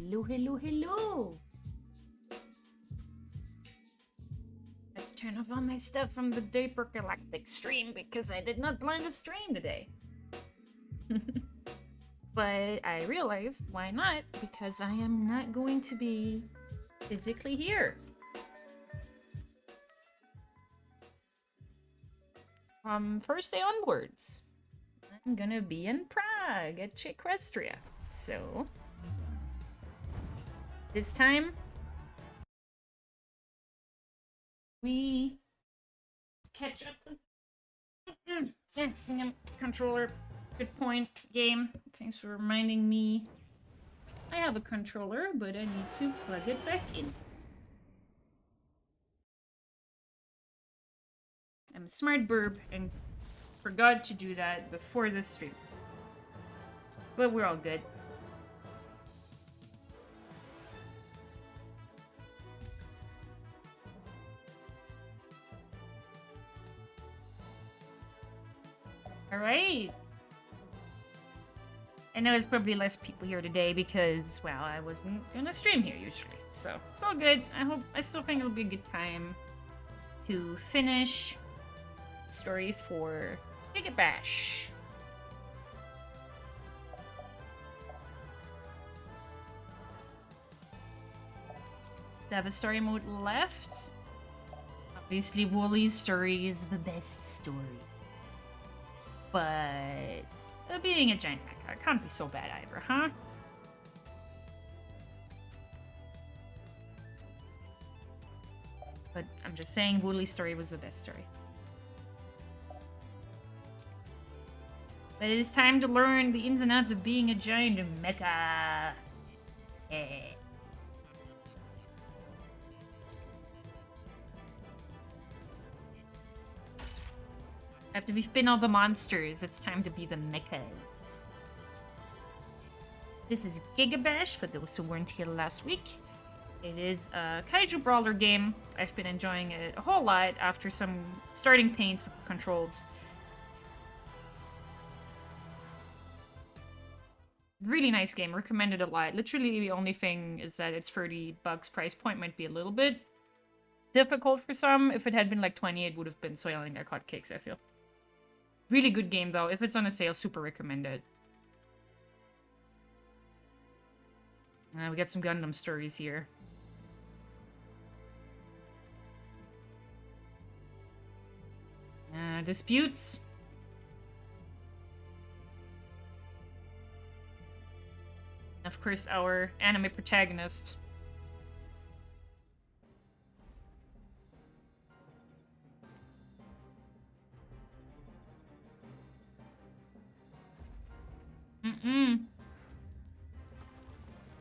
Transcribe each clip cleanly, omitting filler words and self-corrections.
Hello, hello, hello. I have to turn off all my stuff from the Deeper Galactic stream because I did not plan to stream today. But I realized why not, because I am not going to be physically here. From Thursday onwards, I'm gonna be in Prague at Czechostria. So, this time, we catch up with... controller. Good point, game. Thanks for reminding me. I have a controller, but I need to plug it back in. I'm a smart burb and forgot to do that before this stream. But we're all good. Alright. I know there's probably less people here today because, well, I wasn't gonna stream here usually. So, it's all good. I still think it'll be a good time to finish the story for GigaBash. So I have a story mode left. Obviously, Wooly's story is the best story. But being a giant mecha can't be so bad either, huh? But I'm just saying Wooly's story was the best story. But it is time to learn the ins and outs of being a giant mecha. After we've been all the monsters, it's time to be the mechas. This is GigaBash, for those who weren't here last week. It is a Kaiju brawler game. I've been enjoying it a whole lot after some starting pains with the controls. Really nice game, recommended a lot. Literally the only thing is that it's $30 price point might be a little bit difficult for some. If it had been like 20, it would have been soiling like hotcakes, I feel. Really good game though. If it's on a sale, super recommend it. We got some Gundam stories here. Disputes. Of course, our anime protagonist.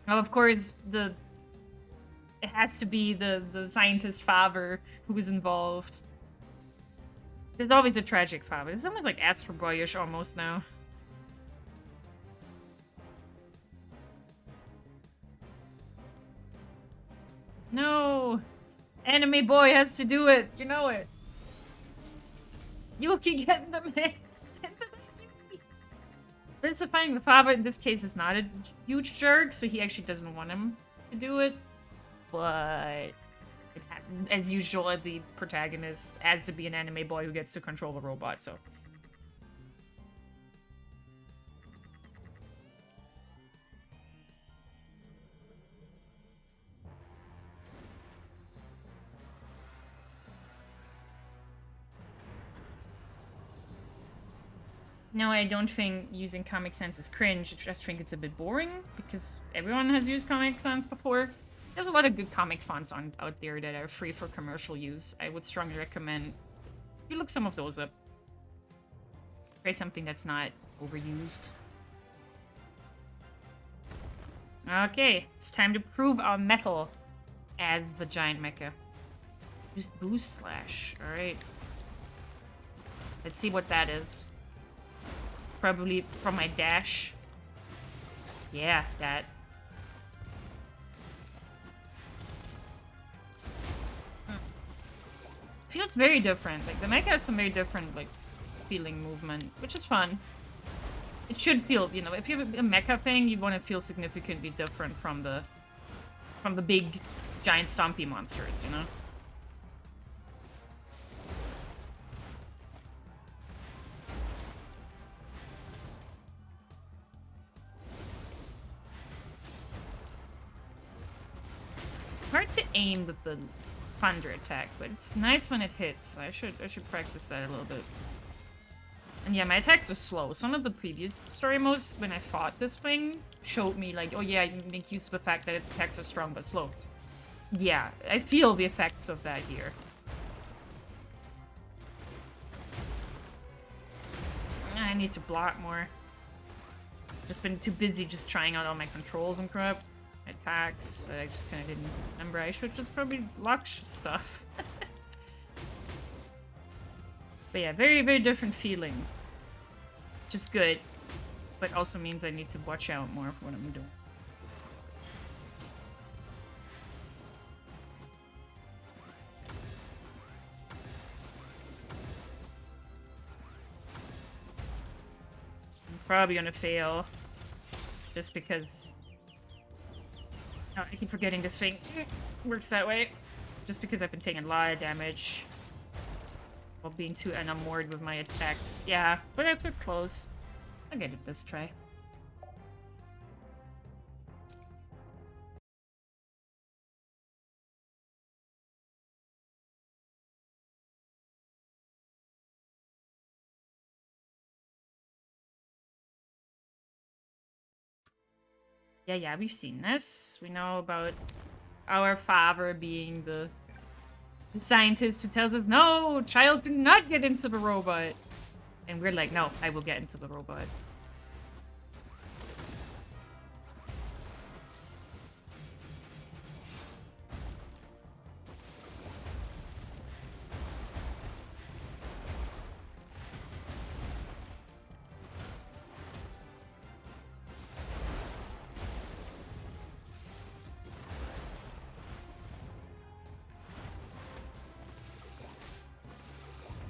Well, of course, it has to be the scientist father who is involved. There's always a tragic father. It's almost like Astro Boy-ish almost now. No! Anime boy has to do it! You know it! Yuki, get in the mix! It's fine. The father in this case is not a huge jerk, so he actually doesn't want him to do it. But as usual, the protagonist has to be an anime boy who gets to control the robot, so. No, I don't think using Comic Sans is cringe. I just think it's a bit boring, because everyone has used Comic Sans before. There's a lot of good comic fonts out there that are free for commercial use. I would strongly recommend you look some of those up. Try something that's not overused. Okay, it's time to prove our mettle as the giant mecha. Use boost slash. Alright. Let's see what that is. Probably from my dash. Yeah, that. Feels very different. Like, the mecha has some very different, like, feeling movement, which is fun. It should feel, you know, if you have a mecha thing, you want to feel significantly different from the big giant stompy monsters, you know? Hard to aim with the thunder attack, but it's nice when it hits. I should practice that a little bit. And yeah, my attacks are slow. Some of the previous story modes, when I fought this thing, showed me like, oh yeah, you make use of the fact that its attacks are strong but slow. Yeah, I feel the effects of that here. I need to block more. Just been too busy just trying out all my controls and crap. Attacks, I just kind of didn't remember. I should just probably block stuff. But yeah, very, very different feeling. Which is good. But also means I need to watch out more for what I'm doing. I'm probably gonna fail. Just because... Oh, I keep forgetting this thing works that way. Just because I've been taking a lot of damage. While being too enamored with my attacks. Yeah, but that's good close. I'll get it this try. Yeah, we've seen this. We know about our father being the scientist who tells us, no, child, do not get into the robot. And we're like, no, I will get into the robot.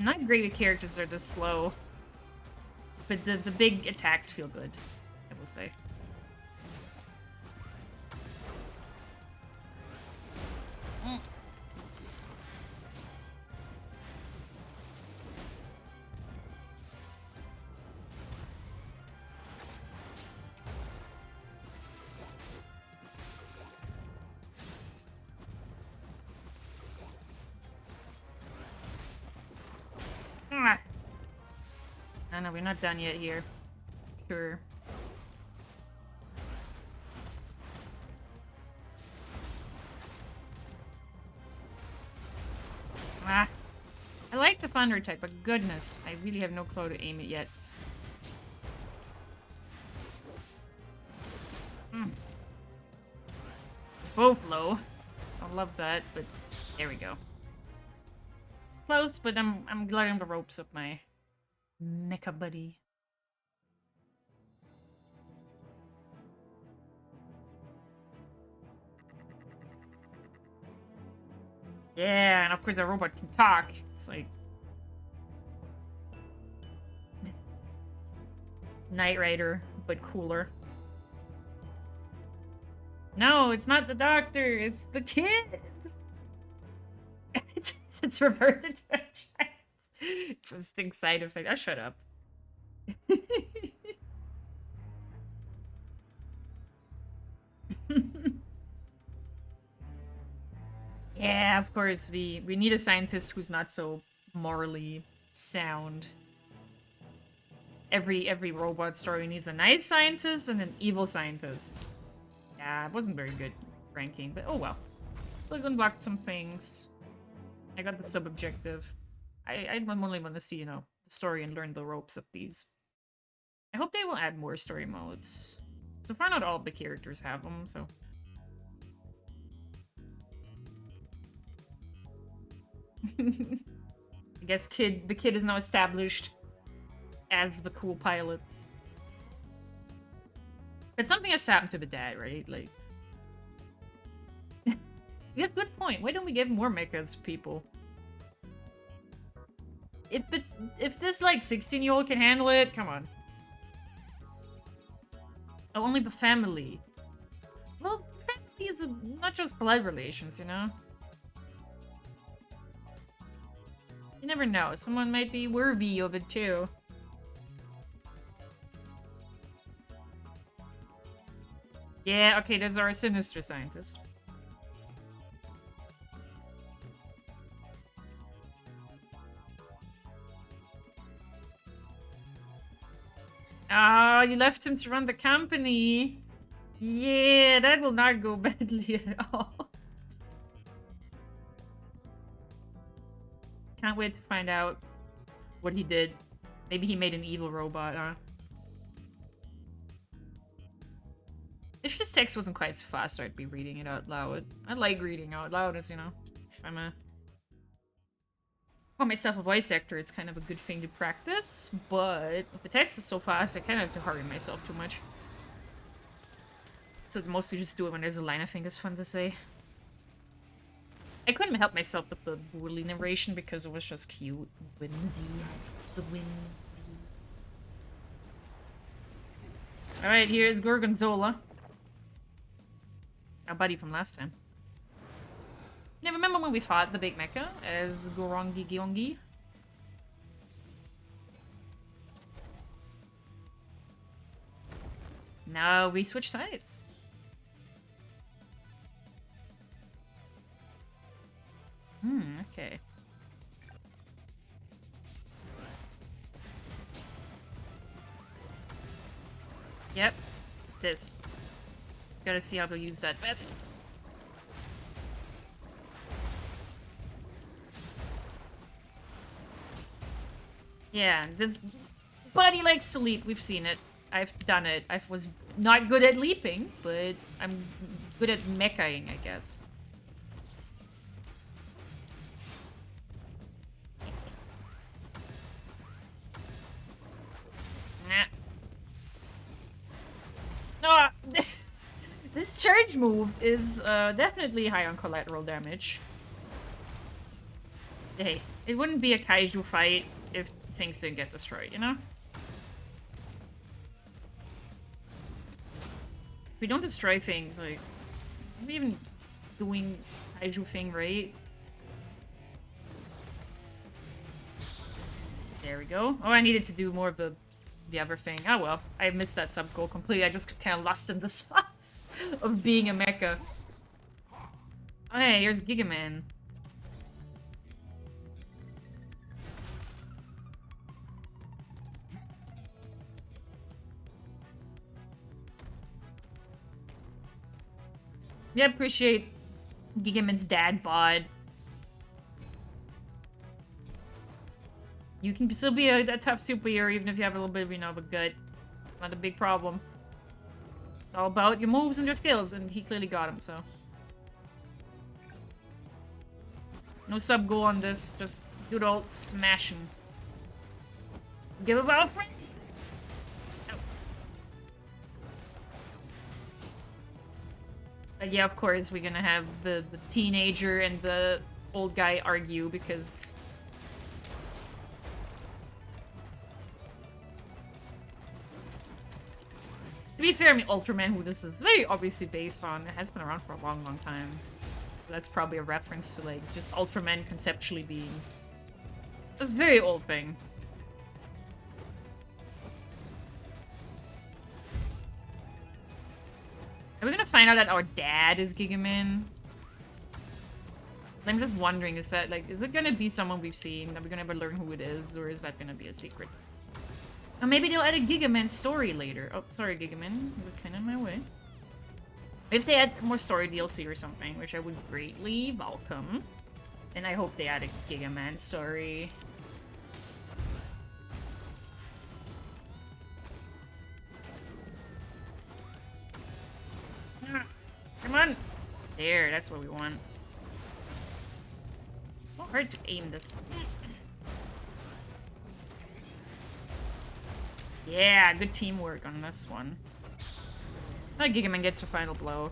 Not great at characters are this slow. But the big attacks feel good, I will say. No, we're not done yet here. Sure. I like the thunder attack, but goodness, I really have no clue to aim it yet. Both low. I love that, but there we go. Close, but I'm learning the ropes of my mecha buddy. Yeah, and of course a robot can talk. It's like Knight Rider, but cooler. No, it's not the doctor, it's the kid! It's reverted franchise. Interesting side effect. Oh, shut up. Yeah, of course, we need a scientist who's not so morally sound. Every robot story needs a nice scientist and an evil scientist. Yeah, it wasn't very good ranking, but oh well. Still unlocked some things. I got the sub-objective. I only want to see, you know, the story and learn the ropes of these. I hope they will add more story modes. So far, not all of the characters have them, so... I guess the kid is now established as the cool pilot. But something has happened to the dad, right? Like... Yeah, good point. Why don't we give more mechas to people? If this, like, 16-year-old can handle it, come on. Oh, only the family. Well, family is not just blood relations, you know? You never know. Someone might be worthy of it, too. Yeah, okay, there's our sinister scientist. Ah, you left him to run the company. Yeah, that will not go badly at all. Can't wait to find out what he did. Maybe he made an evil robot, huh? If this text wasn't quite so fast, I'd be reading it out loud. I like reading out loud, as you know. If I'm a... call myself a voice actor, it's kind of a good thing to practice, but if the text is so fast, I kind of have to hurry myself too much. So it's mostly just do it when there's a line I think is fun to say. I couldn't help myself with the woolly narration because it was just cute. Whimsy. The whimsy. Alright, here's Gorgonzola. Our buddy from last time. Yeah, remember when we fought the big mecha as Gorongi Giongi? Now we switch sides. Okay. Yep. This. Gotta see how to use that best. Yeah, this buddy likes to leap. We've seen it. I've done it. I was not good at leaping, but I'm good at mechaing, I guess. Nah. No, this charge move is definitely high on collateral damage. Hey, it wouldn't be a Kaiju fight if things didn't get destroyed, you know? If we don't destroy things, like, are we even doing Kaiju thing right? There we go. Oh, I needed to do more of the other thing. Oh well, I missed that sub goal completely. I just kind of lost in the spots of being a mecha. Oh hey, here's Gigaman. Yeah, appreciate Gigaman's dad bod. You can still be a tough superhero even if you have a little bit of, you know, a gut. It's not a big problem. It's all about your moves and your skills, and he clearly got them, so. No sub goal on this, just good old smashing. Give about friend. But yeah, of course, we're gonna have the teenager and the old guy argue because... To be fair, I mean, Ultraman, who this is very obviously based on, it has been around for a long, long time. So that's probably a reference to, like, just Ultraman conceptually being a very old thing. Are we gonna find out that our dad is Gigaman? I'm just wondering, is that, like, is it gonna be someone we've seen? Are we gonna ever learn who it is, or is that gonna be a secret? Or maybe they'll add a Gigaman story later. Oh, sorry, Gigaman. You're kind of in my way. If they add more story DLC or something, which I would greatly welcome. And I hope they add a Gigaman story. Come on! There, that's what we want. So hard to aim this. Yeah, good teamwork on this one. Oh, Gigaman gets the final blow.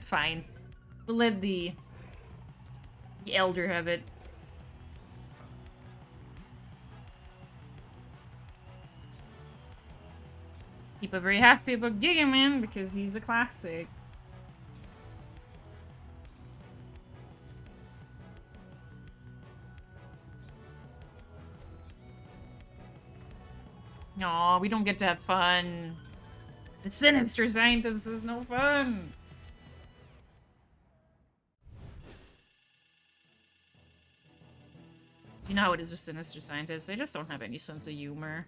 Fine. We'll let the Elder have it. People are very happy about GigaMan because he's a classic. No, we don't get to have fun. The Sinister Scientist is no fun. You know how it is with Sinister Scientists. They just don't have any sense of humor.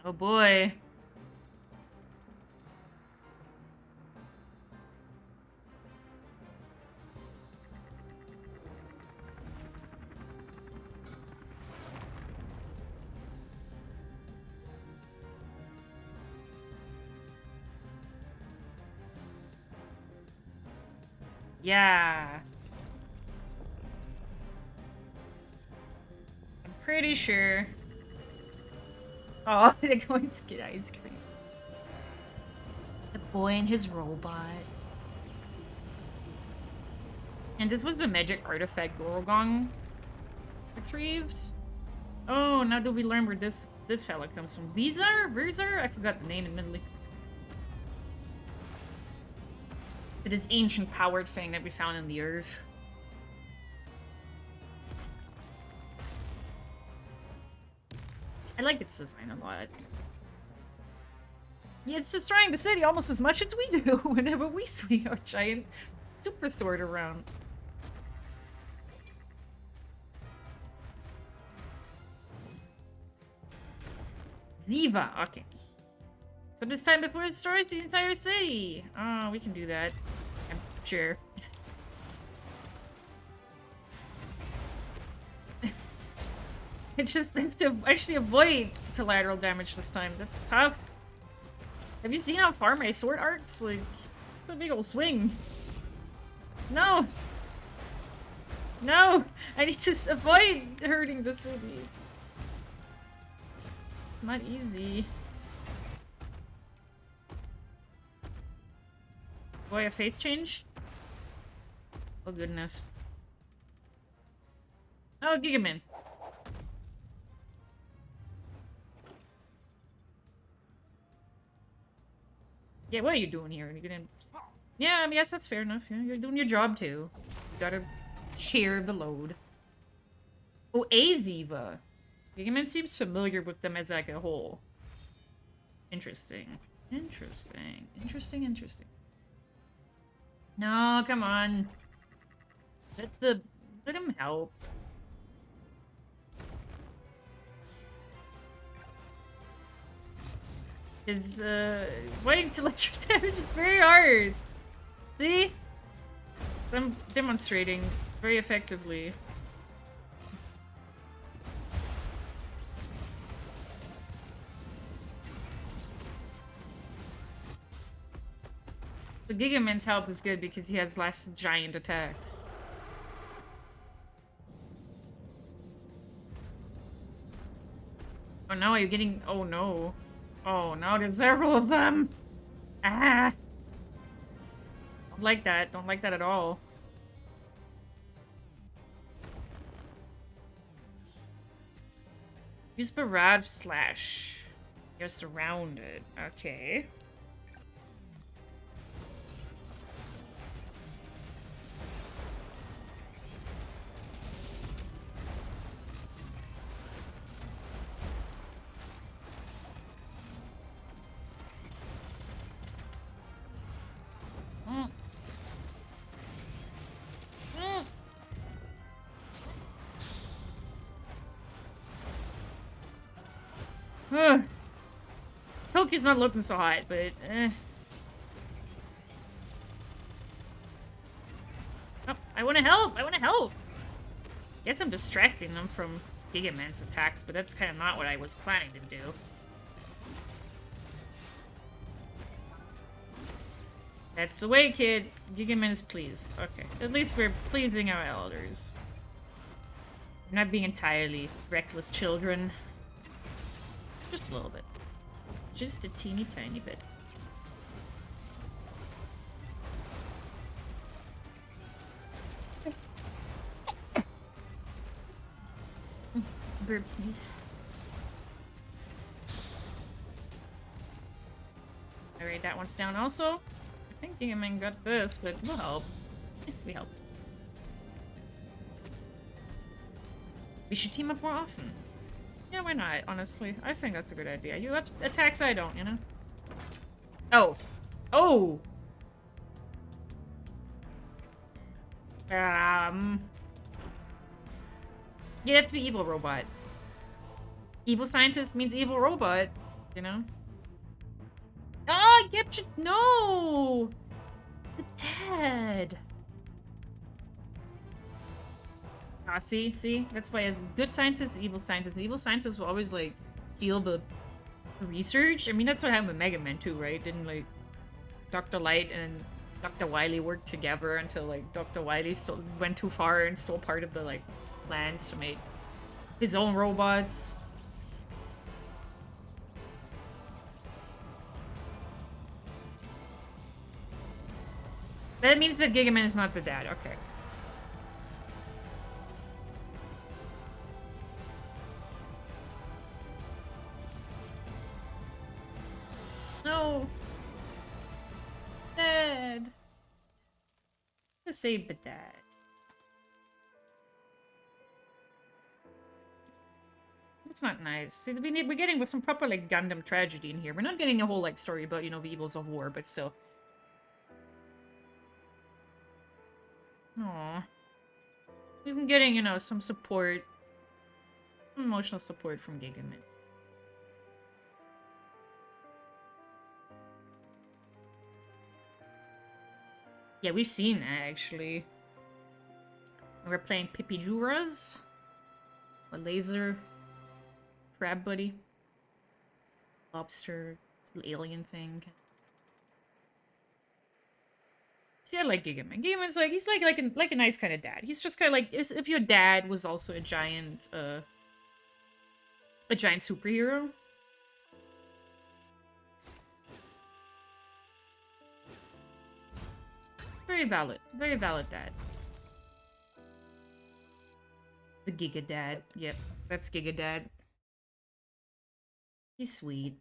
Oh boy. Yeah. I'm pretty sure. Oh, they're going to get ice cream. The boy and his robot. And this was the magic artifact Gorogong retrieved. Oh, now do we learn where this fella comes from? Vizar? I forgot the name admittedly. It is ancient powered thing that we found in the earth. I like its design a lot. Yeah, it's destroying the city almost as much as we do whenever we swing our giant super sword around. Ziva, okay. So this time before it destroys the entire city. Oh, we can do that. I'm sure. It's just have to actually avoid collateral damage this time. That's tough. Have you seen how far my sword arcs? Like, it's a big old swing. No! No! I need to avoid hurting the city. It's not easy. Boy, a face change? Oh goodness. Oh, GigaMan. Yeah, what are you doing here? Are you gonna... Yeah, I mean, yes, that's fair enough. Yeah, you're doing your job too. You gotta share the load. Oh, Aziva. GigaMan seems familiar with them as like a whole. Interesting. Interesting. No, come on. Let him help. Is waiting to electric damage is very hard. See? So I'm demonstrating very effectively. The GigaMan's help is good because he has less giant attacks. Oh no, are you getting... Oh no. Oh no, there's several of them! Ah! Don't like that. Don't like that at all. Use Barrage Slash. You're surrounded. Okay. Tokyo's not looking so hot, but Oh, I wanna help! I wanna help! Guess I'm distracting them from GigaMan's attacks, but that's kind of not what I was planning to do. That's the way, kid. GigaMan is pleased. Okay. At least we're pleasing our elders. We're not being entirely reckless children. Just a little bit. Just a teeny tiny bit. burp sneeze. Alright, that one's down also. I think Gigaman got this, but we'll help. We help. We should team up more often. Yeah, why not, honestly? I think that's a good idea. You have attacks I don't, you know? Oh. Oh! Yeah, let's be evil robot. Evil scientist means evil robot, you know? Oh, yep, no! The dad! Ah, see? That's why as good scientists, evil scientists. Evil scientists will always, like, steal the research. I mean, that's what happened with Mega Man, too, right? Didn't, like, Dr. Light and Dr. Wily work together until, like, Dr. Wily went too far and stole part of the, like, plans to make his own robots. That means that Gigaman is not the dad, okay. No! Dad! To save the dad. That's not nice. See, we're getting with some proper, like, Gundam tragedy in here. We're not getting a whole, like, story about, you know, the evils of war, but still. Aww. We've been getting, you know, some support. Some emotional support from Gigaman. Yeah, we've seen that, actually. We're playing Pipijuras. A laser. Crab buddy. Lobster. Little alien thing. See, I like Gigaman. Gigaman's like, he's like a nice kind of dad. He's just kind of like, if your dad was also a giant superhero. Very valid dad. The Giga Dad. Yep, that's Giga Dad. He's sweet.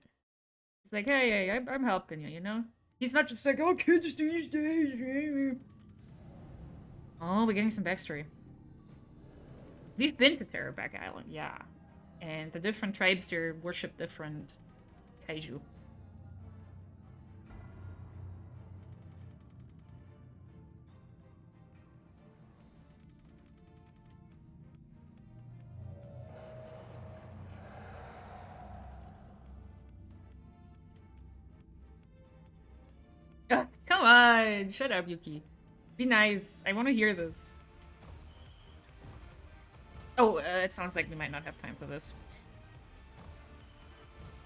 He's like, hey, I'm helping you, you know? He's not just like, oh, kids these days. Oh, we're getting some backstory. We've been to Terrorback Island, yeah. And the different tribes there worship different kaiju. Ugh, come on! Shut up, Yuki. Be nice. I want to hear this. Oh, it sounds like we might not have time for this.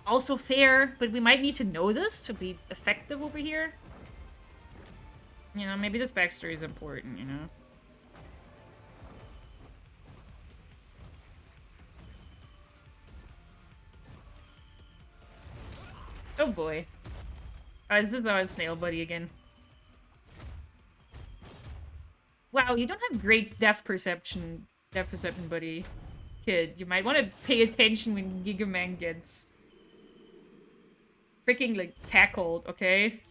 Also fair, but we might need to know this to be effective over here. You know, maybe this backstory is important, you know? Oh boy. This is our snail buddy again. Wow, you don't have great depth perception, buddy. Kid, you might want to pay attention when Gigaman gets freaking, like, tackled, okay?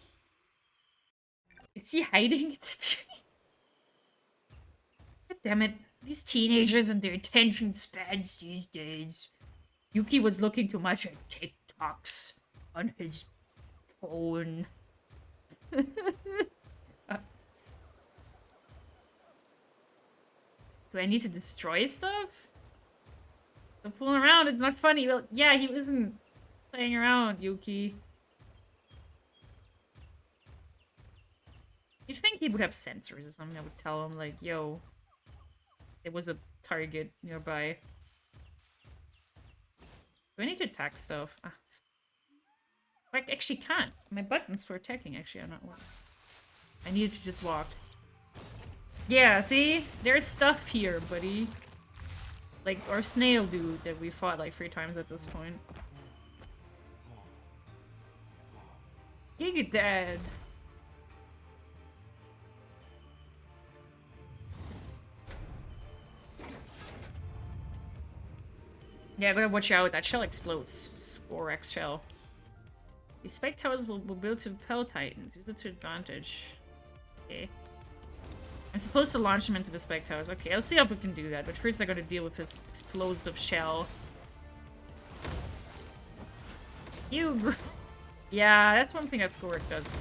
Is he hiding in the trees? God damn it. These teenagers and their attention spans these days. Yuki was looking too much at TikToks on his phone. Do I need to destroy stuff? So fooling around, it's not funny. Well, yeah, he wasn't playing around, Yuki. You'd think he would have sensors or something that would tell him, like, yo, there was a target nearby. Do I need to attack stuff? I actually can't. My buttons for attacking actually are not working. I need to just walk. Yeah, see? There's stuff here, buddy. Like our snail dude that we fought like 3 times at this point. Giga Dad. Yeah, gotta watch out. That shell explodes. Sporek shell. These spike towers will build to repel titans. Use it to advantage. Okay. I'm supposed to launch them into the spike towers. Okay, I'll see if we can do that. But first I gotta deal with this explosive shell. You... Yeah, that's one thing that Sporek does.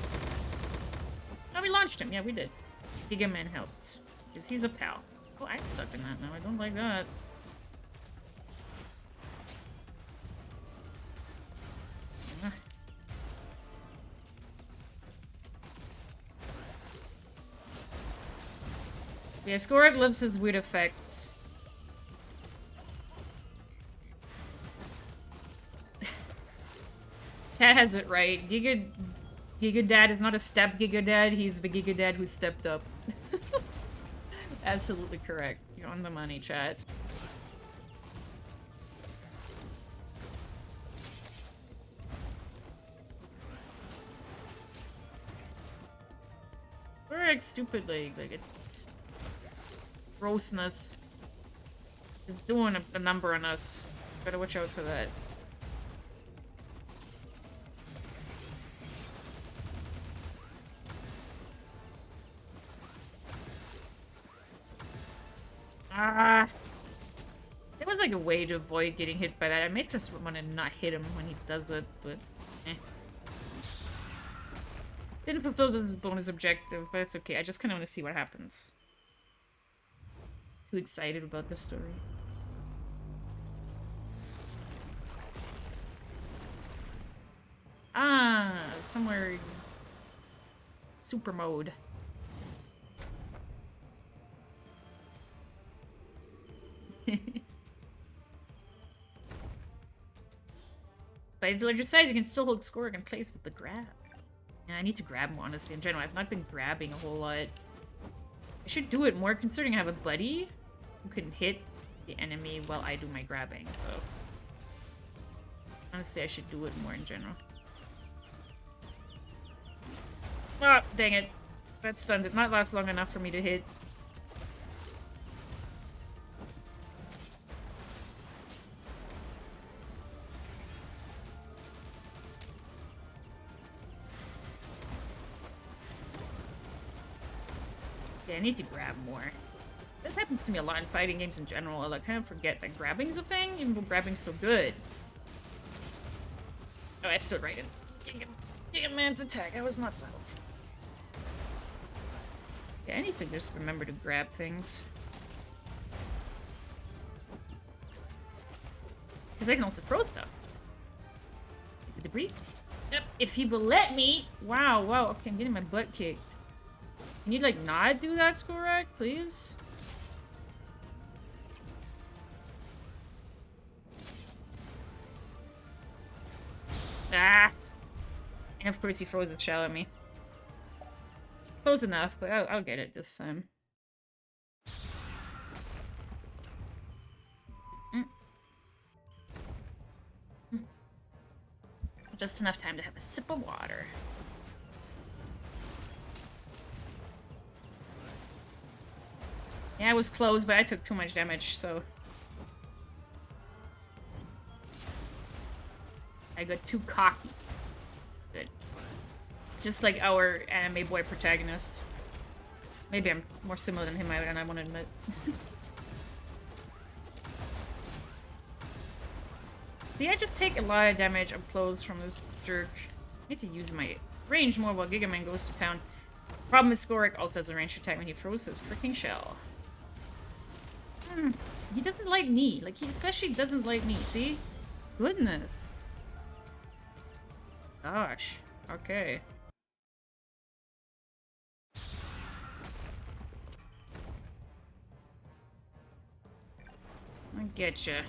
Oh, we launched him. Yeah, we did. Gigaman helped. Because he's a pal. Oh, I'm stuck in that now. I don't like that. Yeah, Skorak loves his weird effects. Chat has it right. Gigadad is not a step Gigadad, he's the Gigadad who stepped up. Absolutely correct. You're on the money, chat. We're like stupidly, like it's grossness is doing a number on us. Gotta watch out for that. Ah, there was like a way to avoid getting hit by that. I may just want to not hit him when he does it, but eh. Didn't fulfill this bonus objective, but it's okay. I just kind of want to see what happens. Too excited about this story. Ah, somewhere super mode. By its larger size, you can still hold Skorak in place with the grab. Yeah, I need to grab more, honestly. In general, I've not been grabbing a whole lot. I should do it more, considering I have a buddy who can hit the enemy while I do my grabbing, so... Honestly, I should do it more in general. Ah, oh, dang it. That stun did not last long enough for me to hit. I need to grab more. That happens to me a lot in fighting games in general. I like, kind of forget that grabbing's a thing, even though grabbing's so good. Oh, I stood right in Gigaman's attack. I was not settled. Yeah, I need to just remember to grab things. Because I can also throw stuff. The debris. Yep, if he will let me. Wow, wow. Okay, I'm getting my butt kicked. Can you, like, not do that, Skorak, please? Ah! And of course he throws a shell at me. Close enough, but I'll get it this time. Just enough time to have a sip of water. Yeah, I was close, but I took too much damage, so... I got too cocky. Good. Just like our anime boy protagonist. Maybe I'm more similar than him than I want to admit. See, I just take a lot of damage up close from this jerk. I need to use my range more while Gigaman goes to town. Problem is, Skorak also has a ranged attack when he throws his freaking shell. He doesn't like me. Like, he especially doesn't like me, see? Goodness. Gosh. Okay. I getcha.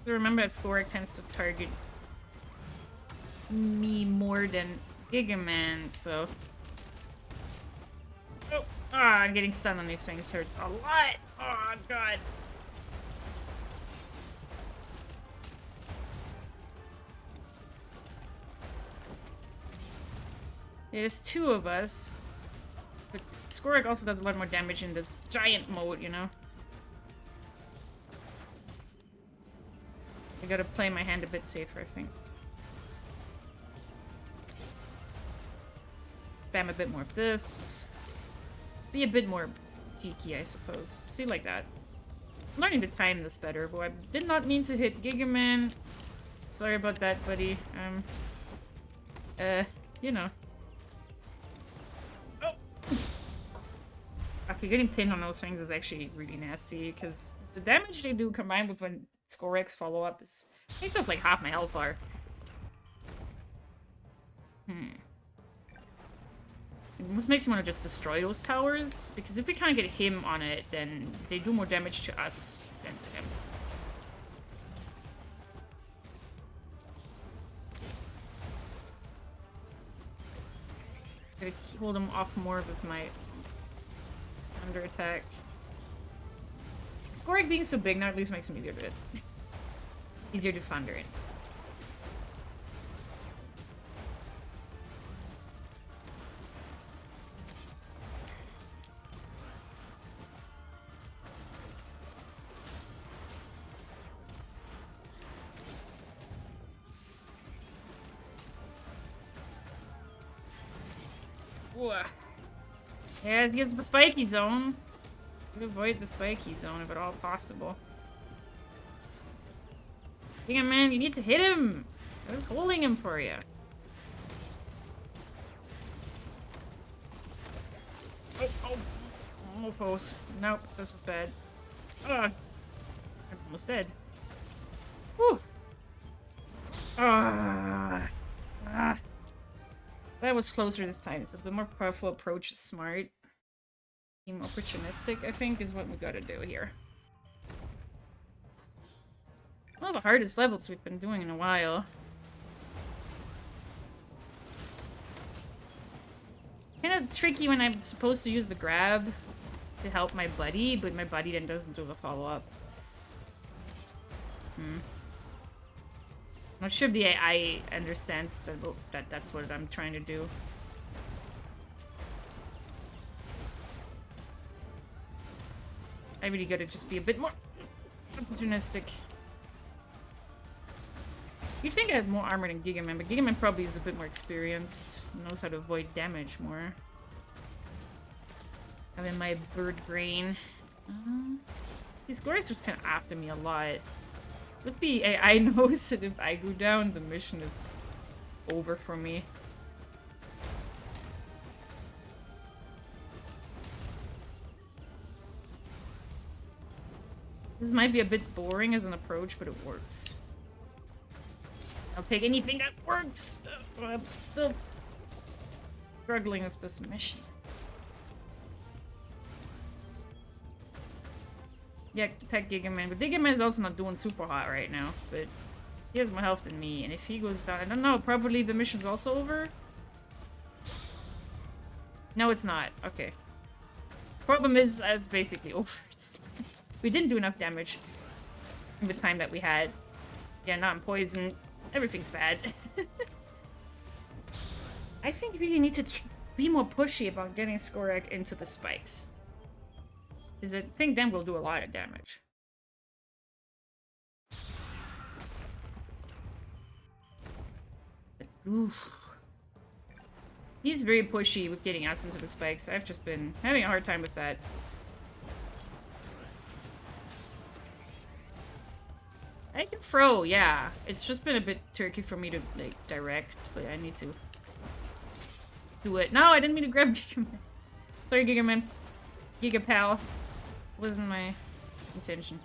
Remember that Skorak tends to target me more than Gigaman, so... Oh, I'm getting stunned on these things hurts a lot! Oh, God! There's two of us. But Skorik also does a lot more damage in this giant mode, you know? I gotta play my hand a bit safer, I think. Spam a bit more of this. Let's be a bit more cheeky, I suppose. See, like that. I'm learning to time this better, but I did not mean to hit Gigaman. Sorry about that, buddy. You know. Oh! Okay, getting pinned on those things is actually really nasty, because the damage they do combined with when Skorek's follow-up is makes up like half my health bar. It almost makes me want to just destroy those towers, because if we can't get him on it, then they do more damage to us than to him. Gotta hold him off more with my under attack. Skorik being so big now at least makes him easier to easier to thunder in. Yeah, it gives the spiky zone. Avoid the spiky zone if at all possible. Giga Man, you need to hit him! I was holding him for you. Oh, almost. Nope, this is bad. Ugh. I'm almost dead. Whew. That was closer this time, so the more powerful approach is smart. Being opportunistic, I think, is what we gotta do here. One of the hardest levels we've been doing in a while. Kind of tricky when I'm supposed to use the grab to help my buddy, but my buddy then doesn't do the follow-up. Not sure if the AI understands that that's what I'm trying to do. I really gotta just be a bit more opportunistic. You'd think I had more armor than Gigaman, but Gigaman probably is a bit more experienced. Knows how to avoid damage more. I'm in my bird brain. These Glorious just kind of after me a lot. As if the AI knows that if I go down, the mission is over for me. This might be a bit boring as an approach, but it works. I'll take anything that works! I'm still struggling with this mission. Yeah, attack Gigaman, but Gigaman is also not doing super hot right now, but he has more health than me, and if he goes down, I don't know, probably the mission's also over? No, it's not. Okay. Problem is, it's basically over. We didn't do enough damage in the time that we had. Yeah, not in poison. Everything's bad. I think we really need to be more pushy about getting Skorik into the spikes. Because I think then we'll do a lot of damage. But, oof. He's very pushy with getting us into the spikes. I've just been having a hard time with that. I can throw, yeah. It's just been a bit tricky for me to, like, direct, but I need to do it. No, I didn't mean to grab Gigaman. Sorry, Gigaman. Gigapal. Wasn't my intention.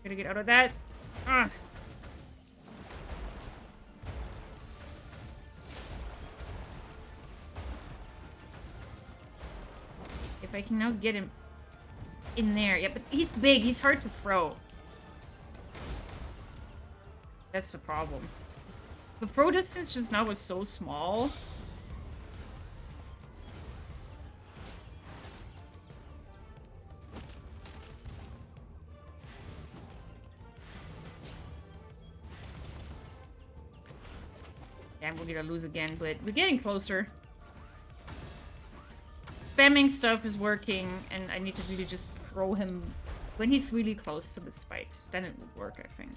Gotta get out of that. Ah. If I can now get him in there. Yeah, but he's big. He's hard to throw. That's the problem. The throw distance just now was so small Yeah, we're gonna lose again, but we're getting closer. Spamming stuff is working, and I need to really just throw him when he's really close to the spikes. Then it would work, I think.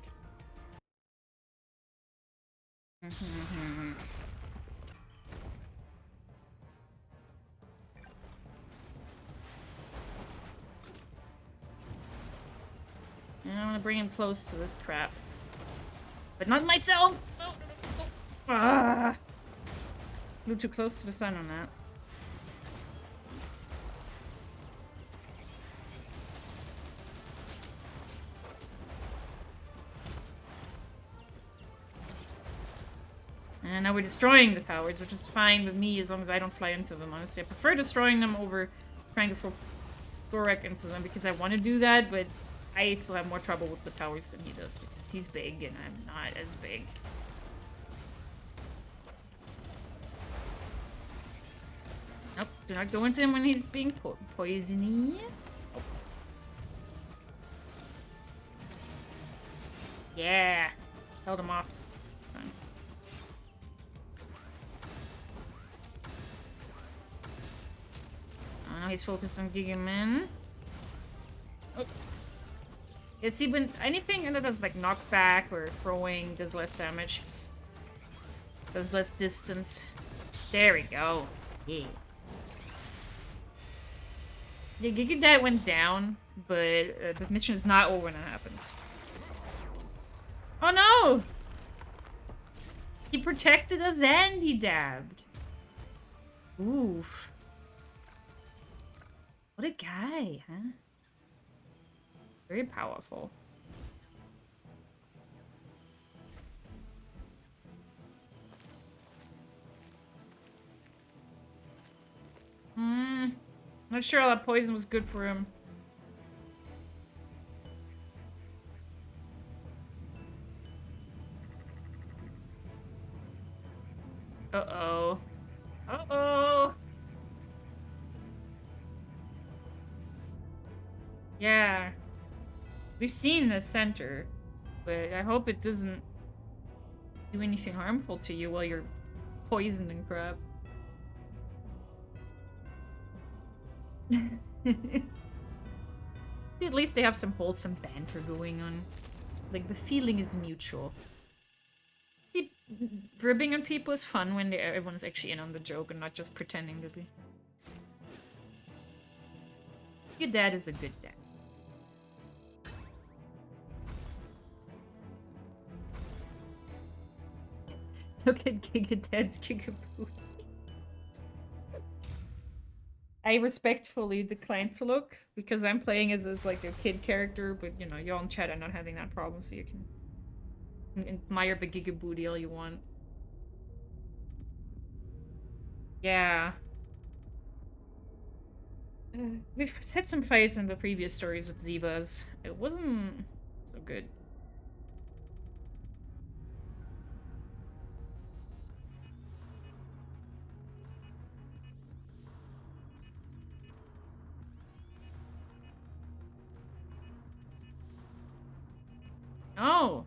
And I'm gonna bring him close to this crap. But not myself! No, no, no, no. Ah! Flew too close to the sun on that. And now we're destroying the towers, which is fine with me as long as I don't fly into them, honestly. I prefer destroying them over trying to throw Gorek into them because I want to do that, but I still have more trouble with the towers than he does because he's big and I'm not as big. Nope, do not go into him when he's being poisony. Oh. Yeah, held him off. It's fine. Oh, now he's focused on Gigaman. Oh. Yeah, see, when anything that does like knockback or throwing does less damage. Does less distance. There we go. Yeah. Yeah, GigaDad went down, but the mission is not over when that happens. Oh no! He protected us and he dabbed. Oof. What a guy, huh? Very powerful. Not sure all that poison was good for him. Uh-oh. Uh-oh! Yeah. We've seen the center, but I hope it doesn't do anything harmful to you while you're poisoned and crap. See, at least they have some wholesome banter going on. Like, the feeling is mutual. See, ribbing on people is fun when everyone's actually in on the joke and not just pretending to be. Your dad is a good dad. Look at GigaDad's GigaBoo. I respectfully decline to look because I'm playing as like a kid character, but you know, y'all in chat are not having that problem, so you can admire the GigaBooty all you want. Yeah. We've had some fights in the previous stories with Zebas. It wasn't so good. Oh,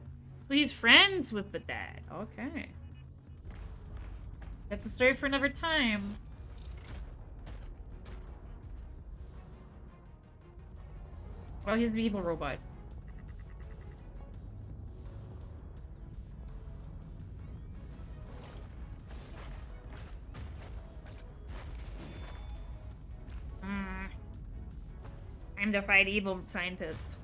so he's friends with the dad. Okay. That's a story for another time. Oh, he's the evil robot. I'm the fight evil scientist.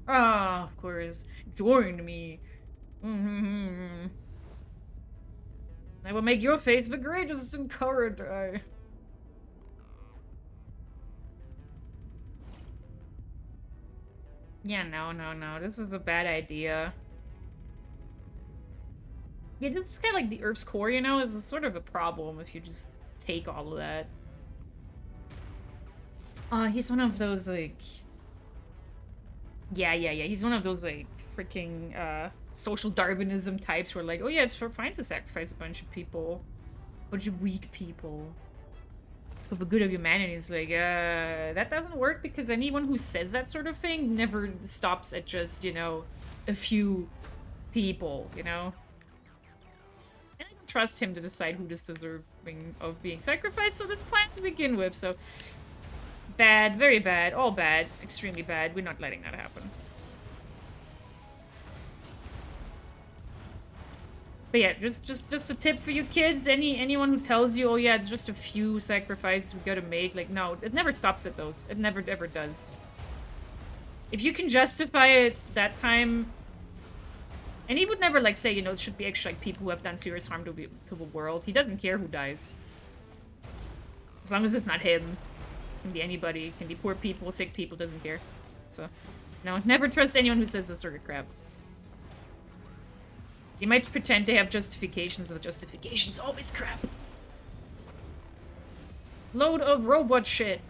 Oh, of course. Join me. I will make your face the greatest in corridor. Yeah, no. This is a bad idea. Yeah, this is kind of like the Earth's core, you know, is sort of a problem if you just take all of that. He's one of those, like... Yeah. He's one of those, like, freaking, social Darwinism types where, like, oh yeah, it's fine to sacrifice a bunch of people. A bunch of weak people. for the good of humanity. It's like, that doesn't work because anyone who says that sort of thing never stops at just, you know, a few people, you know? And I don't trust him to decide who is deserving of being sacrificed to this planet to begin with, so... Bad, very bad, all bad, extremely bad. We're not letting that happen. But yeah, just a tip for you kids. Anyone who tells you, oh yeah, it's just a few sacrifices we gotta make, like, no, it never stops at those. It never ever does. If you can justify it that time, and he would never like say, you know, it should be actually like people who have done serious harm to the world. He doesn't care who dies, as long as it's not him. Can be anybody, can be poor people, sick people, doesn't care. So, no, never trust anyone who says this sort of crap. You might pretend to have justifications, and the justification's always crap. Load of robot shit.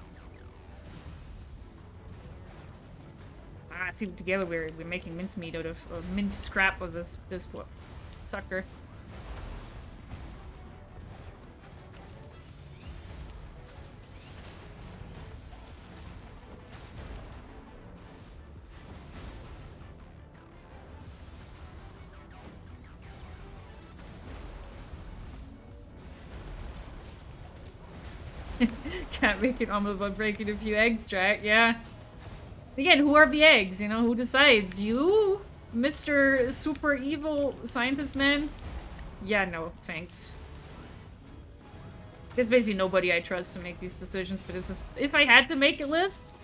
Ah, see, together we're making mincemeat out of minced scrap of this what sucker. Can't make an omelet by breaking a few eggs, Jack. Yeah. Again, who are the eggs? You know, who decides? You? Mr. Super Evil Scientist Man? Yeah, no, thanks. There's basically nobody I trust to make these decisions, but it's just, if I had to make a list,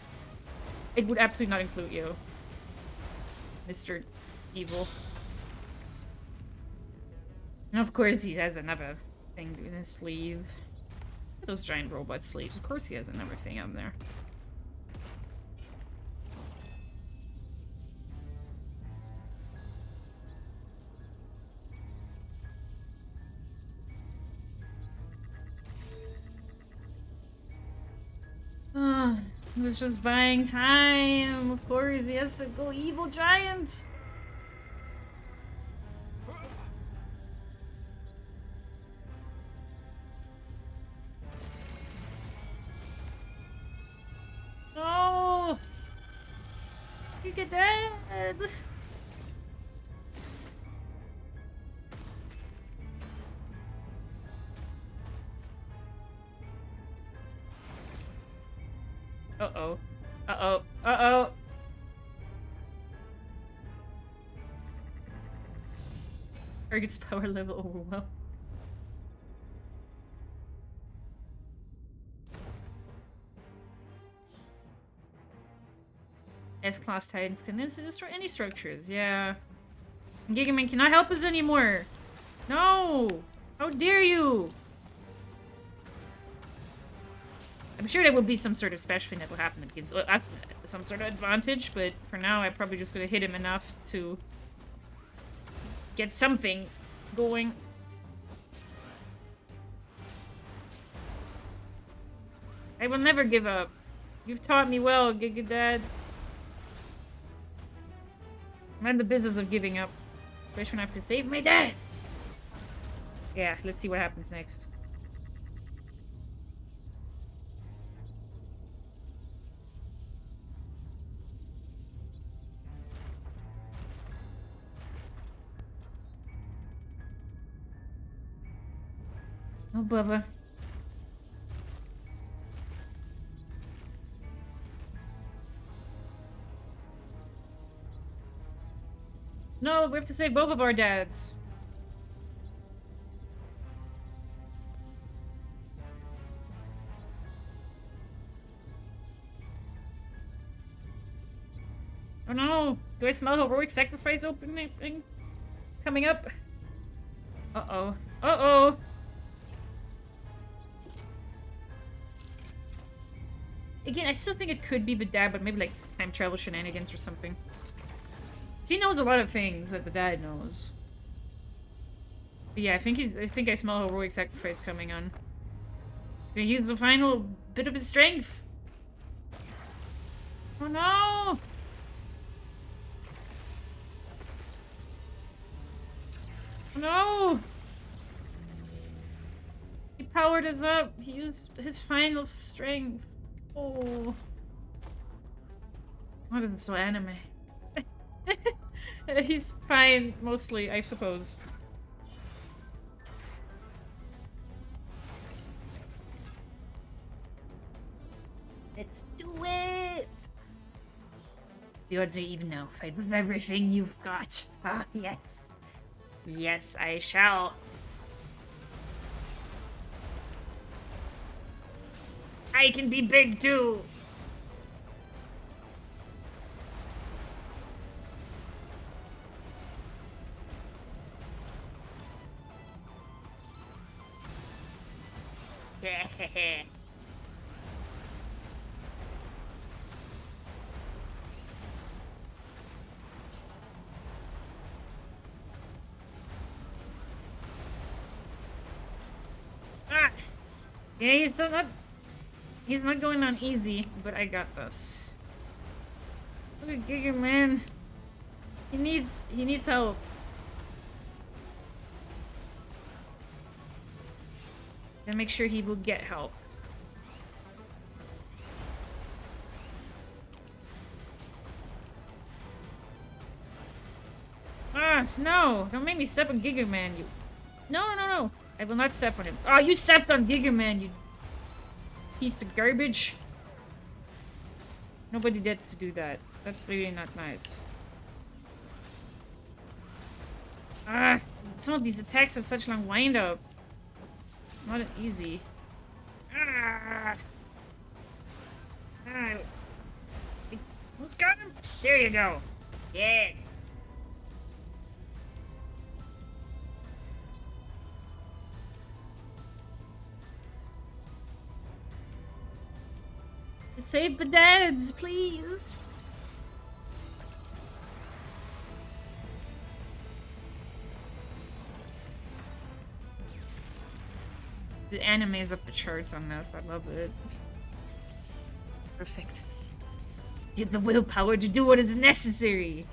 it would absolutely not include you. Mr. Evil. And of course he has another thing in his sleeve. Those giant robot sleeves. Of course he has another thing on there. He was just buying time. Of course he has to go evil giant. No! You get dead! Uh-oh. Uh-oh. Uh-oh! Target's power level overwhelmed. S-Class Titans can destroy any structures, yeah. GigaBash cannot help us anymore! No! How dare you! I'm sure there will be some sort of special thing that will happen that gives us some sort of advantage, but for now I'm probably just gonna hit him enough to get something going. I will never give up. You've taught me well, GigaDad. I'm in the business of giving up. Especially when I have to save my dad! Yeah, let's see what happens next. Oh, Bubba. No, we have to save both of our dads. Oh no! Do I smell heroic sacrifice opening coming up? Uh-oh. Uh-oh! Again, I still think it could be the dad, but maybe like time travel shenanigans or something. So he knows a lot of things that the dad knows. But yeah, I think I smell heroic sacrifice coming on. Gonna use the final bit of his strength. Oh no! Oh no! He powered us up. He used his final strength. Oh. What is so anime? He's fine, mostly, I suppose. Let's do it! The odds are even now. Fight with everything you've got. Ah, yes. Yes, I shall. I can be big too! Ah! Yeah, he's not going on easy, but I got this. Look at Giga, man. He needs help. And make sure he will get help. Ah, no! Don't make me step on Giga Man, you... No, no, no! I will not step on him. Oh, you stepped on Giga Man, you... piece of garbage. Nobody gets to do that. That's really not nice. Ah! Some of these attacks have such long wind-up. Not easy. Ah! Ah! Who's got him? There you go. Yes! Save the dads, please! The anime is up the charts on this. I love it. Perfect. You have the willpower to do what is necessary.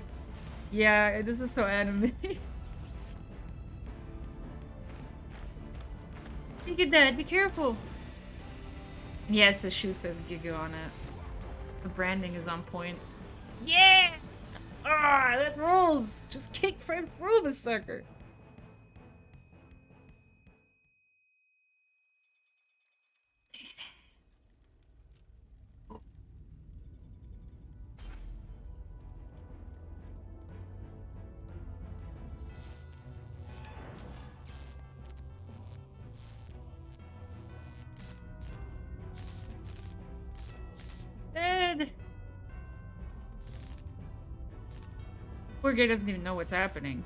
Yeah, this is so anime. Look at that. Be careful. Yes, the shoe says Giga on it. The branding is on point. Yeah! Ah, that rolls! Just kick right through the sucker. Dead! Poor guy doesn't even know what's happening.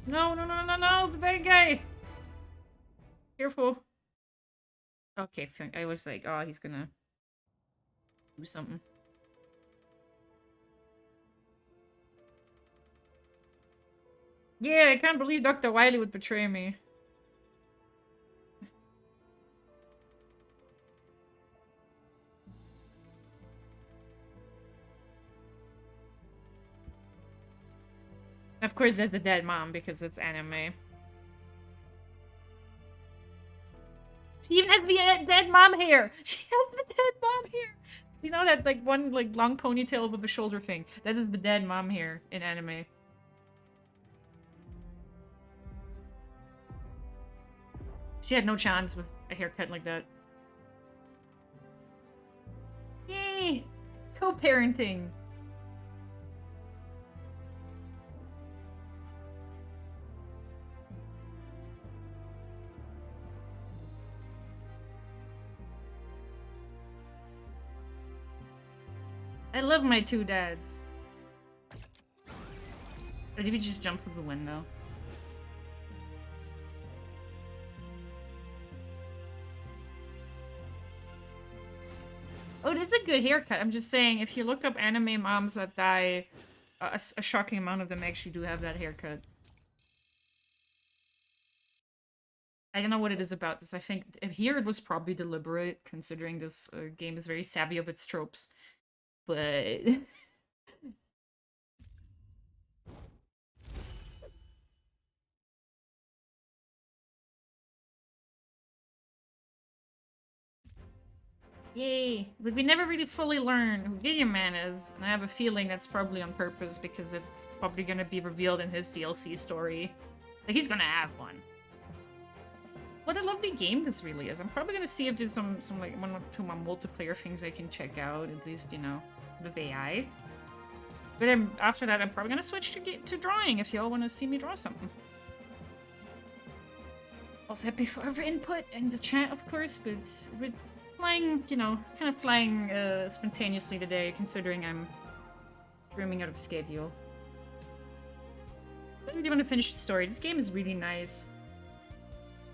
No, no, no, no, no! The bad guy! Careful. Okay, I was like, oh, he's gonna do something. Yeah, I can't believe Dr. Wily would betray me. Of course, there's a dead mom because it's anime. She even has the dead mom hair. She has the dead mom hair. You know that like one like long ponytail above the shoulder thing? That is the dead mom hair in anime. She had no chance with a haircut like that. Yay! Co-parenting. I love my two dads. Or did we just jump through the window? Oh, it is a good haircut. I'm just saying, if you look up anime moms that die, a shocking amount of them actually do have that haircut. I don't know what it is about this. I think here it was probably deliberate, considering this game is very savvy of its tropes. But... Yay! But we never really fully learn who Gigaman is, and I have a feeling that's probably on purpose because it's probably gonna be revealed in his DLC story. Like, he's gonna have one. What a lovely game this really is. I'm probably gonna see if there's some like one or two more multiplayer things I can check out, at least, you know, with AI. But then after that, I'm probably gonna switch to drawing if y'all wanna see me draw something. Also happy for every input in the chat, of course, but we're flying, you know, kind of flying spontaneously today, considering I'm streaming out of schedule. I really want to finish the story. This game is really nice.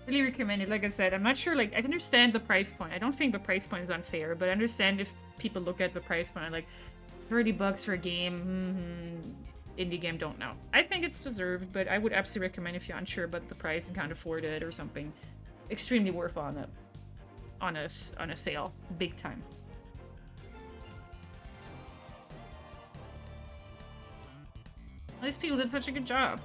Really recommend it. Like I said, I'm not sure, like, I understand the price point. I don't think the price point is unfair, but I understand if people look at the price point and like, 30 bucks for a game, indie game, don't know. I think it's deserved, but I would absolutely recommend if you're unsure about the price and can't afford it or something. Extremely worth on a sale. Big time. These people did such a good job.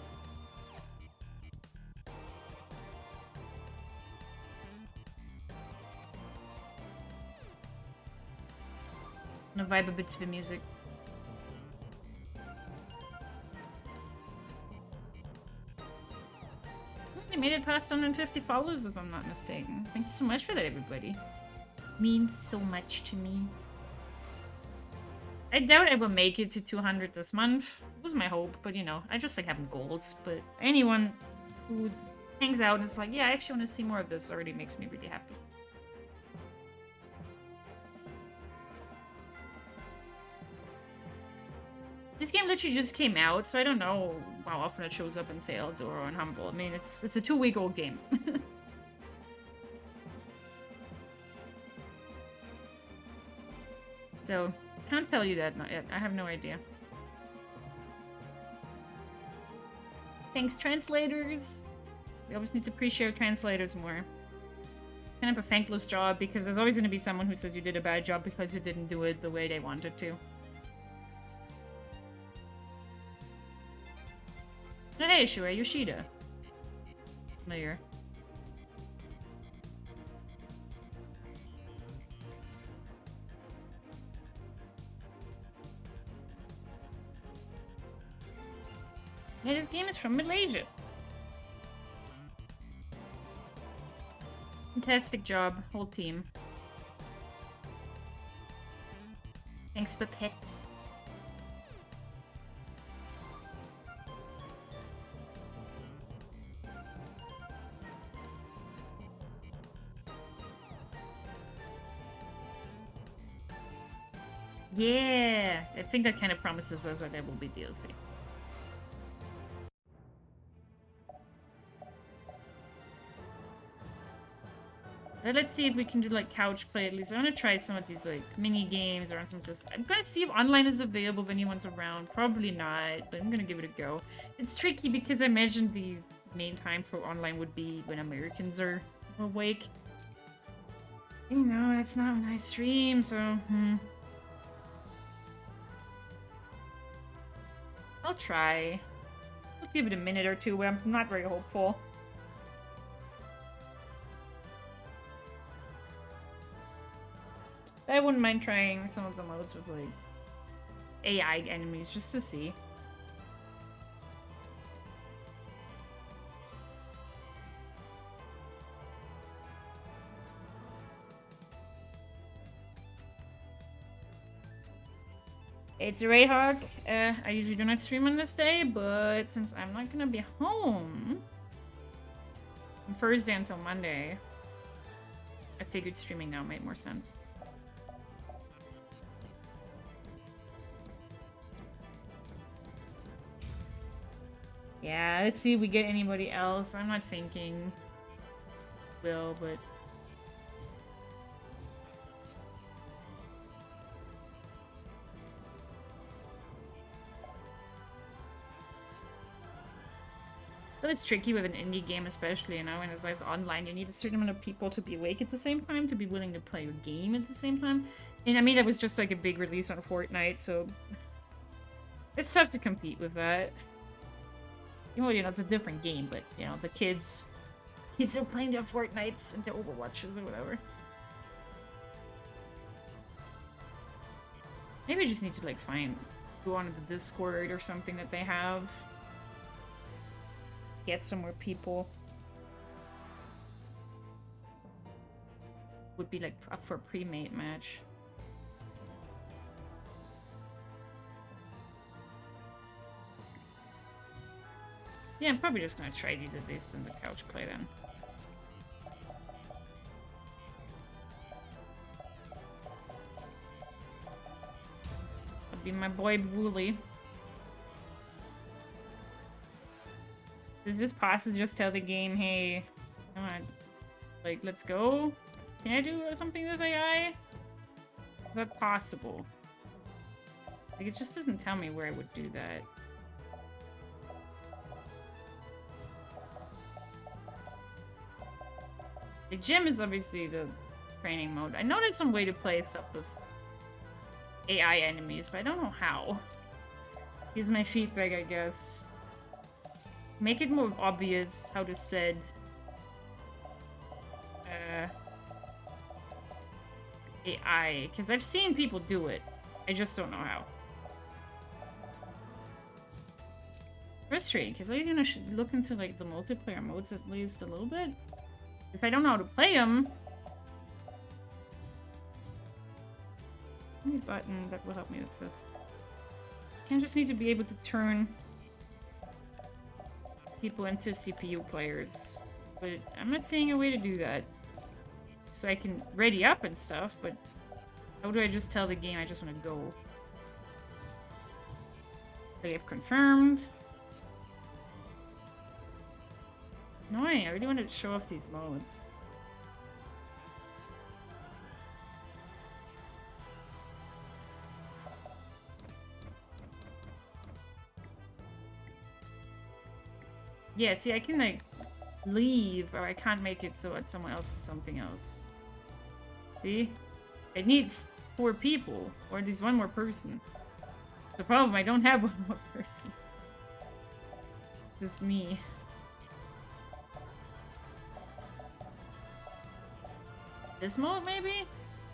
I'm gonna vibe a bit to the music. I made it past 150 followers if I'm not mistaken. Thank you so much for that, everybody. Means so much to me. I doubt I will make it to 200 this month. It was my hope, but you know, I just like having goals. But anyone who hangs out and is like, yeah, I actually want to see more of this already makes me really happy. This game literally just came out, so I don't know how often it shows up in sales or on Humble. I mean, it's a 2-week-old game. So, can't tell you that not yet. I have no idea. Thanks, translators! We always need to appreciate translators more. It's kind of a thankless job because there's always going to be someone who says you did a bad job because you didn't do it the way they wanted to. Oh, hey, Shuei Yoshida. Familiar. Yeah, this game is from Malaysia. Fantastic job, whole team. Thanks for pets. Yeah, I think that kind of promises us that there will be DLC. But let's see if we can do like couch play at least. I want to try some of these like mini games or some of this. I'm gonna see if online is available if anyone's around. Probably not, but I'm gonna give it a go. It's tricky because I imagine the main time for online would be when Americans are awake. You know, that's not when I stream, so I'll try. I'll give it a minute or two. I'm not very hopeful. I wouldn't mind trying some of the modes with, like, AI enemies just to see. It's RAWR. I usually do not stream on this day, but since I'm not gonna be home from Thursday until Monday, I figured streaming now made more sense. Yeah, let's see if we get anybody else. I'm not thinking will, but... So it's tricky with an indie game especially, you know, and as online, you need a certain amount of people to be awake at the same time, to be willing to play your game at the same time. And I mean, that was just like a big release on Fortnite, so... It's tough to compete with that. Well, you know, it's a different game, but, you know, the kids are playing their Fortnites and their Overwatches or whatever. Maybe I just need to like go on to the Discord or something that they have. Get some more people. Would be like up for a pre-mate match. Yeah, I'm probably just gonna try these at least in the couch play then. That'll be my boy Wooly. Does this pause and just tell the game, hey, come on, like, let's go? Can I do something with AI? Is that possible? Like, it just doesn't tell me where I would do that. The gym is obviously the training mode. I know there's some way to play stuff with AI enemies, but I don't know how. Use my feedback, I guess. Make it more obvious how to said. AI, because I've seen people do it. I just don't know how. Frustrating, because I'm gonna look into like the multiplayer modes at least a little bit. If I don't know how to play them, any button that will help me with this. I just need to be able to turn people into CPU players, but I'm not seeing a way to do that. So I can ready up and stuff, but how do I just tell the game I just want to go? They have confirmed. Annoying, I really wanted to show off these modes. Yeah, see, I can, like, leave, or I can't make it so that someone else is something else. See? I need 4 people, or at least 1 more person. It's the problem, I don't have 1 more person. It's just me. This mode, maybe?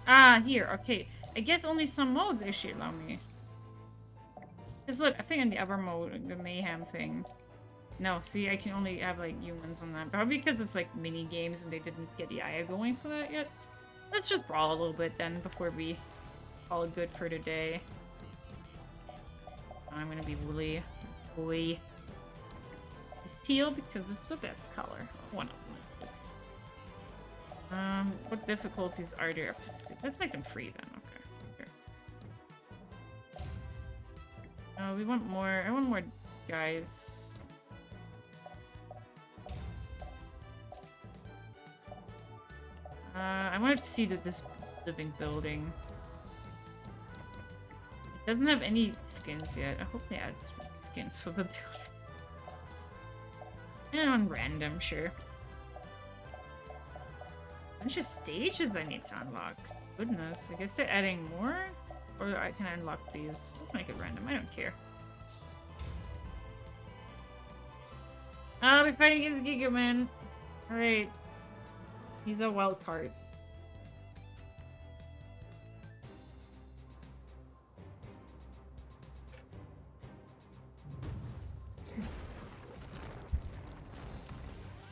Ah, here, okay. I guess only some modes actually allow me. Because look, I think in the other mode, the mayhem thing. No, see, I can only have, like, humans on that. Probably because it's, like, mini-games and they didn't get the AI going for that yet. Let's just brawl a little bit, then, before we call it good for today. I'm gonna be Woolly. Woolly. Teal, because it's the best color. One of them, at least. What difficulties are there up to 6? Let's make them free, then. Okay. We want more. I want more guys. I wanted to see this living building. It doesn't have any skins yet. I hope they add skins for the building. And on random, sure. Bunch of stages I need to unlock. Goodness, I guess they're adding more? Or I can unlock these. Let's make it random, I don't care. We're fighting against Giga Man. Alright. He's a wild card.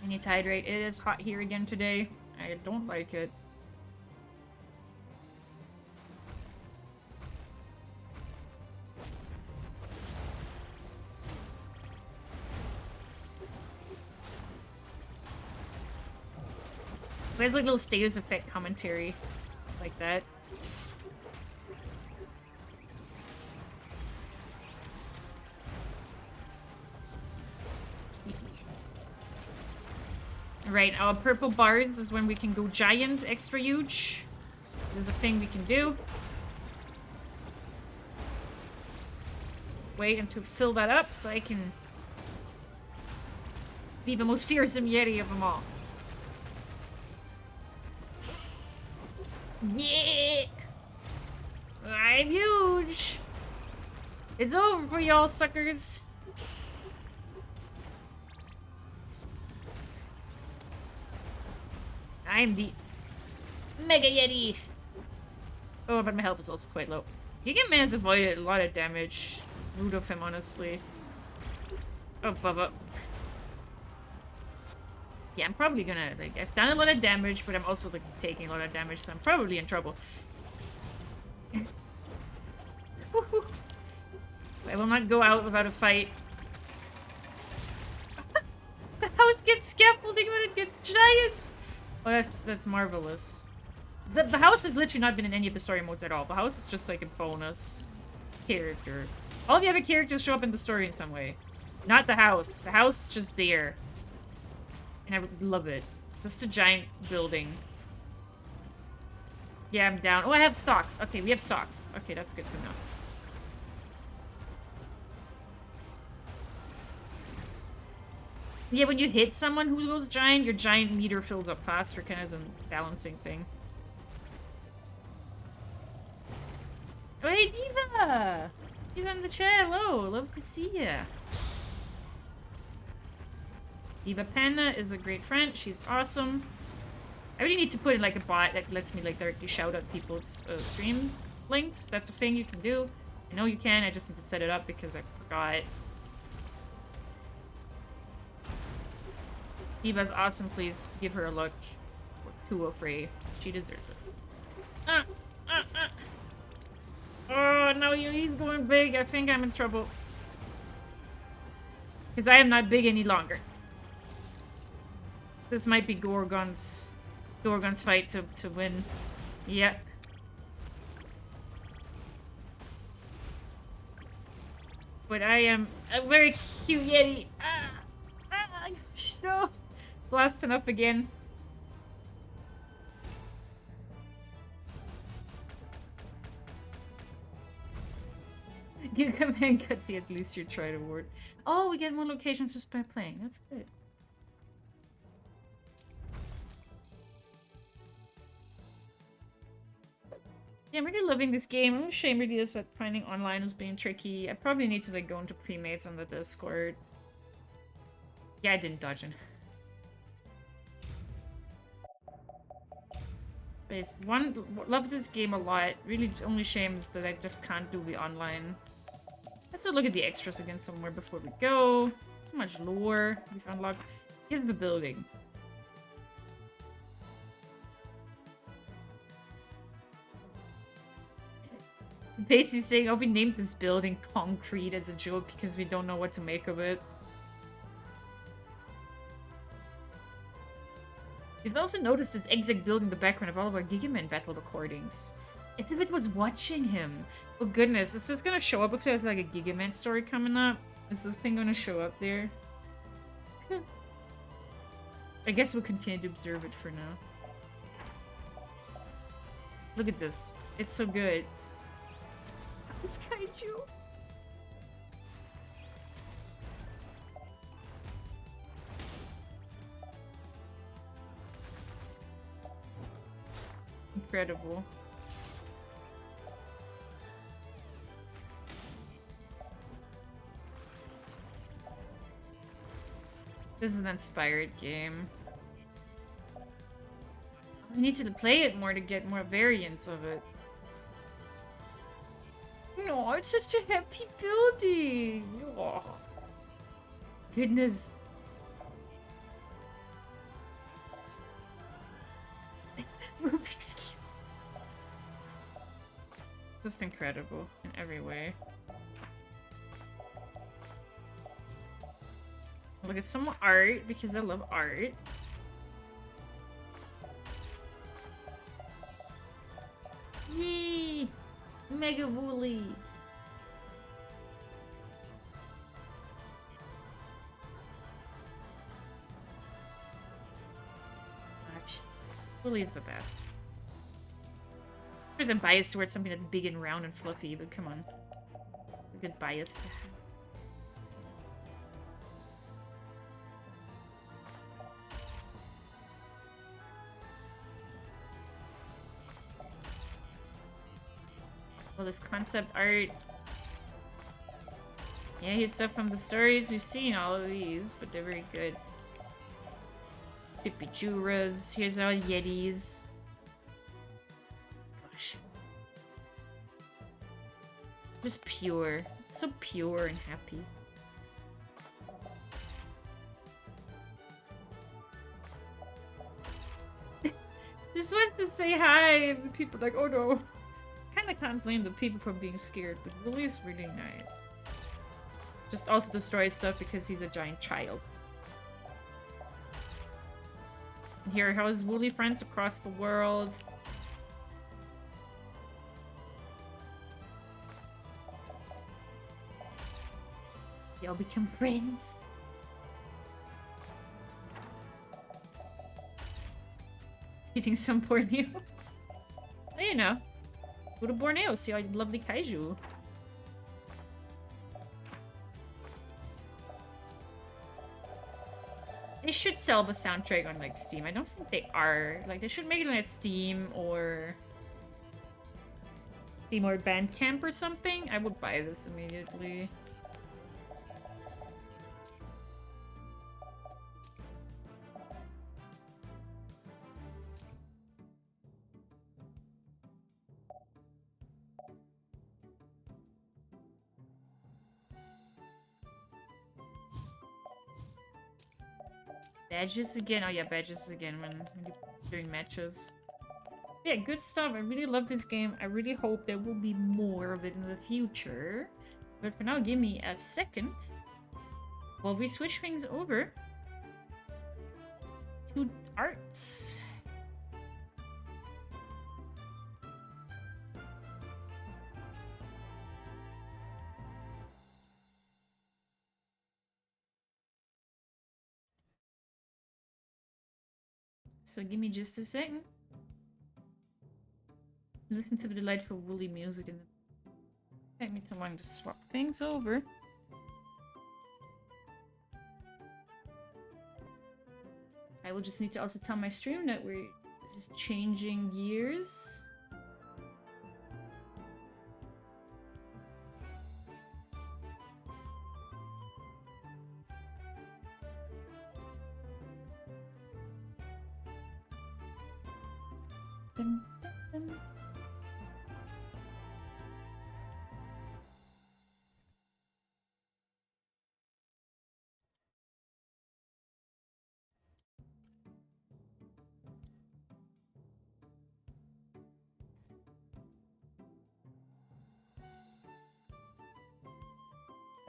I need to hydrate. It is hot here again today. I don't like it. There's like little status effect commentary like that. Right, our purple bars is when we can go giant, extra huge. There's a thing we can do. Wait until fill that up so I can be the most fearsome Yeti of them all. Yeah! I'm huge! It's over for y'all suckers! I'm the Mega Yeti! Oh, but my health is also quite low. Giga Man has avoided a lot of damage. Rude of him, honestly. Oh, Bubba. Yeah, I'm probably gonna, like, I've done a lot of damage, but I'm also, like, taking a lot of damage, so I'm probably in trouble. I will not go out without a fight. The house gets scaffolding when it gets giant! Oh, that's marvelous. The house has literally not been in any of the story modes at all. The house is just, like, a bonus character. All the other characters show up in the story in some way. Not the house. The house is just there. And I love it. Just a giant building. Yeah, I'm down. Oh, I have stocks. Okay, we have stocks. Okay, that's good to know. Yeah, when you hit someone who goes giant, your giant meter fills up faster, kind of as a balancing thing. Oh, hey, Diva! Diva in the chat, hello! Love to see ya. Diva Panda is a great friend. She's awesome. I really need to put in, like, a bot that lets me, like, directly shout out people's stream links. That's a thing you can do. I know you can, I just need to set it up because I forgot. Diva's awesome, please give her a look. Too afraid. She deserves it. Oh, no, he's going big. I think I'm in trouble. Because I am not big any longer. This might be Gorgon's fight to win. Yep. But I am a very cute Yeti. No. Blasting up again. GigaBash got the At Least You Tried award. Oh, we get more locations just by playing. That's good. Yeah, I'm really loving this game. I'm ashamed really is that finding online is being tricky. I probably need to, like, go into premates on the Discord. Yeah, I didn't dodge it. Love this game a lot. Really, only shame is that I just can't do the online. Let's look at the extras again somewhere before we go. So much lore we've unlocked. Here's the building. Basically saying, oh, we named this building Concrete as a joke because we don't know what to make of it. You've also noticed this exec building in the background of all of our Gigaman battle recordings. It's if it was watching him. Oh goodness, is this gonna show up if there's like a Gigaman story coming up? Is this thing gonna show up there? I guess we'll continue to observe it for now. Look at this. It's so good. This Kaiju. Incredible. This is an inspired game. I need to play it more to get more variants of it. No, it's such a happy building. Oh. Goodness. Rubik's Cube. Just incredible in every way. Look at some art because I love art. Yay! Mega Woolly! Woolly is the best. There's a bias towards something that's big and round and fluffy, but come on. It's a good bias. Well, this concept art. Yeah, here's stuff from the stories. We've seen all of these, but they're very good. Pipichuras. Here's our Yetis. Gosh. Just pure. It's so pure and happy. Just went to say hi, and the people like, oh no. Kinda can't blame the people for being scared, but Wooly's really nice. Just also destroys stuff because he's a giant child. And here, how is Wooly friends across the world? Y'all become friends. Eating some Borneo. Oh, you know. Go to Borneo, see our lovely Kaiju. They should sell the soundtrack on, like, Steam. I don't think they are. Like, they should make it on Steam or Bandcamp or something. I would buy this immediately. Badges again? Oh yeah, badges again when you're doing matches. Yeah, good stuff. I really love this game. I really hope there will be more of it in the future. But for now, give me a second while we switch things over to arts. So give me just a second. Listen to the delightful Woolly music and take me too long to swap things over. I will just need to also tell my stream that we're just changing gears. Dun, dun, dun.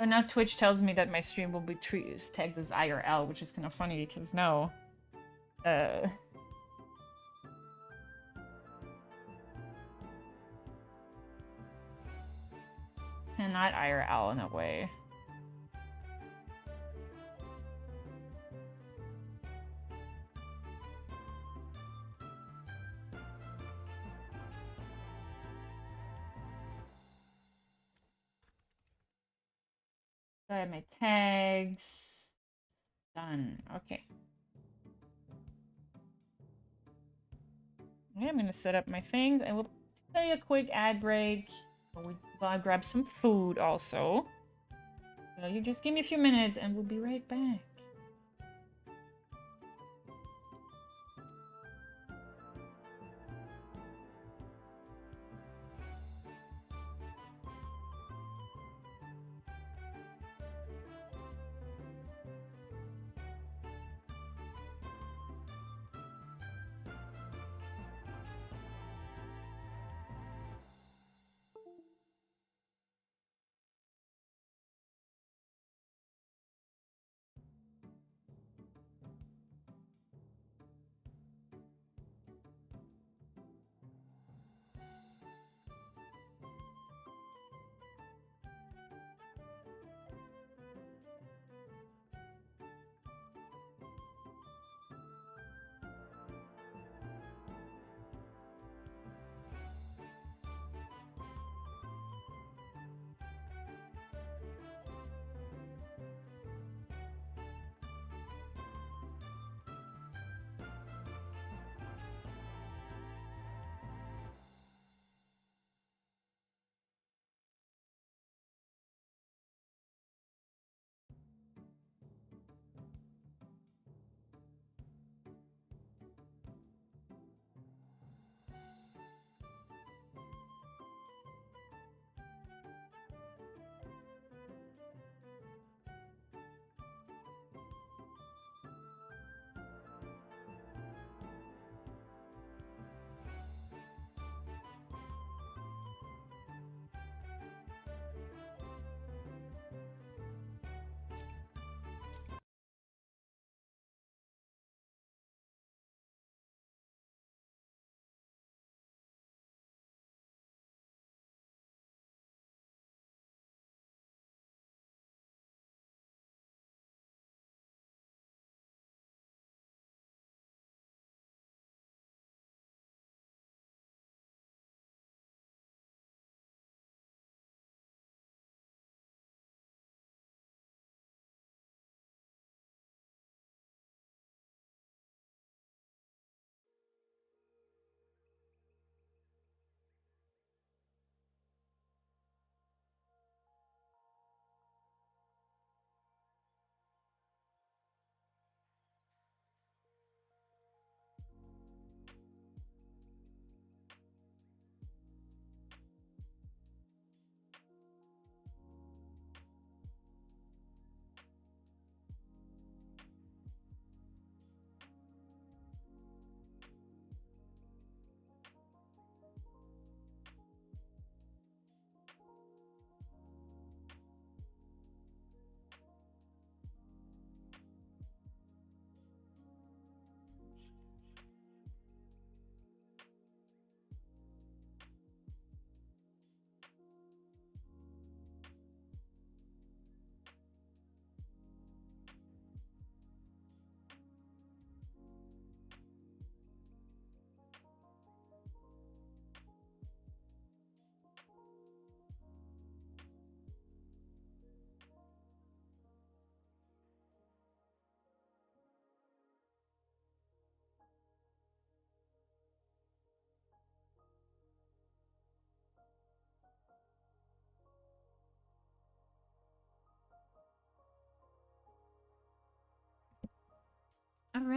Oh, now Twitch tells me that my stream will be tagged as IRL, which is kind of funny because no. Not IRL in a way. So I have my tags. Done. Okay. Okay, I'm gonna set up my things and we'll take a quick ad break. We'll grab some food also. So you just give me a few minutes and we'll be right back.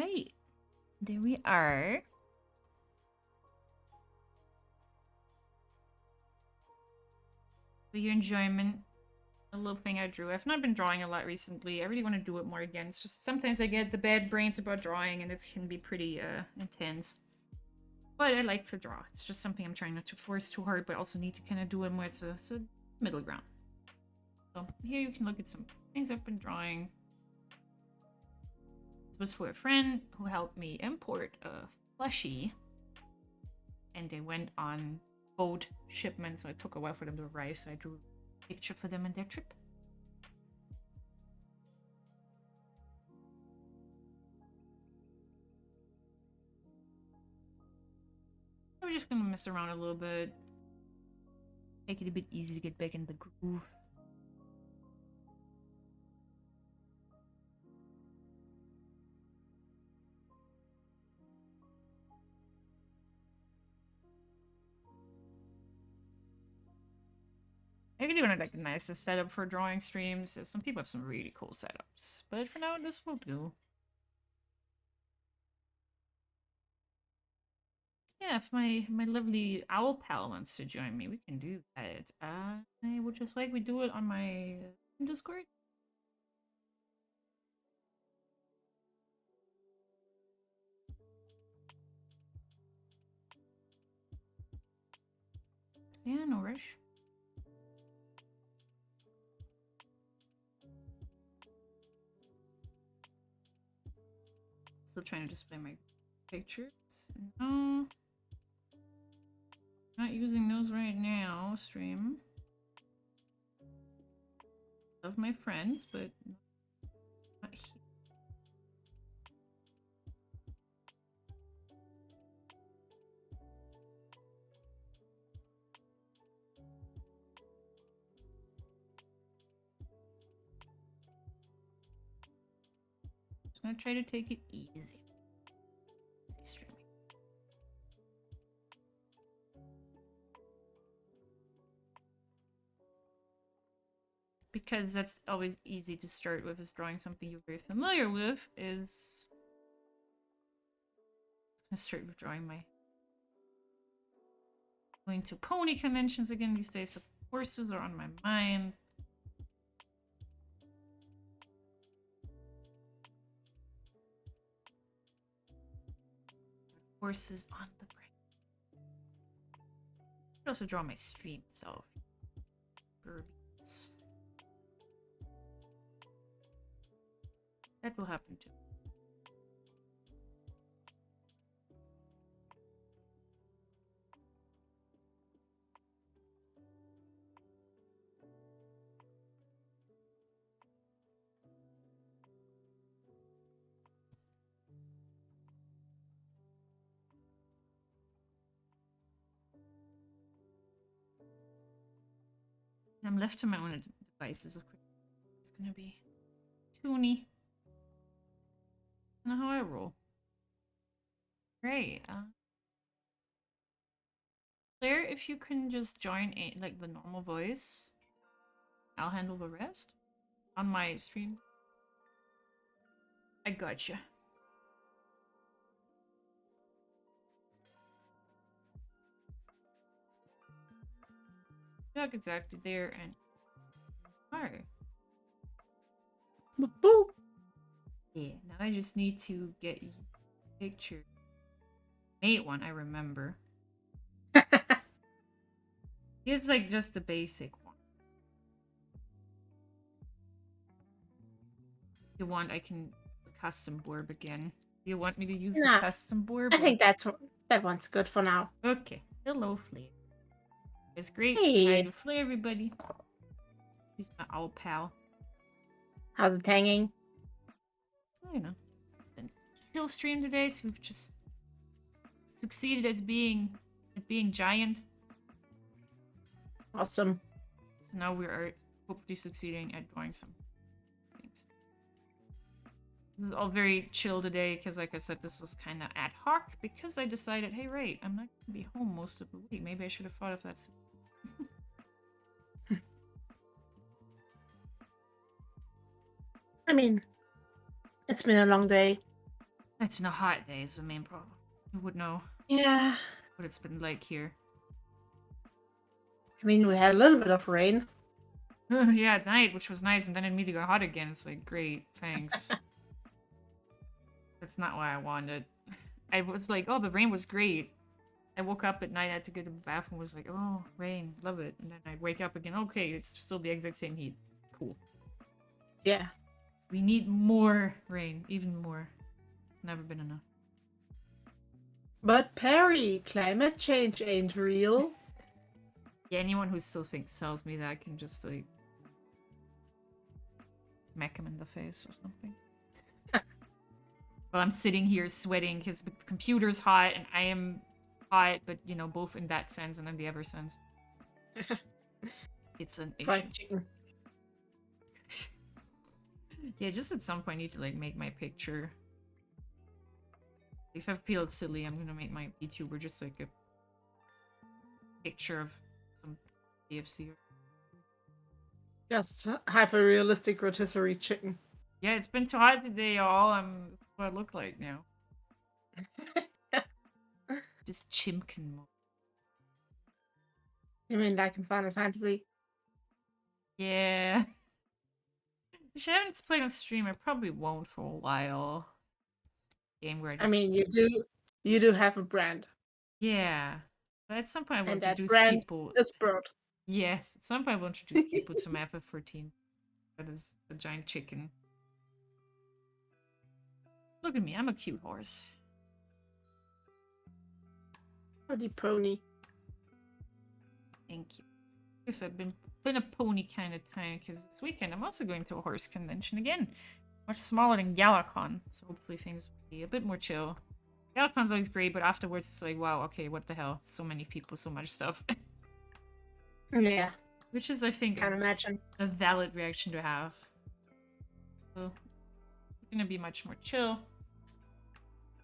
Alright. There we are. For your enjoyment, a little thing I drew. I've not been drawing a lot recently. I really want to do it more again. It's just sometimes I get the bad brains about drawing and it can be pretty intense. But I like to draw. It's just something I'm trying not to force too hard, but also need to kind of do it more. It's a middle ground. So here you can look at some things I've been drawing. This was for a friend who helped me import a plushie. And they went on boat shipment, so it took a while for them to arrive, so I drew a picture for them and their trip. We're just gonna mess around a little bit. Make it a bit easy to get back in the groove. I really want like the nicest setup for drawing streams. Some people have some really cool setups, but for now this will do. Yeah, if my lovely owl pal wants to join me, we can do that. I would just like we do it on my Discord. Yeah, no rush. Still trying to display my pictures. No. Not using those right now, stream. Love my friends, but not here. Just gonna try to take it easy. Easy streaming. Because that's always easy to start with, is drawing something you're very familiar with, is... I'm gonna start with drawing my... Going to pony conventions again these days, so horses are on my mind. Horses on the brain. I could also draw my stream itself. Birds. That will happen too. I'm left to my own devices, of course. It's gonna be toony. Not how I roll. Great. Claire, if you can just join like the normal voice, I'll handle the rest on my stream. I gotcha. Not exactly there and alright. Boop. Yeah, now I just need to get a picture. Mate one, I remember. It's like just a basic one. If you want, I can custom borb again. Do you want me to use the custom borb? I think that one's good for now. Okay. Hello, Flea. It's great. Hey. Say hi to Flea, everybody. He's my owl pal. How's it hanging? You know, it's been a chill stream today, so we've just succeeded at being giant. Awesome. So now we are hopefully succeeding at drawing some things. This is all very chill today because, like I said, this was kind of ad hoc because I decided, hey, right, I'm not going to be home most of the week. Maybe I should have thought of that sooner. I mean, it's been a long day. It's been a hot day is the main problem. You would know Yeah. what it's been like here. I mean, we had a little bit of rain. Yeah, at night, which was nice, and then it immediately got hot again. It's like, great, thanks. That's not what I wanted. I was like, oh, the rain was great. I woke up at night, I had to go to the bathroom, was like, oh, rain, love it. And then I wake up again, okay, it's still the exact same heat. Cool. Yeah. We need more rain, even more. It's never been enough. But Perry, climate change ain't real. Yeah, anyone who still tells me that can just like smack him in the face or something. Well, I'm sitting here sweating because the computer's hot and I am hot, but you know, both in that sense and in the other sense. It's an issue. Fried chicken. Yeah, just at some point I need to like make my picture. If I feel silly, I'm gonna make my VTuber just like a picture of some KFC. Just hyper-realistic rotisserie chicken. Yeah, it's been too hot today, y'all. That's what I look like now. Just chimkin mode. You mean like in Final Fantasy? Yeah. If I haven't played on stream, I probably won't for a while. Game where I just... I mean, you do have a brand. Yeah. But at some point I will And that introduce brand people... is broad. Yes, at some point I will introduce people to my FF14. That is a giant chicken. Look at me, I'm a cute horse. Pretty pony. Thank you. Guess I've been a pony kind of time because this weekend I'm also going to a horse convention again. Much smaller than Galacon, so hopefully things will be a bit more chill. Galacon's always great, but afterwards it's like, wow, okay, what the hell? So many people, so much stuff. Yeah. Which is, I think, Can't imagine. a valid reaction to have. So, it's gonna be much more chill.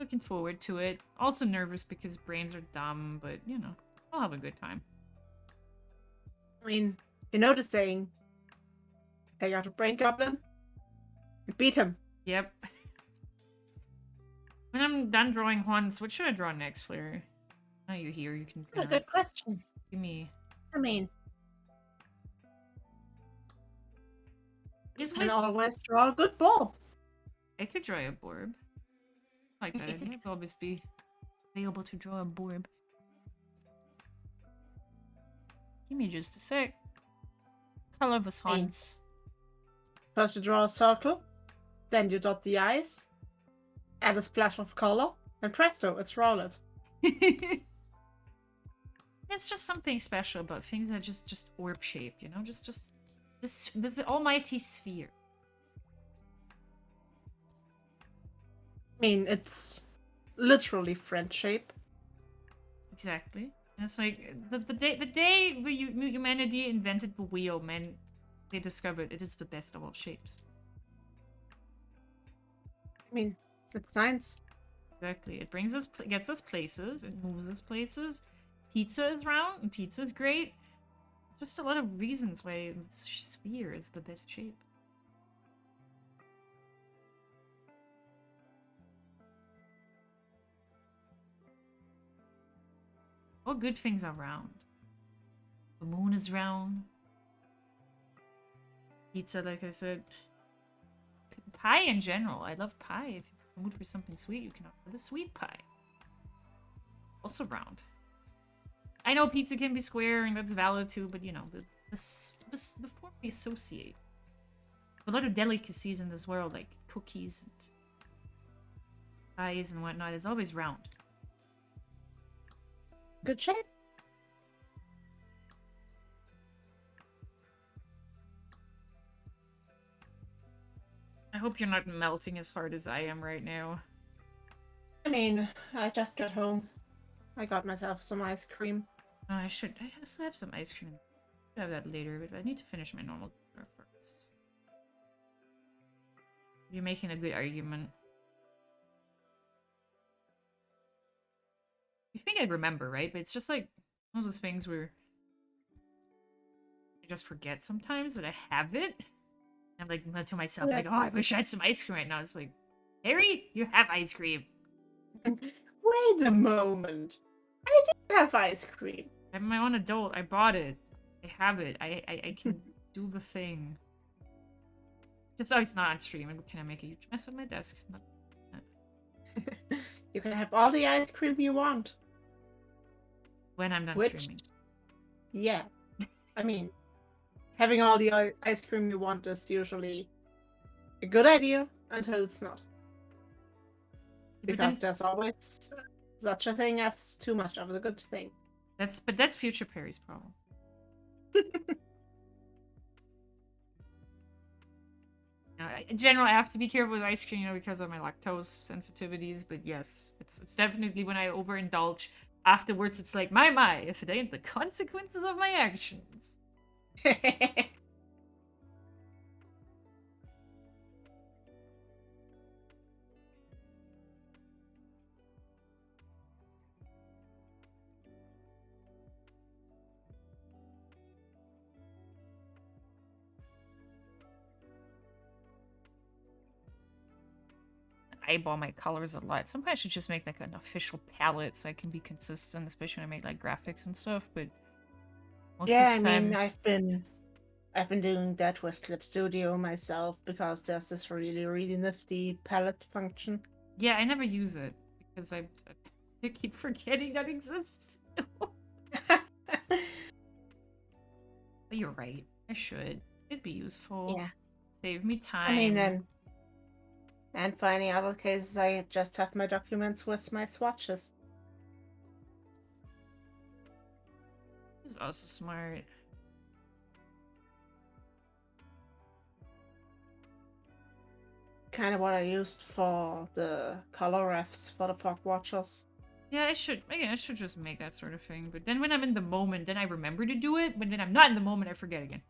Looking forward to it. Also nervous because brains are dumb, but, you know, I'll have a good time. I mean, you know the saying, take out a brain goblin and beat him. Yep. When I'm done drawing Juans, what should I draw next, Flare? Now you're here, you can Good question. give me... I mean, Is you can always draw a good ball. I could draw a borb. I like that idea. I'll always be able to draw a borb. Give me just a sec. Color the Hans. First you draw a circle, then you dot the eyes, add a splash of color, and presto, it's rolled. There's just something special about things that are just orb shaped, you know? Just this the almighty sphere. I mean, it's literally French shape. Exactly. And it's like the day where humanity invented the wheel, man, they discovered it is the best of all shapes. I mean, it's science. Exactly. It brings us, gets us places, it moves us places. Pizza is round, and pizza is great. It's just a lot of reasons why the sphere is the best shape. All good things are round. The moon is round. Pizza, like I said. Pie in general. I love pie. If you're in the mood for something sweet, you can have a sweet pie. Also round. I know pizza can be square, and that's valid too, but you know, the form we associate. A lot of delicacies in this world, like cookies and pies and whatnot, is always round. Good shape. I hope you're not melting as hard as I am right now. I mean, I just got home. I got myself some ice cream. Oh, I still have some ice cream. I'll have that later, but I need to finish my normal dinner first. You're making a good argument. You think I'd remember, right? But it's just like one of those things where I just forget sometimes that I have it. I'm like to myself, like, oh, I wish I had some ice cream right now. It's like, Harry, you have ice cream. Wait a moment. I do have ice cream. I'm my own adult. I bought it. I have it. I can do the thing. Just so it's not on stream. Can I make a huge mess on my desk? Not... You can have all the ice cream you want. When I'm done Which, streaming. yeah. I mean, having all the ice cream you want is usually a good idea until it's not. Because there's always such a thing as too much of a good thing. That's future Perry's problem. In general, I have to be careful with ice cream, because of my lactose sensitivities. But yes, it's definitely when I overindulge. Afterwards, it's like, my, if it ain't the consequences of my actions. Eyeball my colors a lot. Sometimes I should just make like an official palette so I can be consistent, especially when I make like graphics and stuff. But most yeah, of the time... I mean, I've been doing that with Clip Studio myself because there's this really nifty palette function. Yeah, I never use it because I keep forgetting that exists. But you're right. I should. It'd be useful. Yeah. Save me time. I mean, and for any other cases, I just have my documents with my swatches. This is also smart. Kind of what I used for the color refs for the Fog Watchers. Yeah, I should just make that sort of thing. But then when I'm in the moment, then I remember to do it. But then I'm not in the moment, I forget again.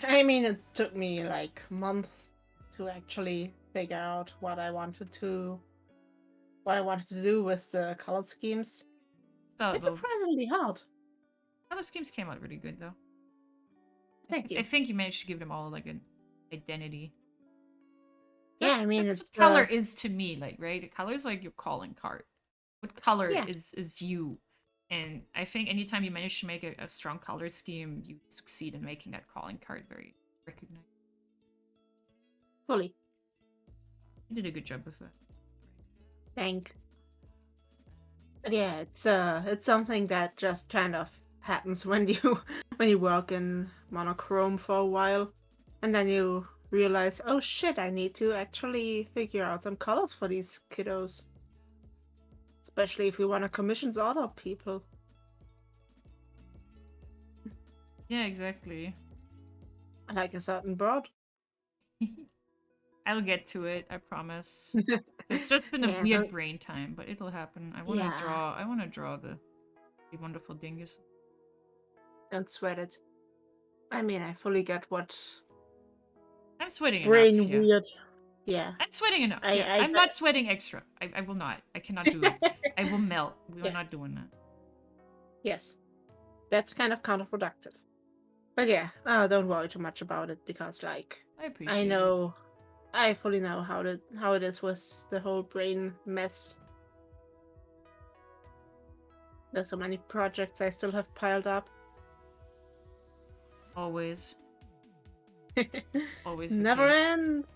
I mean, it took me like months to actually figure out what I wanted to do with the color schemes. It's surprisingly hard. Color schemes came out really good though. Thank you. I think you managed to give them all like an identity. Yeah, I mean, that's what color is to me, like, right? A color is like your calling card. What color is you? And I think anytime you manage to make a strong color scheme, you succeed in making that calling card very recognized. Fully. You did a good job with that. Thanks. But yeah, it's something that just kind of happens when you work in monochrome for a while, and then you realize, oh shit, I need to actually figure out some colors for these kiddos. Especially if we want to commission other people. Yeah, exactly. Like a certain bird. I'll get to it, I promise. It's just been a weird brain time, but it'll happen. I wanna draw the wonderful dingus. Don't sweat it. I mean, I fully get what... I'm sweating brain enough. Weird. Yeah. I'm sweating enough. I'm not sweating extra. I will not. I cannot do it. I will melt. We are not doing that. Yes. That's kind of counterproductive. But yeah, don't worry too much about it because, like, I fully know how it is with the whole brain mess. There's so many projects I still have piled up. Always. Always. Never ends.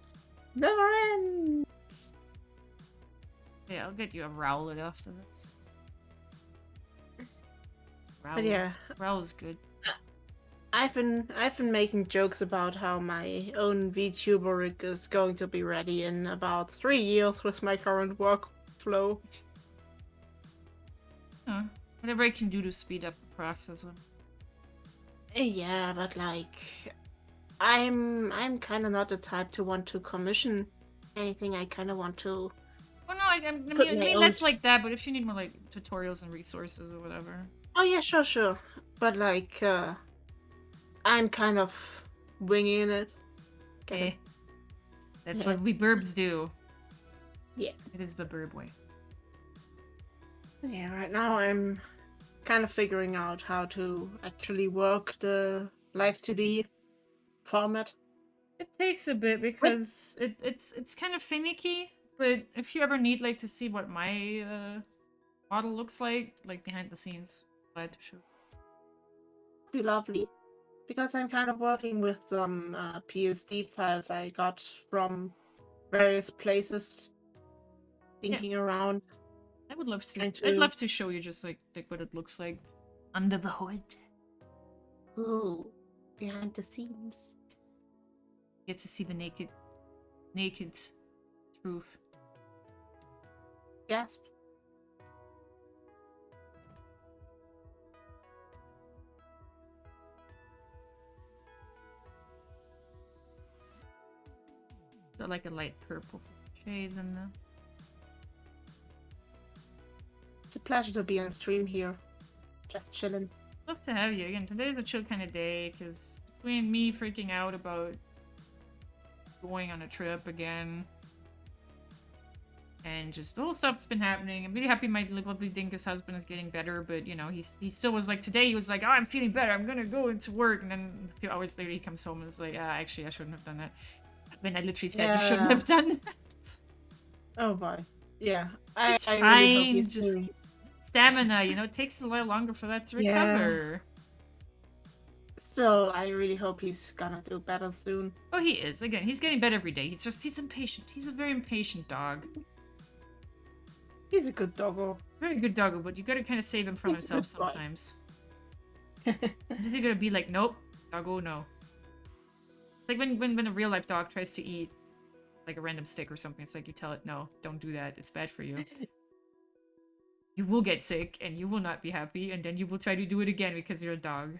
Never ends. Yeah, I'll get you a RAWR after this. But yeah, RAWR is good. I've been making jokes about how my own VTuber rig is going to be ready in about 3 years with my current workflow. Whatever I can do to speed up the process. Yeah, but like, I'm kind of not the type to want to commission anything. I kind of want to. Oh no, I mean less like that. But if you need more like tutorials and resources or whatever. Oh yeah, sure. But like, I'm kind of winging it. Okay. That's what we burbs do. Yeah. It is the burb way. Yeah, right now I'm kind of figuring out how to actually work the Live 2D format. It takes a bit because it's kind of finicky. but if you ever need like to see what my model looks like behind the scenes, glad to show. Be lovely. Because I'm kind of working with some PSD files I got from various places, thinking around. I would love to. Trying I'd to- love to show you just like what it looks like under the hood. Ooh, behind the scenes. Get to see the naked truth. Gasp. Got like a light purple shades in the. It's a pleasure to be on stream here. Just chilling. Love to have you again. Today's a chill kind of day because between me freaking out about going on a trip again and just the whole stuff's been happening. I'm really happy my lovely dinkus husband is getting better, but you know, he still was like today he was like, oh, I'm feeling better, I'm gonna go into work, and then a few hours later he comes home and is like, actually I shouldn't have done that. When I literally said you shouldn't have done that. Oh boy. Yeah. It's I fine, really hope he's just doing... stamina, you know, it takes a lot longer for that to recover. Still, I really hope he's gonna do better soon. Oh, he is. Again, he's getting better every day. He's impatient. He's a very impatient dog. He's a good doggo. Very good doggo, but you gotta kind of save him from He's a himself good boy. sometimes. Is he gonna be like, nope, doggo, no? It's like when a real life dog tries to eat like a random stick or something. It's like you tell it, no, don't do that. It's bad for you. You will get sick and you will not be happy, and then you will try to do it again because you're a dog.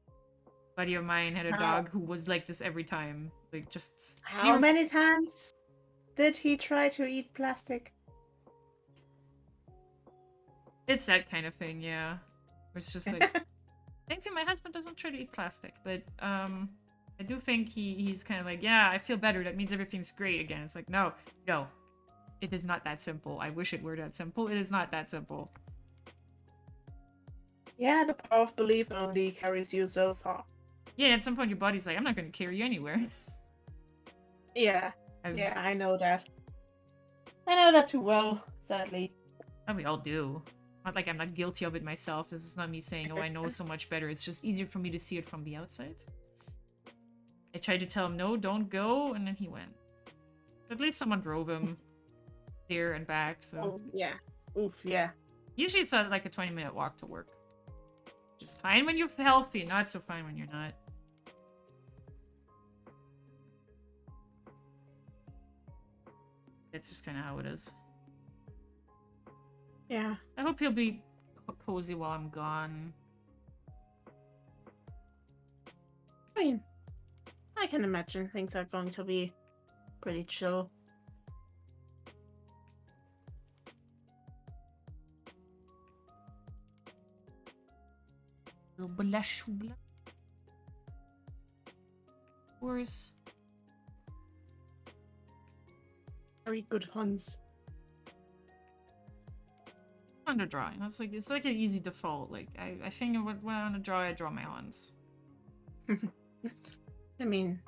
A buddy of mine had a dog who was like this every time. Like just How many times did he try to eat plastic? It's that kind of thing, yeah. It's just like thankfully my husband doesn't try to eat plastic, but I do think he's kind of like, yeah, I feel better. That means everything's great again. It's like, no. It is not that simple. I wish it were that simple. It is not that simple. Yeah, the power of belief only carries you so far. Yeah, at some point your body's like, I'm not going to carry you anywhere. Yeah. Yeah, I know that. I know that too well, sadly. And we all do. It's not like I'm not guilty of it myself. This is not me saying, oh, I know so much better. It's just easier for me to see it from the outside. I tried to tell him, no, don't go, and then he went. At least someone drove him there and back, so... Oh, yeah. Oof, yeah. Usually it's like a 20-minute walk to work. Just fine when you're healthy, not so fine when you're not. It's just kind of how it is. Yeah. I hope he'll be cozy while I'm gone. I mean, I can imagine things are going to be pretty chill. Of course. Very good hunts. Under drawing. It's like an easy default. Like I think when I want to draw, I draw my hands. I mean,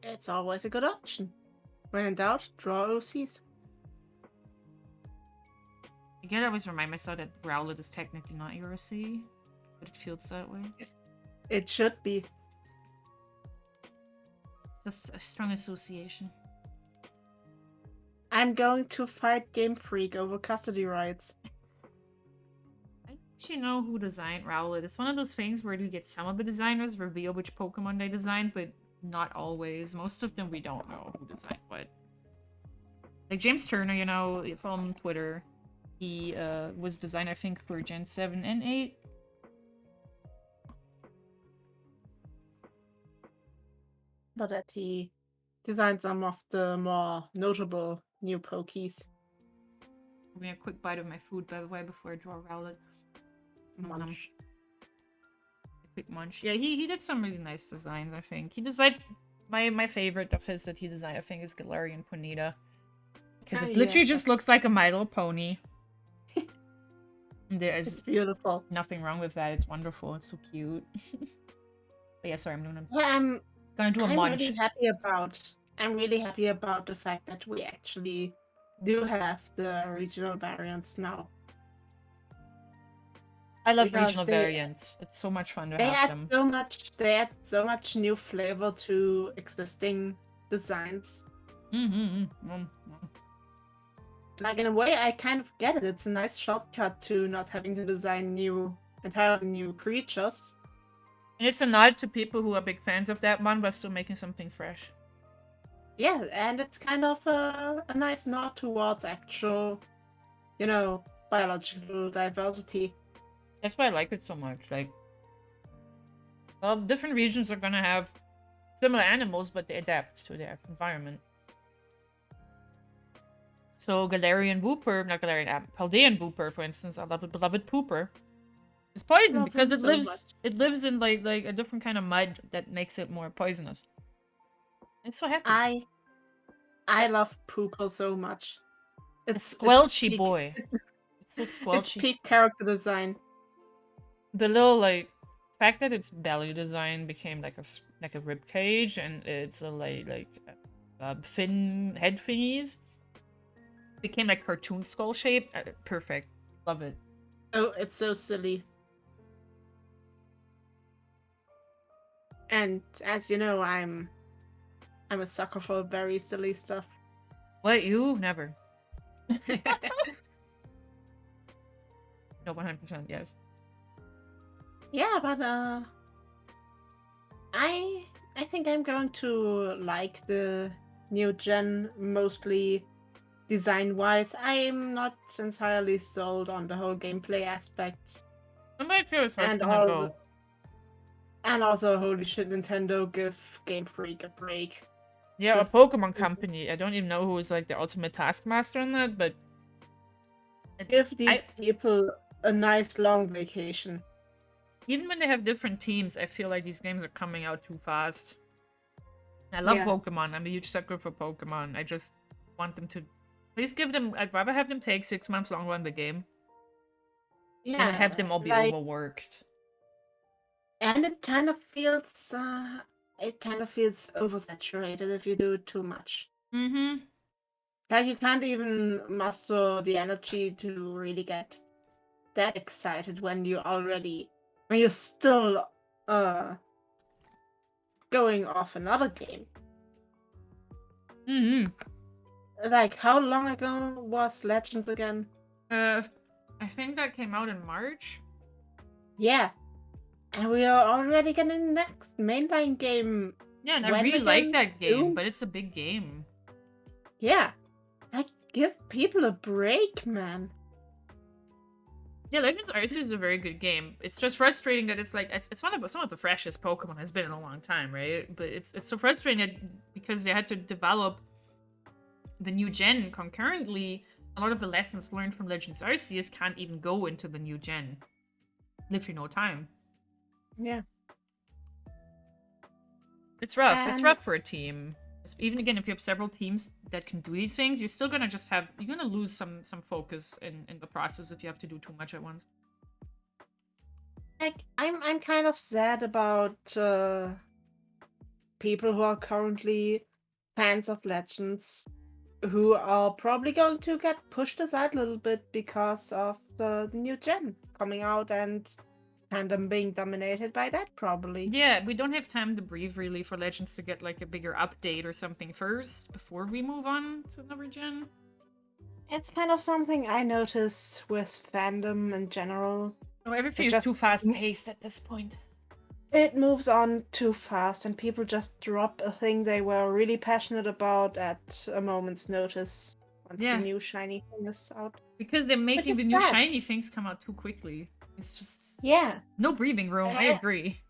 it's always a good option. When in doubt, draw OCs. I gotta always remind myself that Rowlet is technically not your OC, but it feels that way. It should be. It's just a strong association. I'm going to fight Game Freak over custody rights. I actually know who designed Rowlet. It's one of those things where you get some of the designers reveal which Pokemon they designed, but not always. Most of them we don't know who designed what. Like James Turner, you know, from Twitter. He was designed, I think, for Gen 7 and 8. But that he designed some of the more notable new Pokies. Give me a quick bite of my food, by the way, before I draw Rowlet. Munch. A quick munch. Yeah, he did some really nice designs, I think. He designed... My favorite of his that he designed, I think, is Galarian Ponyta. Because it literally just looks like a My Little Pony. There's It's beautiful. nothing wrong with that. It's wonderful. It's so cute. But yeah, sorry, I'm Yeah, gonna do a munch. really happy about I'm really happy about the fact that we actually do have the regional variants now. I love Because regional variants. It's so much fun to they have add them. they add so much new flavor to existing designs. Like in a way, I kind of get it. It's a nice shortcut to not having to design entirely new creatures. And it's a nod to people who are big fans of that one, but still making something fresh. Yeah, and it's kind of a nice nod towards actual, biological diversity. That's why I like it so much. Like, well, different regions are gonna have similar animals, but they adapt to their environment. So Galarian Wooper, not Galarian, Paldean Wooper, for instance, our beloved Pooper, is poisoned Love because him so much. it lives in like a different kind of mud that makes it more poisonous. It's so happy. I love Poople so much. A It's squelchy peak boy. It's so it's squelchy. peak character design. The little like fact that its belly design became like a rib cage and it's a fin head thingies became like cartoon skull shape. Perfect. Love it. Oh, it's so silly. And as you know, I'm a sucker for very silly stuff. What, you? Never. No, 100% yes. Yeah, but I think I'm going to like the new gen mostly design-wise. I'm not entirely sold on the whole gameplay aspect. Somebody feels like And gonna also go. and also holy shit, Nintendo, give Game Freak a break. Yeah, a Just Pokemon company. I don't even know who is like the ultimate taskmaster in that, but give these I people a nice long vacation. even when they have different teams, I feel like these games are coming out too fast. I love Yeah. Pokemon. I'm a huge sucker for Pokemon. I just want them to please give them. I'd rather have them take 6 months longer on the game than have Yeah, them all be like, overworked. and it kind of feels oversaturated if you do too much. Mm-hmm. Like you can't even muster the energy to really get that excited when you're still uh going off another game. Mm-hmm. Like how long ago was Legends again? I think that came out in March. Yeah. And we are already getting the next mainline game. Yeah, and I When really like again? that game, Soon? but it's a big game. Yeah. Like give people a break, man. Yeah, Legends Arceus is a very good game. It's just frustrating that it's like it's one of the freshest Pokemon has been in a long time, right? But it's so frustrating that because they had to develop the new gen concurrently, a lot of the lessons learned from Legends Arceus can't even go into the new gen. Literally no time. Yeah. It's rough. It's And rough for a team. Even again, if you have several teams that can do these things, you're still gonna you're gonna lose some focus in the process if you have to do too much at once. like I'm kind of sad about people who are currently fans of Legends who are probably going to get pushed aside a little bit because of the new gen coming out and fandom being dominated by that probably. Yeah, we don't have time to breathe really for Legends to get like a bigger update or something first before we move on to another gen. It's kind of something I notice with fandom in general. No, everything It is too just fast paced at this point. it moves on too fast and people just drop a thing they were really passionate about at a moment's notice once the Yeah, new shiny thing is out. because they're Which making is the new sad. shiny things come out too quickly. It's just Yeah. no breathing room. I Eh, agree.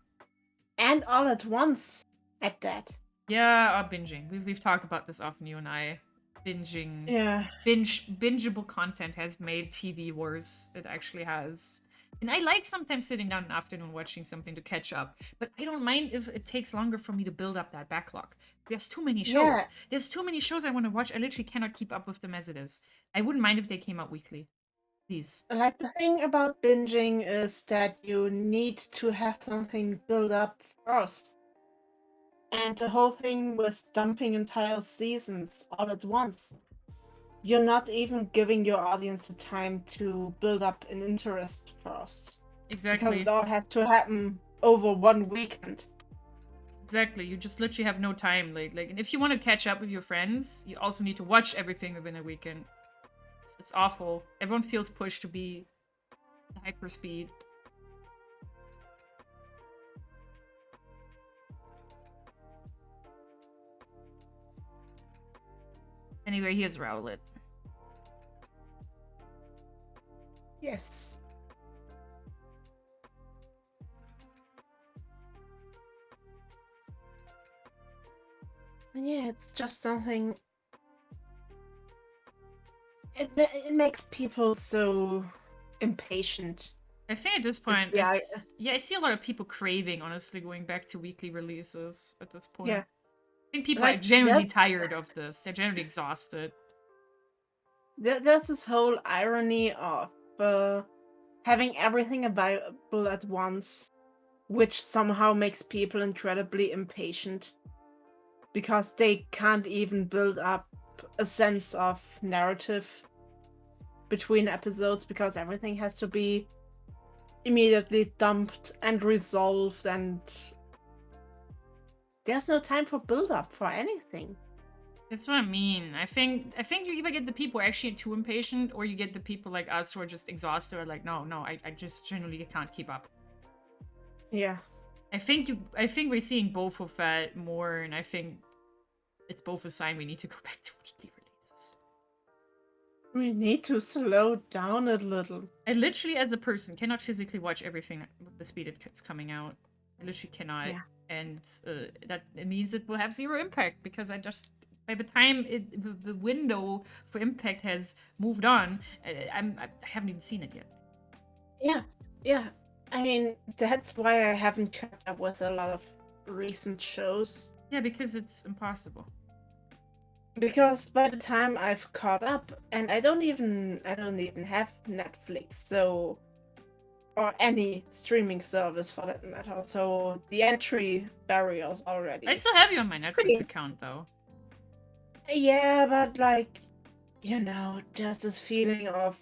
And all at once at that. Yeah, binging. We've talked about this often, you and I. Binging, Yeah. bingeable content has made TV worse. It actually has. And I like sometimes sitting down an afternoon watching something to catch up, but I don't mind if it takes longer for me to build up that backlog. There's too many Yeah. shows. There's too many shows I want to watch. I literally cannot keep up with them as it is. I wouldn't mind if they came out weekly. Please. Like the thing about binging is that you need to have something build up first. And the whole thing with dumping entire seasons all at once. You're not even giving your audience the time to build up an interest first. Because Exactly. it all has to happen over one weekend. Exactly. You just literally have no time. And if you want to catch up with your friends, you also need to watch everything within a weekend. It's awful. Everyone feels pushed to be hyper speed. Anyway, here's Rowlet. Yes. And yeah, it's just something. It makes people so impatient. I think at this point, Yeah, I see a lot of people craving, honestly, going back to weekly releases at this point. yeah. I think people are Like genuinely tired of this. They're generally exhausted. there's this whole irony of having everything available at once, which somehow makes people incredibly impatient because they can't even build up a sense of narrative between episodes because everything has to be immediately dumped and resolved, and there's no time for build up for anything. That's what I mean. I think you either get the people who are actually too impatient, or you get the people like us who are just exhausted. Or like, no, I just generally can't keep up. Yeah. I think we're seeing both of that more, and I think it's both a sign we need to go back to weekly releases. We need to slow down a little. I literally, as a person, cannot physically watch everything with the speed it's coming out. I literally cannot, Yeah. and that it means it will have zero impact because I just by the time the window for impact has moved on, I haven't even seen it yet. Yeah. Yeah. I mean, that's why I haven't kept up with a lot of recent shows. Yeah, because it's impossible. Because by the time I've caught up, and I don't even have Netflix, so or any streaming service for that matter. So the entry barriers already. I still have you on my Netflix Pretty. account though. Yeah, but like, there's this feeling of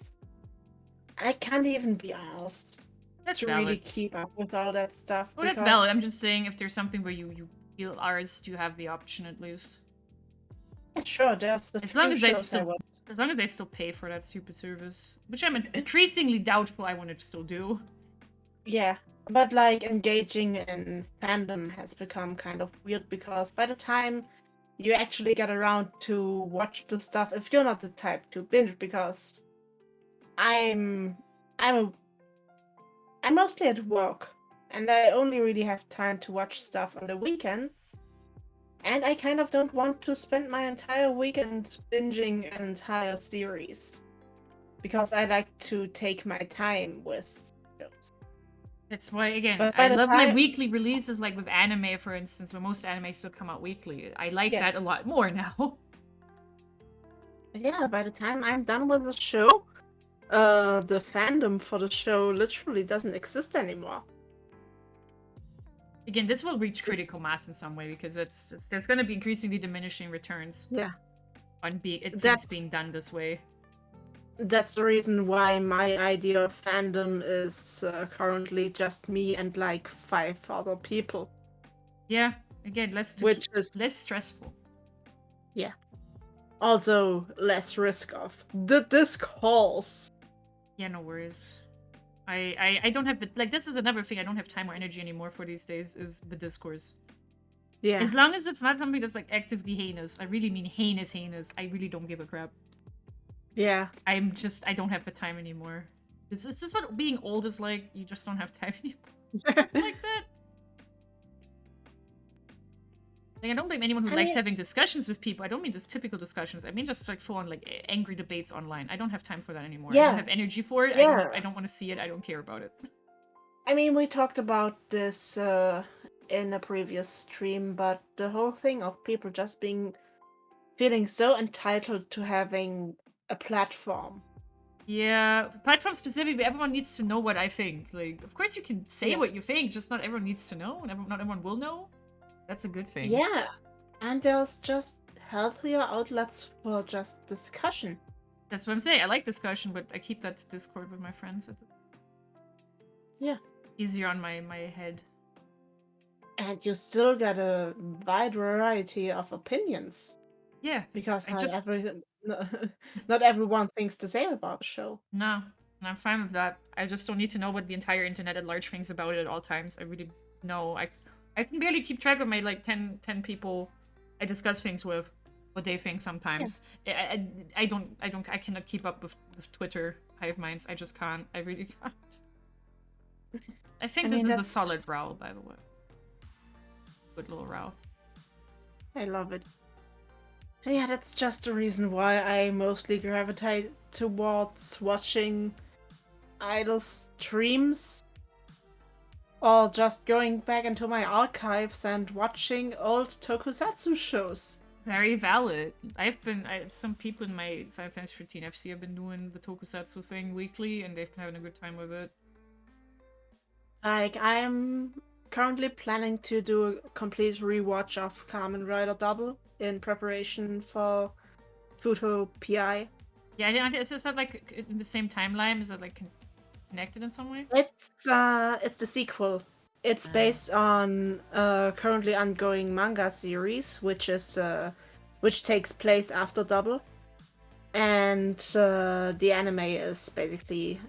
I can't even be asked That's to valid. really keep up with all that stuff. Oh, that's valid. I'm just saying if there's something where you feel ours, you have the option at least. Sure, there's the As long as I I still pay for that stupid service, which I'm increasingly doubtful I want to still do. Yeah, but like engaging in fandom has become kind of weird because by the time you actually get around to watch the stuff, if you're not the type to binge, because I'm I'm mostly at work and I only really have time to watch stuff on the weekend. And I kind of don't want to spend my entire weekend binging an entire series because I like to take my time with shows. That's why, again, But I by the love my time, weekly releases, like with anime, for instance, where most anime still come out weekly. I like that a lot more now. yeah, by the time I'm done with the show, the fandom for the show literally doesn't exist anymore. Again, this will reach critical mass in some way because there's going to be increasingly diminishing returns. Yeah, on things being done this way. That's the reason why my idea of fandom is currently just me and like 5 other people. Yeah, again, less stressful. Yeah. Also, less risk of the discourse. Yeah, no worries. I don't have the this is another thing I don't have time or energy anymore for these days is the discourse. Yeah. As long as it's not something that's like actively heinous, I really mean heinous, I really don't give a crap. Yeah. I don't have the time anymore. Is this what being old is like? You just don't have time anymore. Like that. Like, I don't blame anyone who likes having discussions with people. I don't mean just typical discussions. I mean just like full on like angry debates online. I don't have time for that anymore. Yeah. I don't have energy for it. Yeah. I don't want to see it. I don't care about it. I mean, we talked about this in a previous stream, but the whole thing of people just feeling so entitled to having a platform. Yeah, platform specifically, everyone needs to know what I think. Like, of course you can say what you think, just not everyone needs to know, and not everyone will know. That's a good thing. Yeah, and there's just healthier outlets for just discussion. That's what I'm saying. I like discussion, but I keep that Discord with my friends. It's Yeah. easier on my head. And you still get a wide variety of opinions. Yeah, Because I just not everyone thinks the same about the show. no, and I'm fine with that. I just don't need to know what the entire internet at large thinks about it at all times. I really know. I can barely keep track of my like 10 people I discuss things with, what they think sometimes. I cannot keep up with Twitter hive minds. I just can't. I really can't. I think this is a solid row, by the way. Good little row. I love it. Yeah, that's just the reason why I mostly gravitate towards watching idle streams or just going back into my archives and watching old tokusatsu shows. Very valid. Some people in my Final Fantasy 13 FC have been doing the tokusatsu thing weekly, and they've been having a good time with it. Like, I'm currently planning to do a complete rewatch of Kamen Rider Double in preparation for Futo PI. Yeah, is that like in the same timeline? Is that like connected in some way? It's the sequel. It's based on a currently ongoing manga series, which takes place after Double, and the anime is basically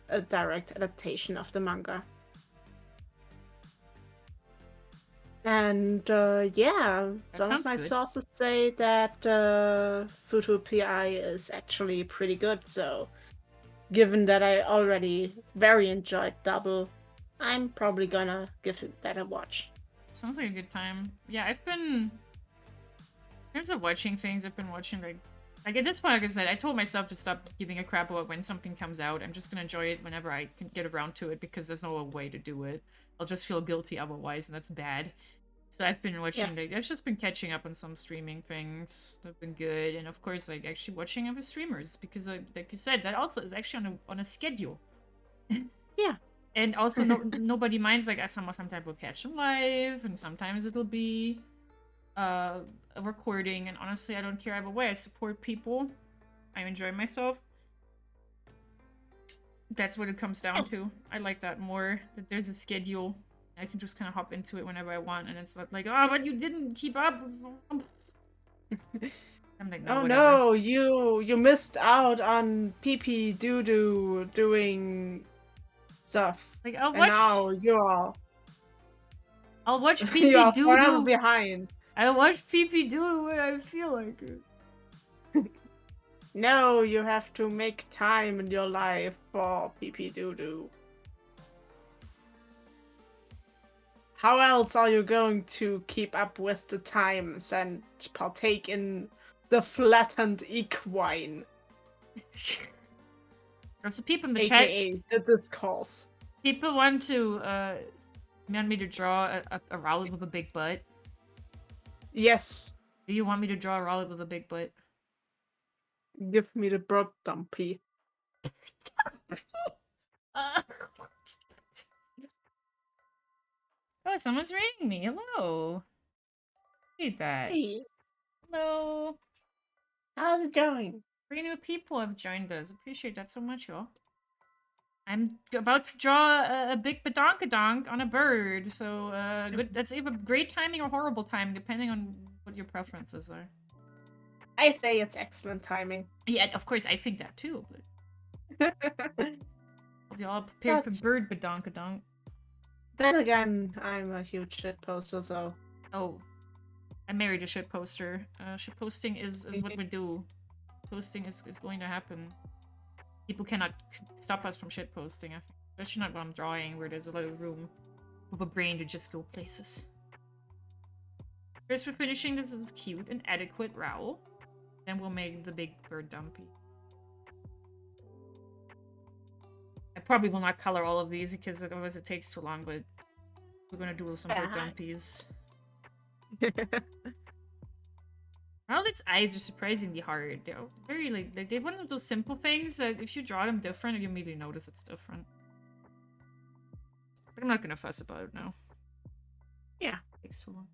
a direct adaptation of the manga. And yeah, some of my sources say that Futo PI is actually pretty good. So, given that I already very enjoyed Double, I'm probably gonna give that a watch. Sounds like a good time. Yeah, in terms of watching things, I've been watching like at this point, like I said, I told myself to stop giving a crap about when something comes out. I'm just gonna enjoy it whenever I can get around to it because there's no way to do it. I'll just feel guilty otherwise, and that's bad. So I've been watching, I've just been catching up on some streaming things that have been good, and of course, like actually watching other streamers because, like you said, that also is actually on a schedule. Yeah. And also, nobody minds. Like, sometimes we'll catch them live, and sometimes it'll be a recording. And honestly, I don't care either way. I support people. I enjoy myself. That's what it comes down to. I like that more. That there's a schedule. I can just kind of hop into it whenever I want, and it's not like, oh, but you didn't keep up. I'm like, no, oh whatever. No, you missed out on PP Doodoo doing stuff. Like, I'll And watch. now you're. I'll watch PP Doodoo. Forever behind. I'll watch PP Doodoo when I feel like it. No, you have to make time in your life for PP Doodoo. How else are you going to keep up with the times and partake in the flattened equine? There's some people in the AKA chat. The discourse. People want me to draw a Rowlet with a big butt. Yes. Do you want me to draw a Rowlet with a big butt? Give me the bird dumpy. Oh, someone's ringing me. Hello. Read that. Hey. Hello. How's it going? 3 new people have joined us. Appreciate that so much, y'all. I'm about to draw a big badonkadonk on a bird, so good. That's either great timing or horrible timing, depending on what your preferences are. I say it's excellent timing. Yeah, of course, I think that too, but... Hope you all prepared for bird badonkadonk. Then again, I'm a huge shitposter, so... Oh. I married a shitposter. Shitposting is what we do. Posting is going to happen. People cannot stop us from shitposting, I think. Especially not when I'm drawing, where there's a lot of room with a brain to just go places. First, we're finishing this is cute and adequate Raoul. Then we'll make the big bird dumpy. I probably will not color all of these because otherwise it takes too long, but we're gonna do some bird dumpies. Rowlet's eyes are surprisingly hard. They're very like they're one of those simple things that if you draw them different, you immediately notice it's different. But I'm not gonna fuss about it now. Yeah. Takes too long.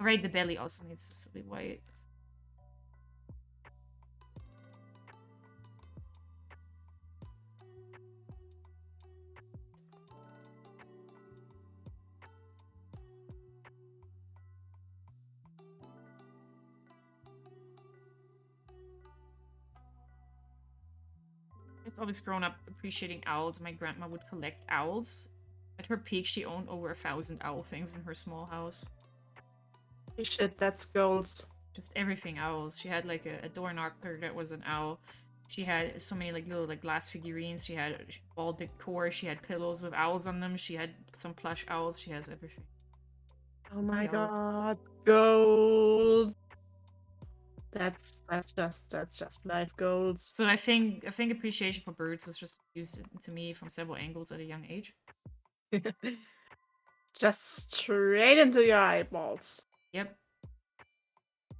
Right, the belly also needs to be white. I've always grown up appreciating owls. My grandma would collect owls. At her peak, she owned over 1,000 owl things in her small house. Shit, that's goals. Just everything owls. She had like a door knocker that was an owl. She had so many like little like glass figurines. She had wall decor. She had pillows with owls on them. She had some plush owls. She has everything. Oh my The owls. god, gold. That's just life goals. So I think appreciation for birds was just used to me from several angles at a young age. Just straight into your eyeballs. Yep.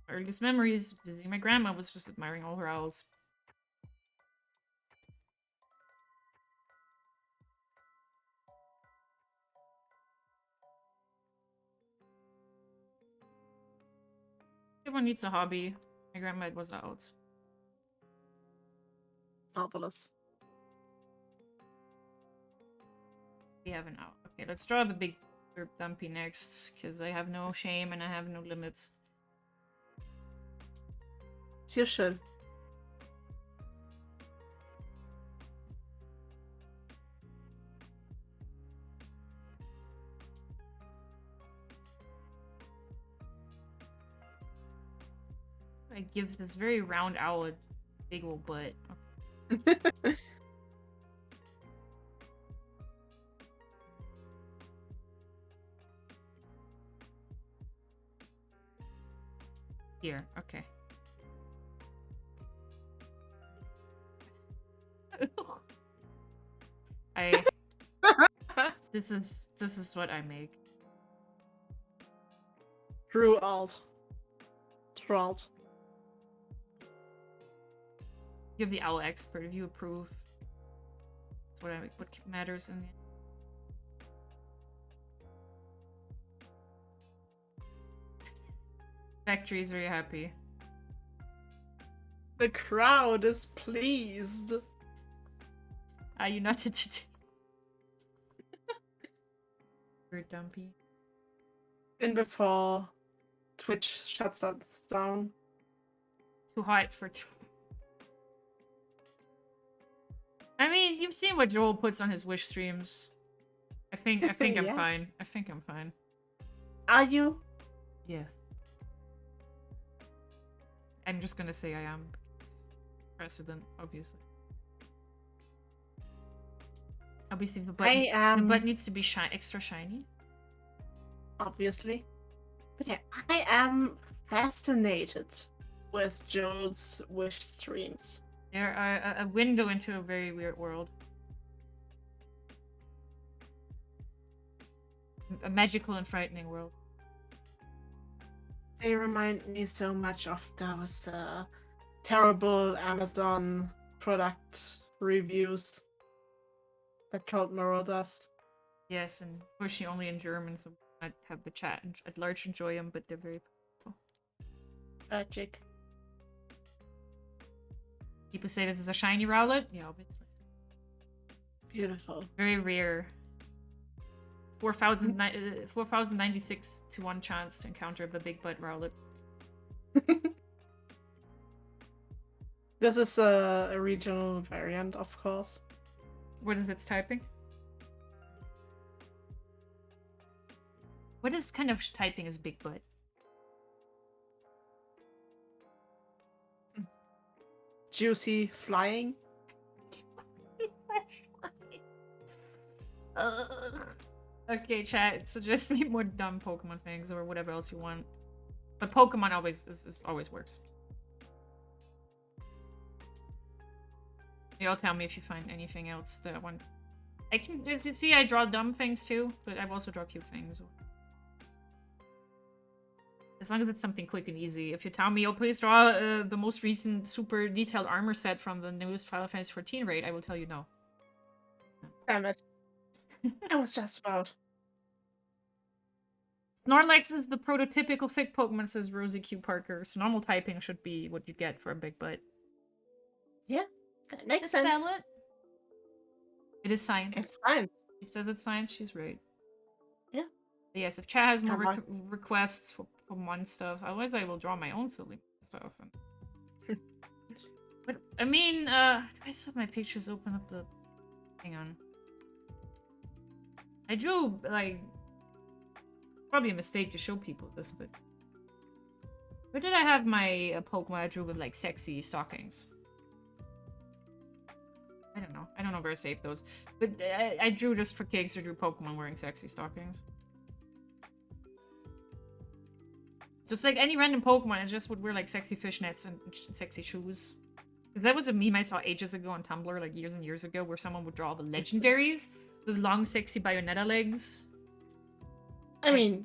Earliest memories visiting my grandma was just admiring all her owls. Everyone needs a hobby. My grandma was owls. Marvelous. We have an owl. Okay, let's draw the big dumpy next, because I have no shame and I have no limits. As you should. I give this very round owl a big old butt. Here, okay. This is what I make. True alt. Trolled. You're the owl expert. If you approve, that's what matters in the end. Factory is very happy. The crowd is pleased. Are you not today? You're dumpy. And before Twitch shuts us down. Too hot for I mean, you've seen what Joel puts on his Wish streams. I think I'm Yeah. fine. I think I'm fine. Are you? Yeah. I'm just gonna say I am. Precedent, obviously. Obviously, the butt needs to be extra shiny. Obviously. But yeah, I am fascinated with Joel's Wish streams. They're a window into a very weird world. A magical and frightening world. They remind me so much of those terrible Amazon product reviews that Cold Mirror does. Yes, and unfortunately only in German, so I have the chat and at large enjoy them, but they're very powerful. Tragic. People say this is a shiny Rowlet? Yeah, obviously. Beautiful. Very rare. 4,096 to 1 chance to encounter the big butt Rowlet. This is a regional variant, of course. What is its typing? What is kind of typing as big butt? Juicy flying. Okay, chat. Suggest me more dumb Pokemon things or whatever else you want. But Pokemon always works. Y'all tell me if you find anything else that I want. I can, as you see, I draw dumb things too, but I've also draw cute things. As long as it's something quick and easy. If you tell me, oh, please draw the most recent super detailed armor set from the newest Final Fantasy XIV raid, I will tell you no. Damn it. I was just about. Snorlax is the prototypical thick Pokemon, says Rosie Q Parker. So normal typing should be what you get for a big butt. Yeah, that makes That's sense. valid. It is science. It's science. She says it's science, she's right. Yeah. But yes, if chat has more Come on. requests for one stuff, otherwise I will draw my own silly stuff. But I mean, do I still have my pictures open up the... Hang on. I drew, like... Probably a mistake to show people this, but... Where did I have my Pokemon I drew with, like, sexy stockings? I don't know. I don't know where I saved those. But I drew just for kicks. I drew Pokemon wearing sexy stockings. Just like any random Pokemon, I just would wear, like, sexy fishnets and sexy shoes. Because that was a meme I saw ages ago on Tumblr, like years and years ago, where someone would draw the legendaries with long, sexy Bayonetta legs. I mean,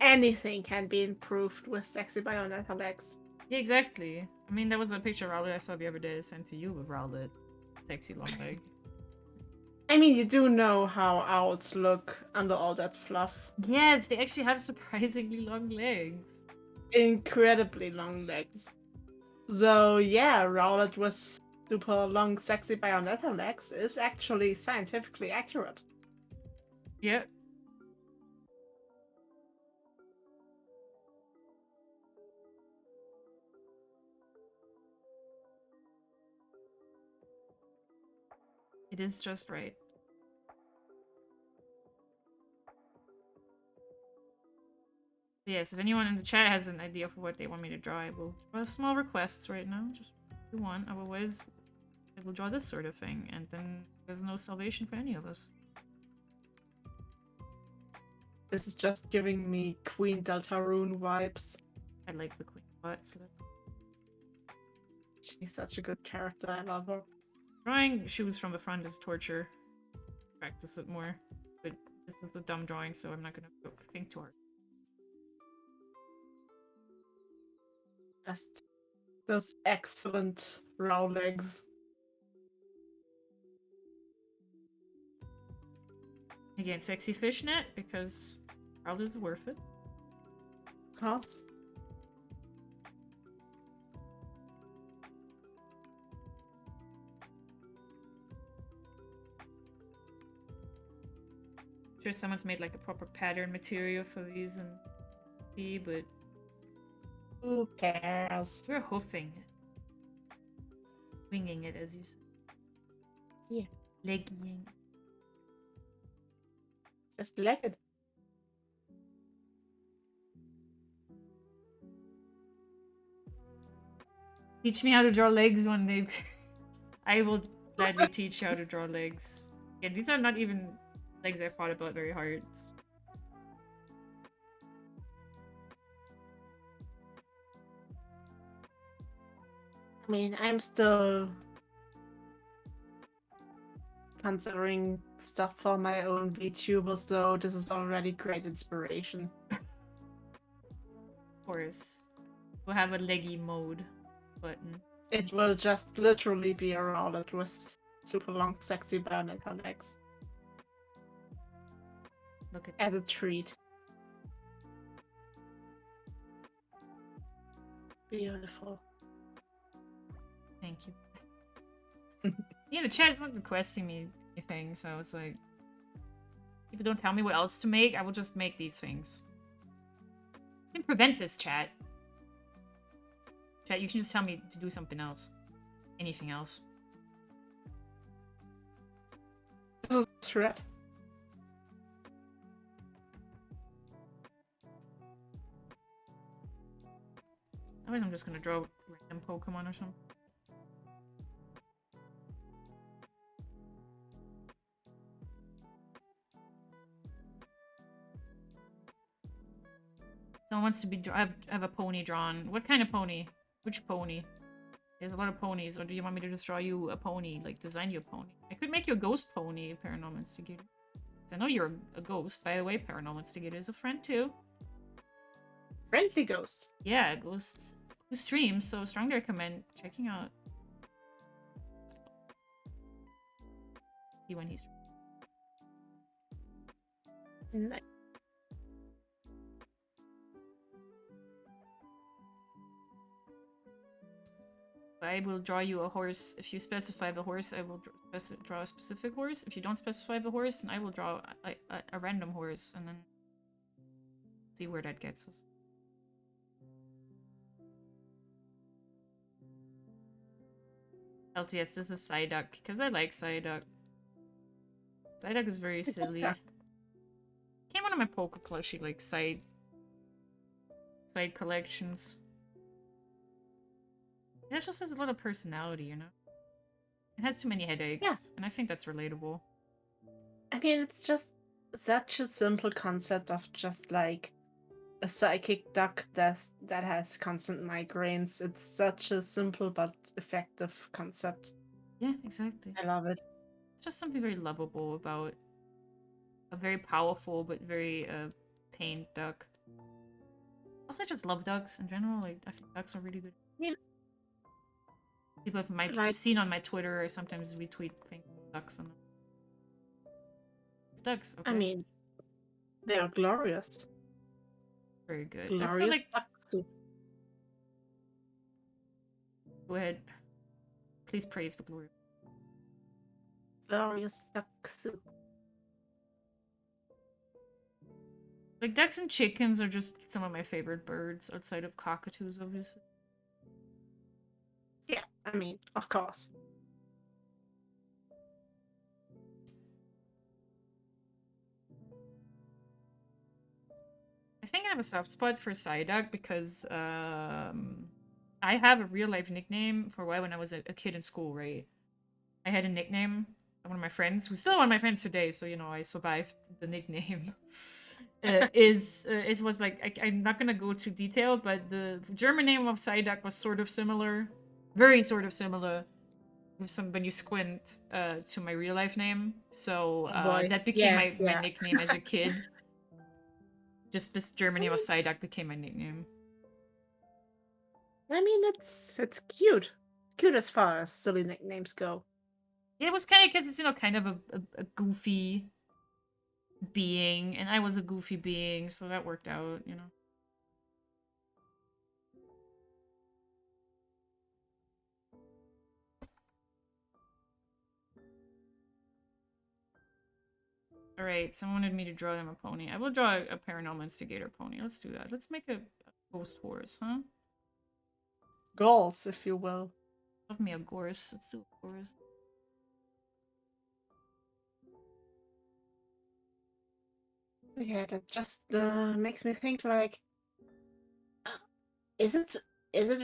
anything can be improved with sexy Bayonetta legs. Yeah, exactly. I mean, there was a picture of Rowlet I saw the other day sent to you with Rowlet. Sexy long leg. I mean, you do know how owls look under all that fluff. Yes, they actually have surprisingly long legs. Incredibly long legs. So yeah, Rowlet with super long, sexy Bayonetta legs is actually scientifically accurate. Yep. It is just right. Yes, if anyone in the chat has an idea for what they want me to draw, I will draw small requests right now. Just do one. Otherwise, I will draw this sort of thing, and then there's no salvation for any of us. This is just giving me Queen Deltarune vibes. I like the queen butt, so that's... She's such a good character, I love her. Drawing shoes from the front is torture. Practice it more. But this is a dumb drawing, so I'm not gonna think too hard. Just those excellent row legs. Again, sexy fishnet, because Rowlet is worth it. Of course. Sure, someone's made like a proper pattern material for these and but Who cares? we're hoofing it. Winging it, as you said. Yeah. Legging. Just legged. Teach me how to draw legs one day. I will gladly teach you how to draw legs. Yeah, these are not even legs I thought about very hard. I mean, I'm still considering stuff for my own VTubers, so this is already great inspiration. Of course. We'll have a leggy mode button. It will just literally be a Rowlet with super long, sexy Bayonetta legs. Look at As a treat. Beautiful. Thank you. Yeah, the chat is not requesting me anything, so it's like... People don't tell me what else to make, I will just make these things. You can prevent this, chat. Chat, you can just tell me to do something else. Anything else. This is a threat. Otherwise I'm just gonna draw random Pokemon or something. Someone wants to be... I have a pony drawn. What kind of pony? Which pony? There's a lot of ponies. Or do you want me to just draw you a pony? Like, design you a pony? I could make you a ghost pony, Paranormal Instigator. I know you're a ghost. By the way, Paranormal Instigator is a friend, too. Friendly ghost. Yeah, ghosts who streams, so strongly recommend checking out. See when he's... Nice. I will draw you a horse. If you specify the horse, I will draw a specific horse. If you don't specify the horse, then I will draw a random horse, and then see where that gets us. Also, yes, this is Psyduck, because I like Psyduck. Psyduck is very silly. Came out of my Poke plushie, like, side collections. It just has a lot of personality, you know? It has too many headaches, and I think that's relatable. I mean, it's just such a simple concept of just like a psychic duck that has constant migraines. It's such a simple but effective concept. Yeah, exactly. I love it. It's just something very lovable about a very powerful but very pained duck. Also, I just love ducks in general. Like, I think ducks are really good. Yeah. People have seen on my Twitter, I sometimes retweet things with ducks on them. It's ducks, okay? I mean, they are glorious. Very good. Glorious Ducks are like... duck soup. Go ahead. Please praise the glory. Glorious duck soup. Like, ducks and chickens are just some of my favorite birds, outside of cockatoos, obviously. Yeah, I mean, of course. I think I have a soft spot for Psyduck because I have a real life nickname for a while when I was a kid in school, right? I had a nickname. One of my friends, who's still one of my friends today, so you know I survived the nickname. Was like I'm not gonna go too detailed, but the German name of Psyduck was sort of similar, very sort of similar, with some when you squint to my real life name. So that became my nickname as a kid. Just this German name of Psyduck became my nickname. I mean, it's cute. Cute as far as silly nicknames go. Yeah, it was kind of because it's, you know, kind of a goofy being, and I was a goofy being, so that worked out, you know. Alright, someone wanted me to draw them a pony. I will draw a paranormal instigator pony. Let's do that. Let's make a ghost horse, huh? Goals, if you will. Love me a gorse. Let's do a gorse. Yeah, that just makes me think like, is it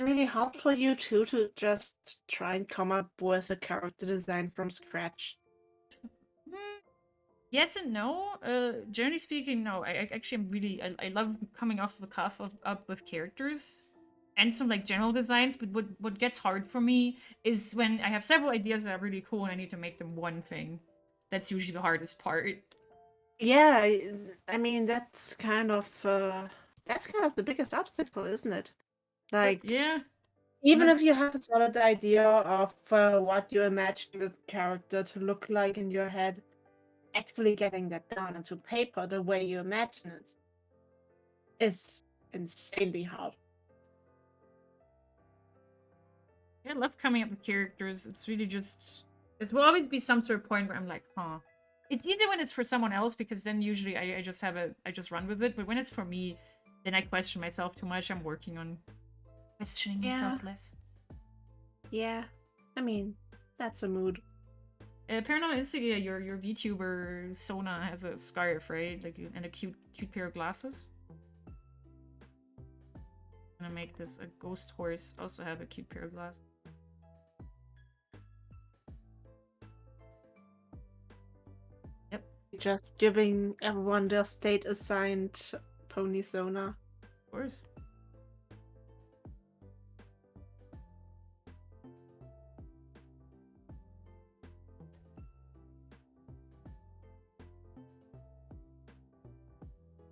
really hard for you too to just try and come up with a character design from scratch? Yes and no. Generally speaking, no. I actually am really I love coming off the cuff up with characters and some like general designs. But what gets hard for me is when I have several ideas that are really cool and I need to make them one thing. That's usually the hardest part. Yeah, I mean that's kind of the biggest obstacle, isn't it? Like, yeah. even if you have a solid idea of what you imagine the character to look like in your head, actually getting that down into paper the way you imagine it is insanely hard. Yeah, I love coming up with characters. It's really just... There will always be some sort of point where I'm like, huh. It's easier when it's for someone else, because then usually I just run with it. But when it's for me, then I question myself too much. I'm working on questioning myself less. Yeah, I mean, that's a mood. Paranormal Instigator, your VTuber Sona has a scarf, right? Like, and a cute pair of glasses. I'm gonna make this a ghost horse. Also have a cute pair of glasses. Yep. Just giving everyone their state assigned pony Sona. Of course.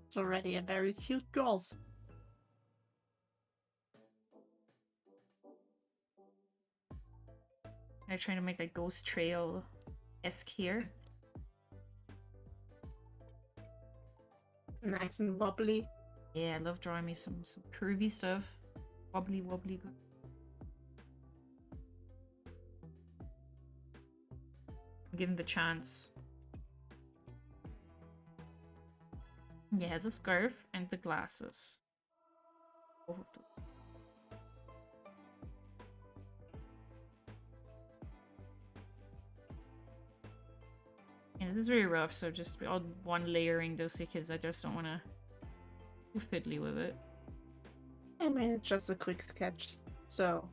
It's already a very cute girls. I'm trying to make that ghost trail-esque here. Nice and wobbly. Yeah, I love drawing me some curvy stuff. Wobbly. Give him the chance. He has a scarf and the glasses. Both of those. Yeah, this is very rough, so just all one layering this because I just don't want to too fiddly with it. I mean, it's just a quick sketch, so...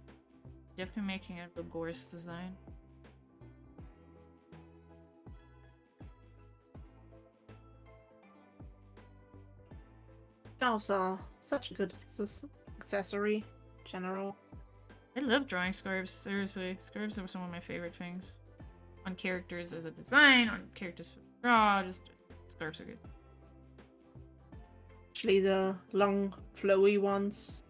Definitely making a gorse design. Also, such a good accessory, general. I love drawing scarves, seriously. Scarves are some of my favorite things. On characters as a design, on characters for draw, just scarves are good. Actually, the long, flowy ones.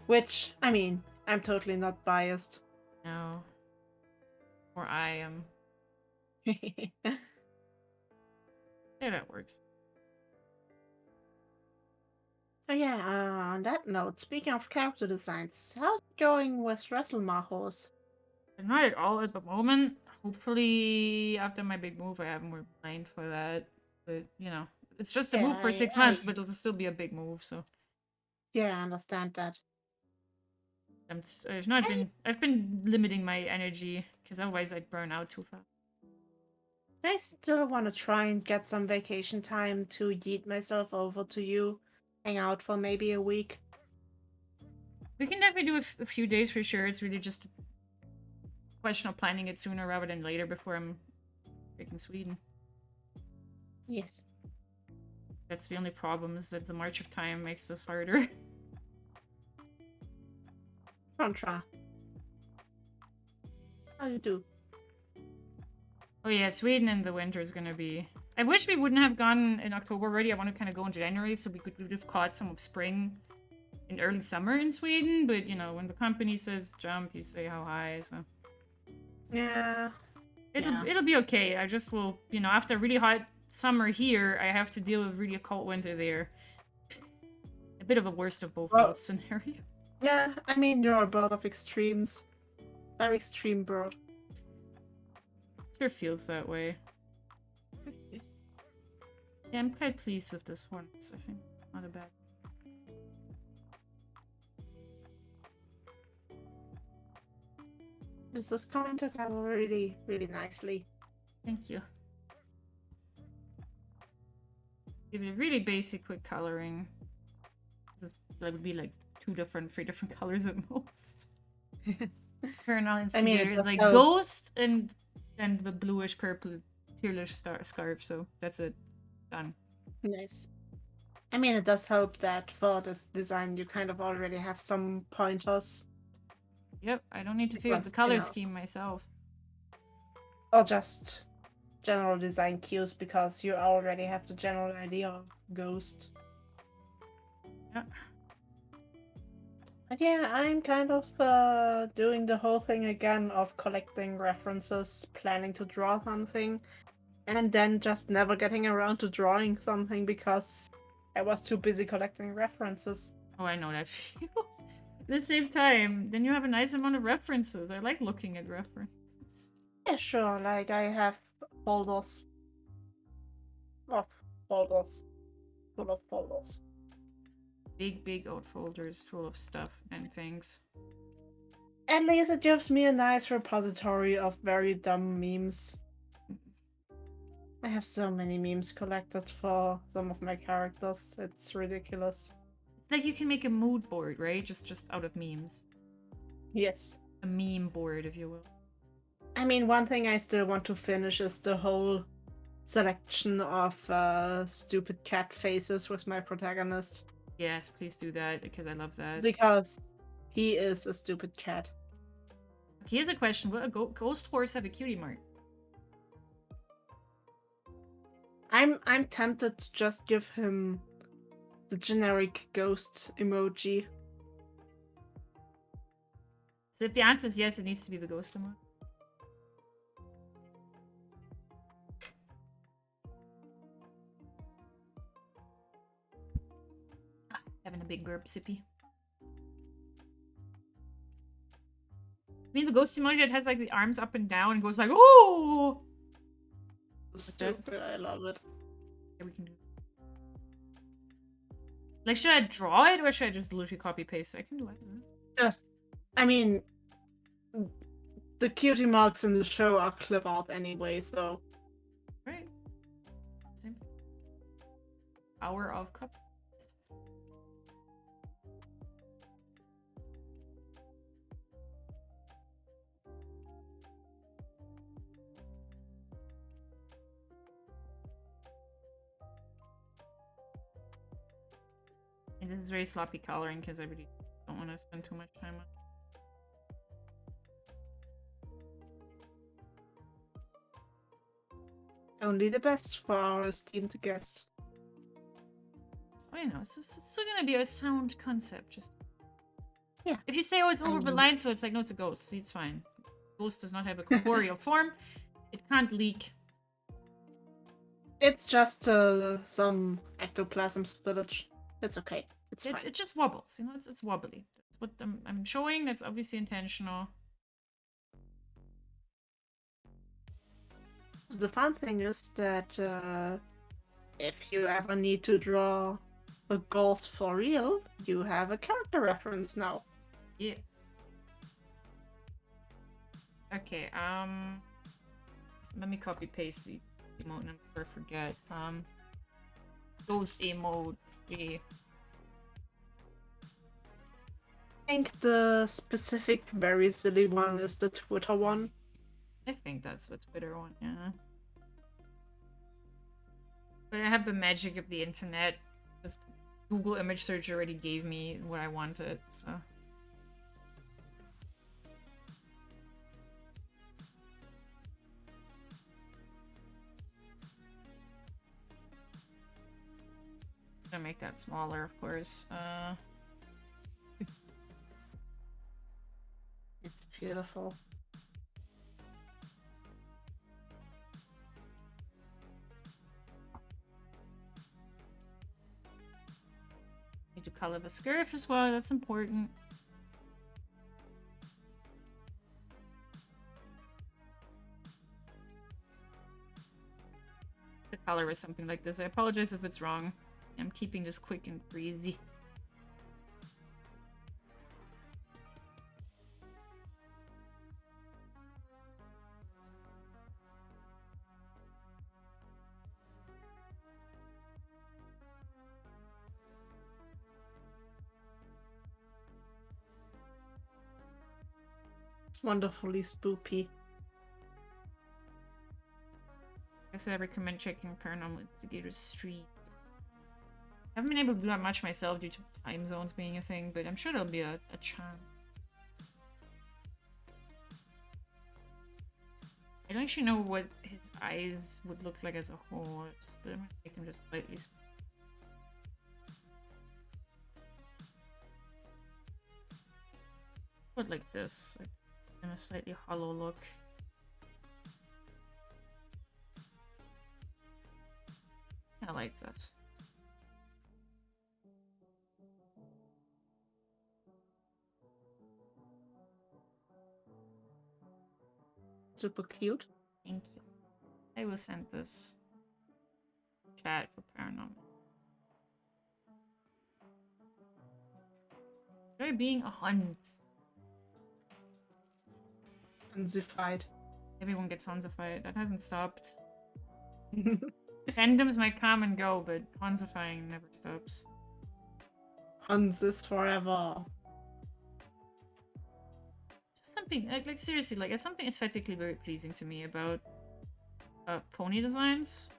Which, I mean, I'm totally not biased. No. Or I am. Yeah, Yeah, that works. so yeah, on that note, speaking of character designs, how's it going with WrestleMachos? Not at all at the moment. Hopefully, after my big move, I have more mind for that. But, you know, it's just a Yeah, move for 6 months, but it'll still be a big move, so. Yeah, I understand that. I've been limiting my energy, because otherwise I'd burn out too fast. I still want to try and get some vacation time to yeet myself over to you, hang out for maybe a week. We can definitely do a few days for sure. It's really just a question of planning it sooner rather than later before I'm freaking Sweden. Yes. That's the only problem, is that the march of time makes this harder. Contra. How you do? Oh yeah, Sweden in the winter is gonna be... I wish we wouldn't have gone in October already. I want to kind of go in January so we would have caught some of spring in early summer in Sweden. But, you know, when the company says jump, you say how high, so... Yeah. It'll be okay. I just will, you know, after a really hot summer here, I have to deal with really a cold winter there. A bit of a worst of both worlds scenario. Yeah, I mean, you're a bird of extremes. Very extreme bird. Sure feels that way. Yeah, I'm quite pleased with this one. I think not a bad. This is coming together really, really nicely. Thank you. Give it a really basic quick coloring. This would be like 3 different colors at most. Colonel Instigator is like ghost and the bluish purple tearless scarf, so that's it. Done. Nice. I mean, it does help that for this design you kind of already have some pointers. Yep, I don't need to figure out the color scheme myself. Or just general design cues, because you already have the general idea of Ghost. Yeah. But yeah, I'm kind of doing the whole thing again of collecting references, planning to draw something, and then just never getting around to drawing something because I was too busy collecting references. Oh, I know that feel. At the same time, then you have a nice amount of references. I like looking at references. Yeah, sure, like I have folders. Oh, folders. Full of folders. Big old folders full of stuff and things. At least it gives me a nice repository of very dumb memes. I have so many memes collected for some of my characters. It's ridiculous. It's like you can make a mood board, right? Just out of memes. Yes. A meme board, if you will. I mean, one thing I still want to finish is the whole selection of stupid cat faces with my protagonist. Yes, please do that, because I love that. Because he is a stupid cat. Okay, here's a question. Will a ghost horse have a cutie mark? I'm tempted to just give him the generic ghost emoji. So if the answer is yes, it needs to be the ghost emoji. Having a big burp sippy. I mean, the ghost emoji that has like the arms up and down and goes like, "Oh!" stupid. I love it. Yeah, we can do. Like, should I draw it or should I just literally copy paste? I can do either. Just, I mean, the cutie marks in the show are clip art anyway, so. Right. Same. Power of copy. And this is very sloppy coloring because I really don't want to spend too much time on it. Only the best for our esteemed guest. Oh, you know, it's still gonna be a sound concept. Just yeah. If you say, "Oh, it's over the line," so it's like, no, it's a ghost. See, it's fine. Ghost does not have a corporeal form. It can't leak. It's just some ectoplasm spillage. It's okay. It's fine. It just wobbles. You know, it's wobbly. That's what I'm showing. That's obviously intentional. The fun thing is that if you ever need to draw a ghost for real, you have a character reference now. Yeah. Okay, let me copy paste the emote and I forget. Ghost emote. Yeah. I think the specific very silly one is the Twitter one. I think that's what Twitter one, yeah. But I have the magic of the internet. Just Google image search already gave me what I wanted, so. Gonna make that smaller, of course. It's beautiful. Need to color the skirt as well, that's important. The color is something like this. I apologize if it's wrong. I'm keeping this quick and breezy. It's wonderfully spoopy. I said I recommend checking Paranormal Investigator's streams. I haven't been able to do that much myself due to time zones being a thing, but I'm sure there'll be a charm. I don't actually know what his eyes would look like as a horse, but I'm gonna make him just slightly. Put like this, like in a slightly hollow look. I like this. Super cute. Thank you. I will send this chat for Paranormal. Enjoy being a hunt. Unzified. Everyone gets Hansified. That hasn't stopped. Fandoms might come and go, but Hansifying never stops. Hans is forever. Just something like seriously, like there's something aesthetically very pleasing to me about pony designs.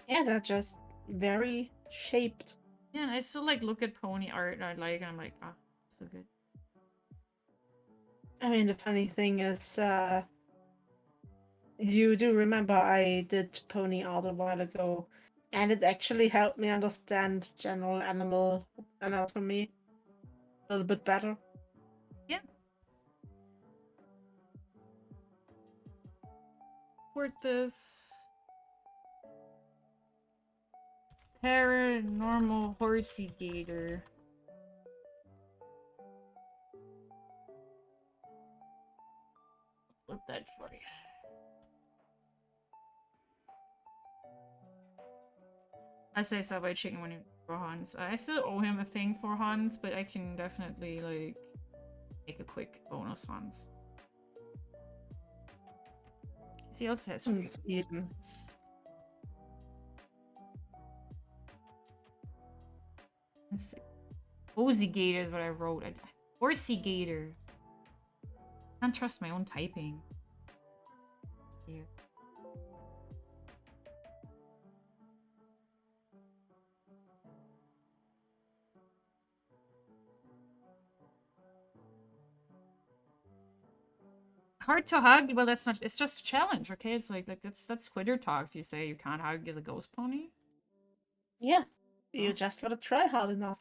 Yeah, they're just very shaped. Yeah, and I still like look at pony art and I like, and I'm like, ah, so good. I mean, the funny thing is, you do remember I did pony art a while ago, and it actually helped me understand general animal anatomy a little bit better. Yeah. Support this. Paranormal horsey gator. Flip that for you. I say Subway Chicken when you for Hans. I still owe him a thing for Hans, but I can definitely like make a quick bonus Hans. He also has Sweden. Cozy Gator is what I wrote. Horsey Gator. Can't trust my own typing. Here. Hard to hug? Well, that's not. It's just a challenge, okay? It's like that's Twitter talk. If you say you can't hug the ghost pony. Yeah, you just gotta try hard enough.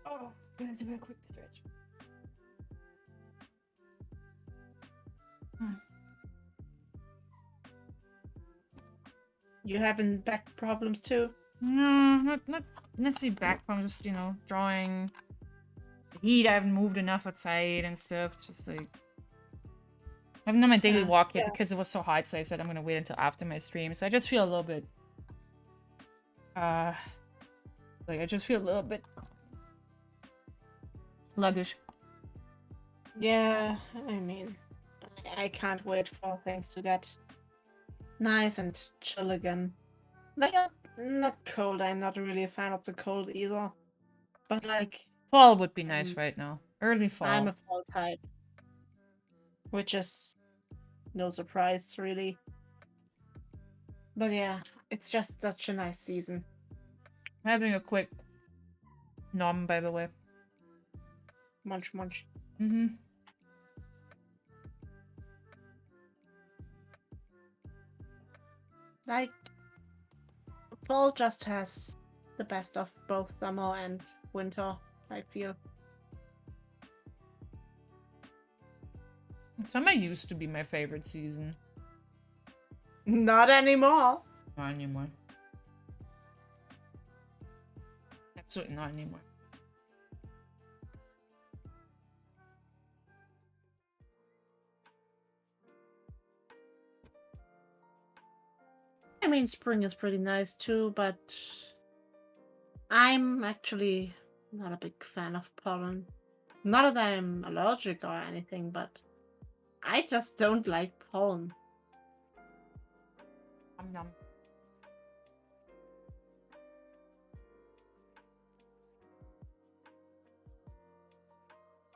Oh, gonna do a quick stretch. You having back problems too? No, not necessarily back problems. Just drawing. The heat. I haven't moved enough outside and stuff. It's just like I haven't done my daily walk yet because it was so hot. So I said I'm gonna wait until after my stream. So I just feel a little bit. Like I just feel a little bit sluggish. Yeah, I mean, I can't wait for things to get nice and chill again. Like, not cold. I'm not really a fan of the cold either. But like, Fall would be nice right now. Early fall. I'm a fall type, which is no surprise, really. But yeah, it's just such a nice season. Having a quick nom, by the way. Munch, munch. Mm-hmm. Like, fall just has the best of both summer and winter, I feel. Summer used to be my favorite season. Not anymore. Not anymore. Absolutely not anymore. I mean, spring is pretty nice too, but I'm actually not a big fan of pollen. Not that I'm allergic or anything, but I just don't like pollen. Yum.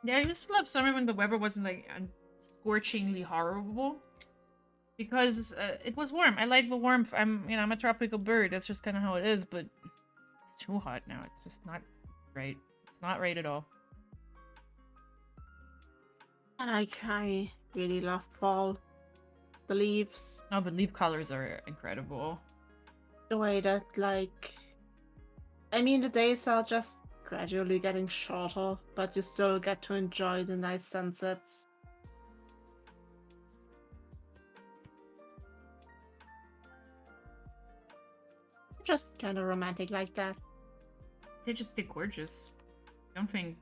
Yeah, I just love summer when the weather wasn't like scorchingly horrible. Because it was warm. I like the warmth. I'm a tropical bird. That's just kind of how it is. But it's too hot now. It's just not right. It's not right at all. I really love fall. The leaves. No, the leaf colors are incredible. The way that, like, I mean, the days are just gradually getting shorter, but you still get to enjoy the nice sunsets. Just kind of romantic like that. They're gorgeous. I don't think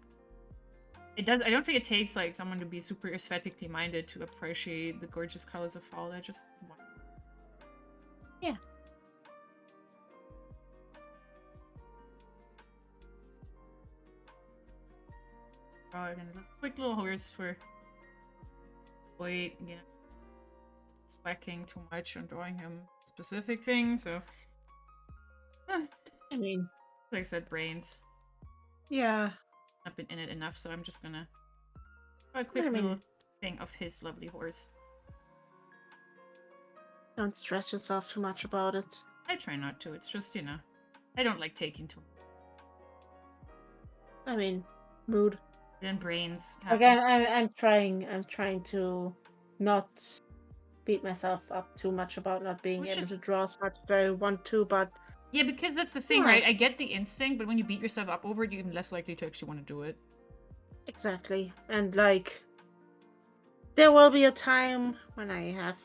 it does. I don't think it takes like someone to be super aesthetically minded to appreciate the gorgeous colors of fall. I just want. Yeah. Oh, quick little horse for. Wait, slacking too much on drawing him specific things. So. I mean, like I said, brains. Yeah. I've been in it enough, so I'm just gonna try a quick little thing of his lovely horse. Don't stress yourself too much about it. I try not to. It's just, I don't like taking too. I mean, mood. And brains. Again, I'm trying to not beat myself up too much about not being able to draw as much as I want to, but yeah, because that's the thing, right? I get the instinct, but when you beat yourself up over it, you're even less likely to actually want to do it. Exactly. And like, there will be a time when I have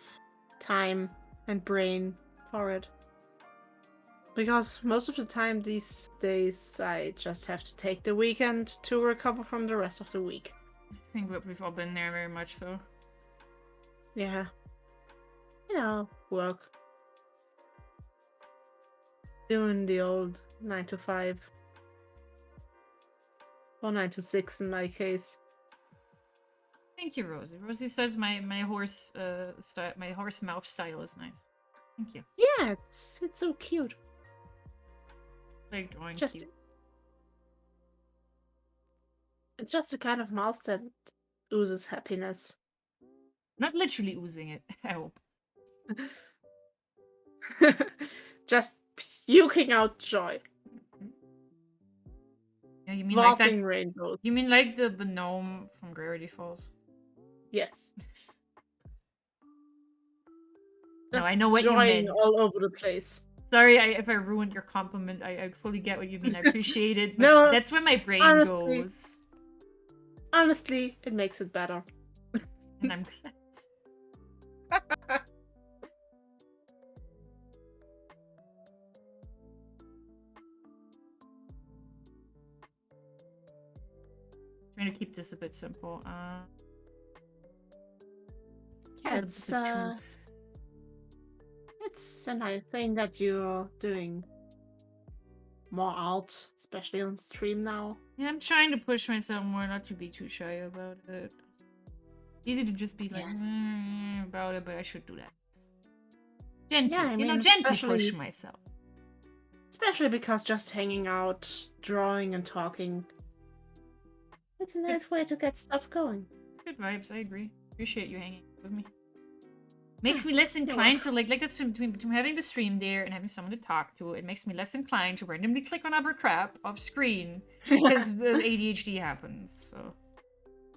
time and brain for it. Because most of the time these days, I just have to take the weekend to recover from the rest of the week. I think we've all been there very much so. Yeah. Work. Doing the old 9 to 5. Or 9 to 6 in my case. Thank you, Rosie. Rosie says my horse style, my horse mouth style is nice. Thank you. Yeah, it's so cute. Like drawing Just cute. It's just the kind of mouse that oozes happiness. Not literally oozing it, I hope. Just puking out joy. Yeah, you mean like that? Laughing rainbows. You mean like the gnome from Gravity Falls? Yes. No, Just I know what you joying meant. all over the place. Sorry if I ruined your compliment. I fully get what you mean. I appreciate it, but No, that's where my brain honestly, goes. Honestly, it makes it better. And I'm glad. Trying to keep this a bit simple. Yeah, It's the truth. It's a nice thing that you're doing more art, especially on stream now. Yeah, I'm trying to push myself more, not to be too shy about it. Easy to just be like about it, but I should do that. Gently, Yeah, I mean, gently push myself. Especially because just hanging out, drawing and talking, it's a nice way to get stuff going. It's good vibes, I agree. Appreciate you hanging with me. Makes me less inclined to like that's between having the stream there and having someone to talk to. It makes me less inclined to randomly click on other crap off screen because the ADHD happens. So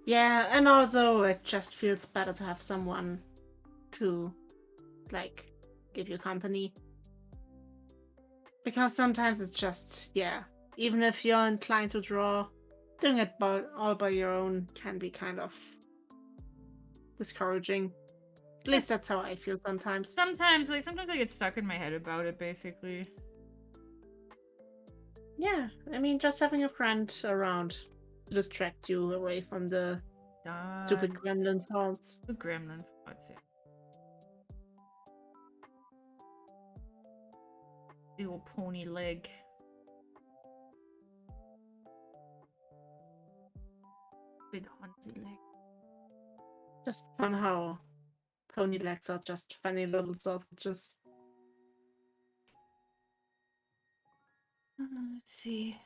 yeah, and also it just feels better to have someone to like give you company. Because sometimes it's just even if you're inclined to draw, doing it all by your own can be kind of discouraging. At least that's how I feel sometimes. Sometimes I get stuck in my head about it, basically. Yeah, I mean, just having a friend around to distract you away from the stupid gremlin thoughts. The gremlin thoughts, yeah. The old pony leg. Big hunty leg. Just fun how pony legs are just funny little sausages. Let's see.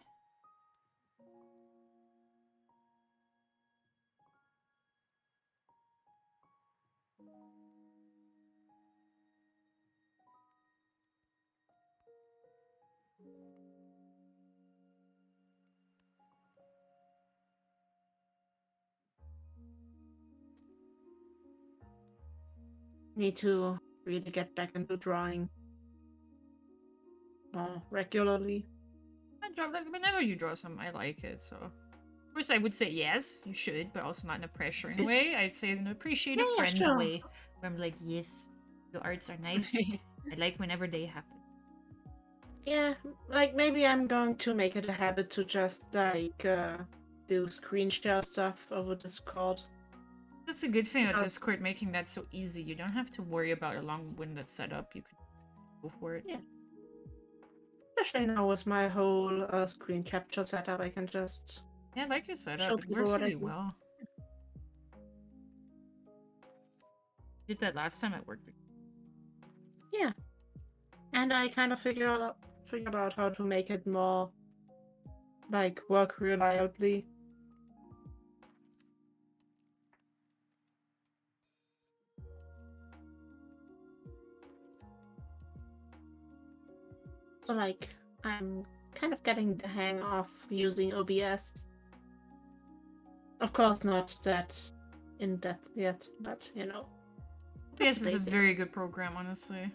Need to really get back into drawing more regularly. I draw, like, whenever you draw something, I like it, so. Of course, I would say yes, you should, but also not in a pressuring way. I'd say in an appreciative, friend way, where I'm like, yes, your arts are nice. I like whenever they happen. Yeah, like maybe I'm going to make it a habit to just like do screen share stuff over Discord. That's a good thing about Discord, making that so easy. You don't have to worry about a long-winded setup. You can go for it. Yeah. Especially now with my whole screen capture setup, I can just... Yeah, I like your setup. It works really well. Did that last time it worked. Yeah. And I kind of figured out how to make it more like work reliably. So like I'm kind of getting the hang of using OBS. Of course not that in depth yet, but you know. OBS is a very good program, honestly.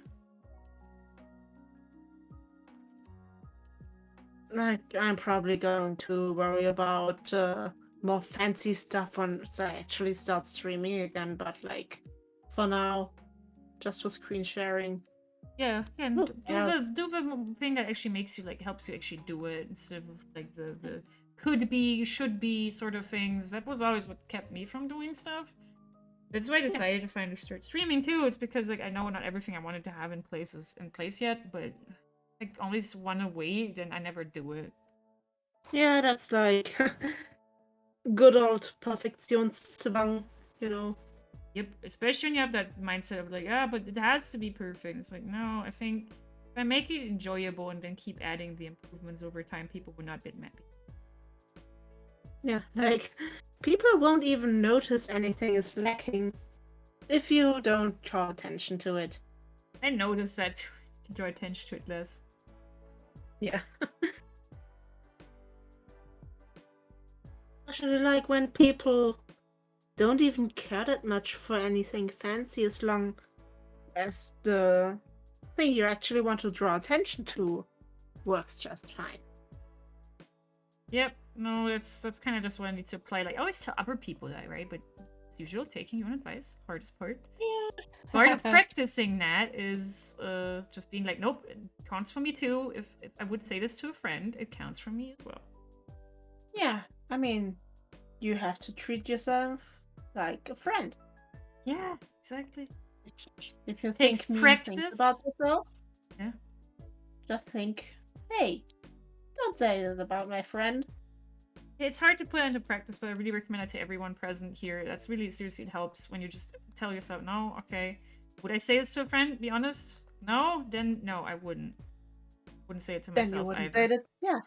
Like I'm probably going to worry about more fancy stuff once I actually start streaming again, but like for now, just for screen sharing. Yeah, and do the thing that actually makes you like helps you actually do it instead of like the could be, should be sort of things. That was always what kept me from doing stuff. That's why I decided to finally start streaming too. It's because like I know not everything I wanted to have in place yet, but I always want to wait and I never do it. Yeah, that's like good old Perfektionszwang, you know. Yep, especially when you have that mindset of like, yeah, but it has to be perfect. It's like, no, I think if I make it enjoyable and then keep adding the improvements over time, people will not get mad. Yeah, like people won't even notice anything is lacking if you don't draw attention to it. I noticed that to draw attention to it less. Yeah. Especially like when people don't even care that much for anything fancy as long as the thing you actually want to draw attention to works just fine. Yep, no, that's kind of just what I need to apply. Like, I always tell other people that, right? But as usual, taking your own advice, hardest part. Yeah. Part of practicing that is just being like, nope, it counts for me too. If I would say this to a friend, it counts for me as well. Yeah, I mean, you have to treat yourself like a friend. Yeah, exactly. If you Takes think mean practice. things about yourself, Yeah. just think, hey, don't say this about my friend. It's hard to put into practice, but I really recommend it to everyone present here. That's really, seriously, it helps when you just tell yourself, no, okay. Would I say this to a friend? Be honest? No? Then no, I wouldn't. Wouldn't say it to Then you myself wouldn't either. say that. Yeah.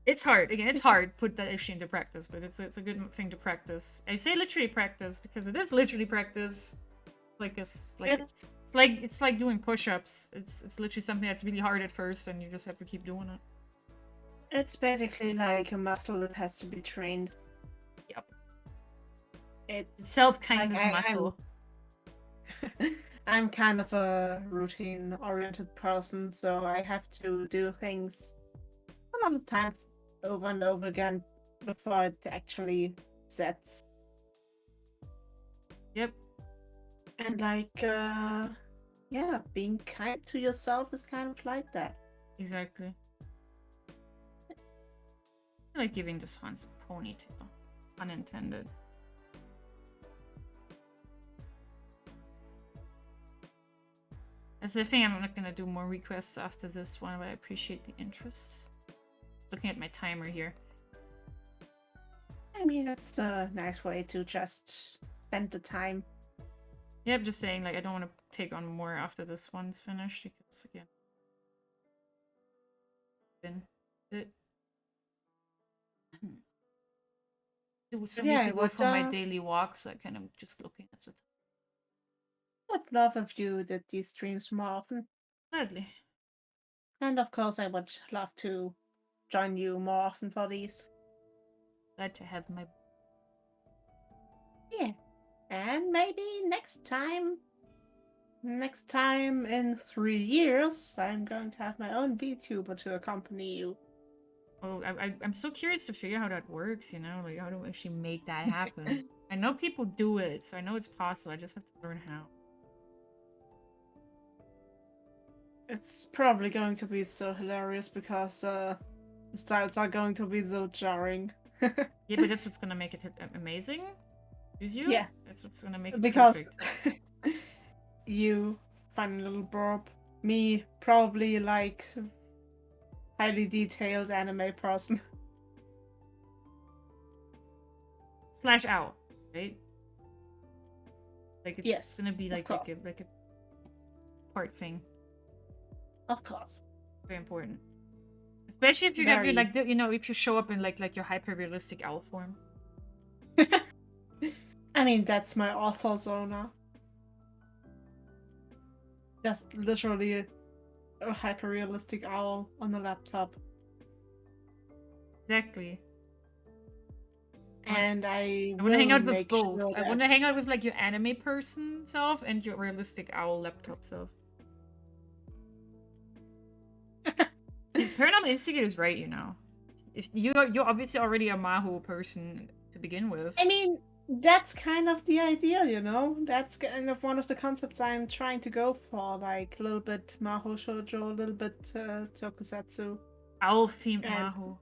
It's hard. Again, it's hard to put that issue into practice, but it's a good thing to practice. I say literally practice because it is literally practice. It's like doing push-ups. It's literally something that's really hard at first, and you just have to keep doing it. It's basically like a muscle that has to be trained. Yep. It's self-kindness muscle. I'm kind of a routine-oriented person, so I have to do things a lot of time over and over again before it actually sets. Yep. And like, yeah, being kind to yourself is kind of like that. Exactly. I like giving this Hans a ponytail. Unintended. As I think I'm not gonna do more requests after this one, but I appreciate the interest. Just looking at my timer here. I mean, that's a nice way to just spend the time. Yeah, I'm just saying, like, I don't want to take on more after this one's finished, because, again... So Yeah, need to go for my daily walks, I kind of just looking at it. I would love if you did these streams more often. Gladly. And of course, I would love to join you more often for these. Glad to have my... Yeah. And maybe next time in 3 years, I'm going to have my own VTuber to accompany you. Oh, I'm so curious to figure out how that works, you know? Like, how to actually make that happen. I know people do it, so I know it's possible. I just have to learn how. It's probably going to be so hilarious because the styles are going to be so jarring. Yeah, but that's what's gonna make it amazing. Is you? Yeah. That's what's gonna make it because perfect. You, funny little burp. Me, probably like highly detailed anime person. / owl, right? Like it's Yes, gonna be like a part thing. Of course. Very important. Especially if you're gonna be like, you know, if you show up in like your hyper realistic owl form. I mean, that's my author zona. Just literally a hyper realistic owl on the laptop. Exactly. And I want to hang out with both. Sure I want to hang out with like your anime person self and your realistic owl laptop self. Paranormal Instigator is right, you know. If you're obviously already a Maho person to begin with. I mean, that's kind of the idea, you know? That's kind of one of the concepts I'm trying to go for, like a little bit Maho Shoujo, a little bit Tokusatsu. Owl-themed Maho.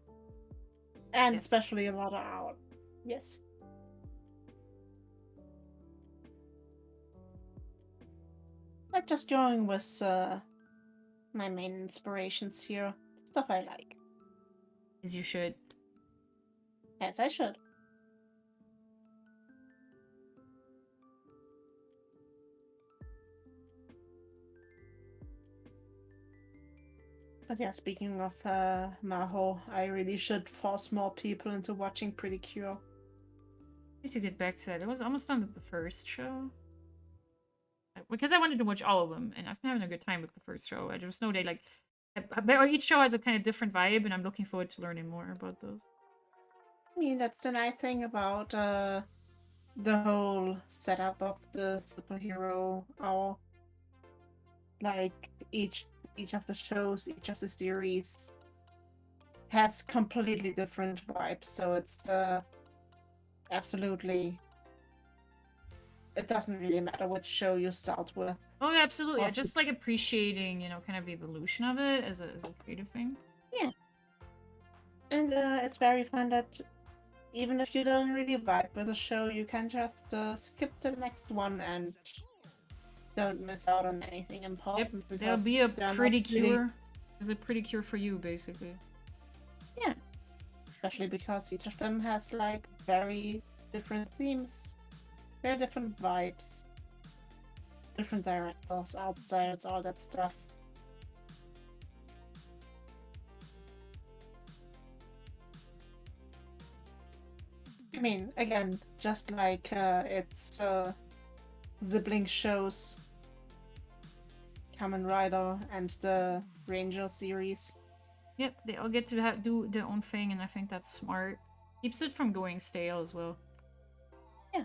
And especially a lot of owl. Yes. like just going with my main inspirations here. Stuff I like. As you should. As I should. But yeah, speaking of Maho, I really should force more people into watching Pretty Cure. Need to get back to that. I was almost done with the first show. Because I wanted to watch all of them, and I've been having a good time with the first show. I just know they like each show has a kind of different vibe, and I'm looking forward to learning more about those. I mean, that's the nice thing about the whole setup of the superhero hour. Like each of the shows, each of the series has completely different vibes, so it's absolutely, it doesn't really matter which show you start with. Oh, yeah, absolutely. I Of just the- like appreciating, kind of the evolution of it as a creative thing. Yeah. And it's very fun that even if you don't really vibe with a show, you can just skip to the next one and don't miss out on anything Yep, important. there'll because be a they're not pretty really- cure. Is a pretty cure for you, basically. Yeah. Especially because each of them has like very different themes, very different vibes, different directors, art styles, all that stuff. I mean, again, just like it's sibling shows, Kamen Rider and the Ranger series. Yep, they all get to do their own thing, and I think that's smart. Keeps it from going stale as well. Yeah.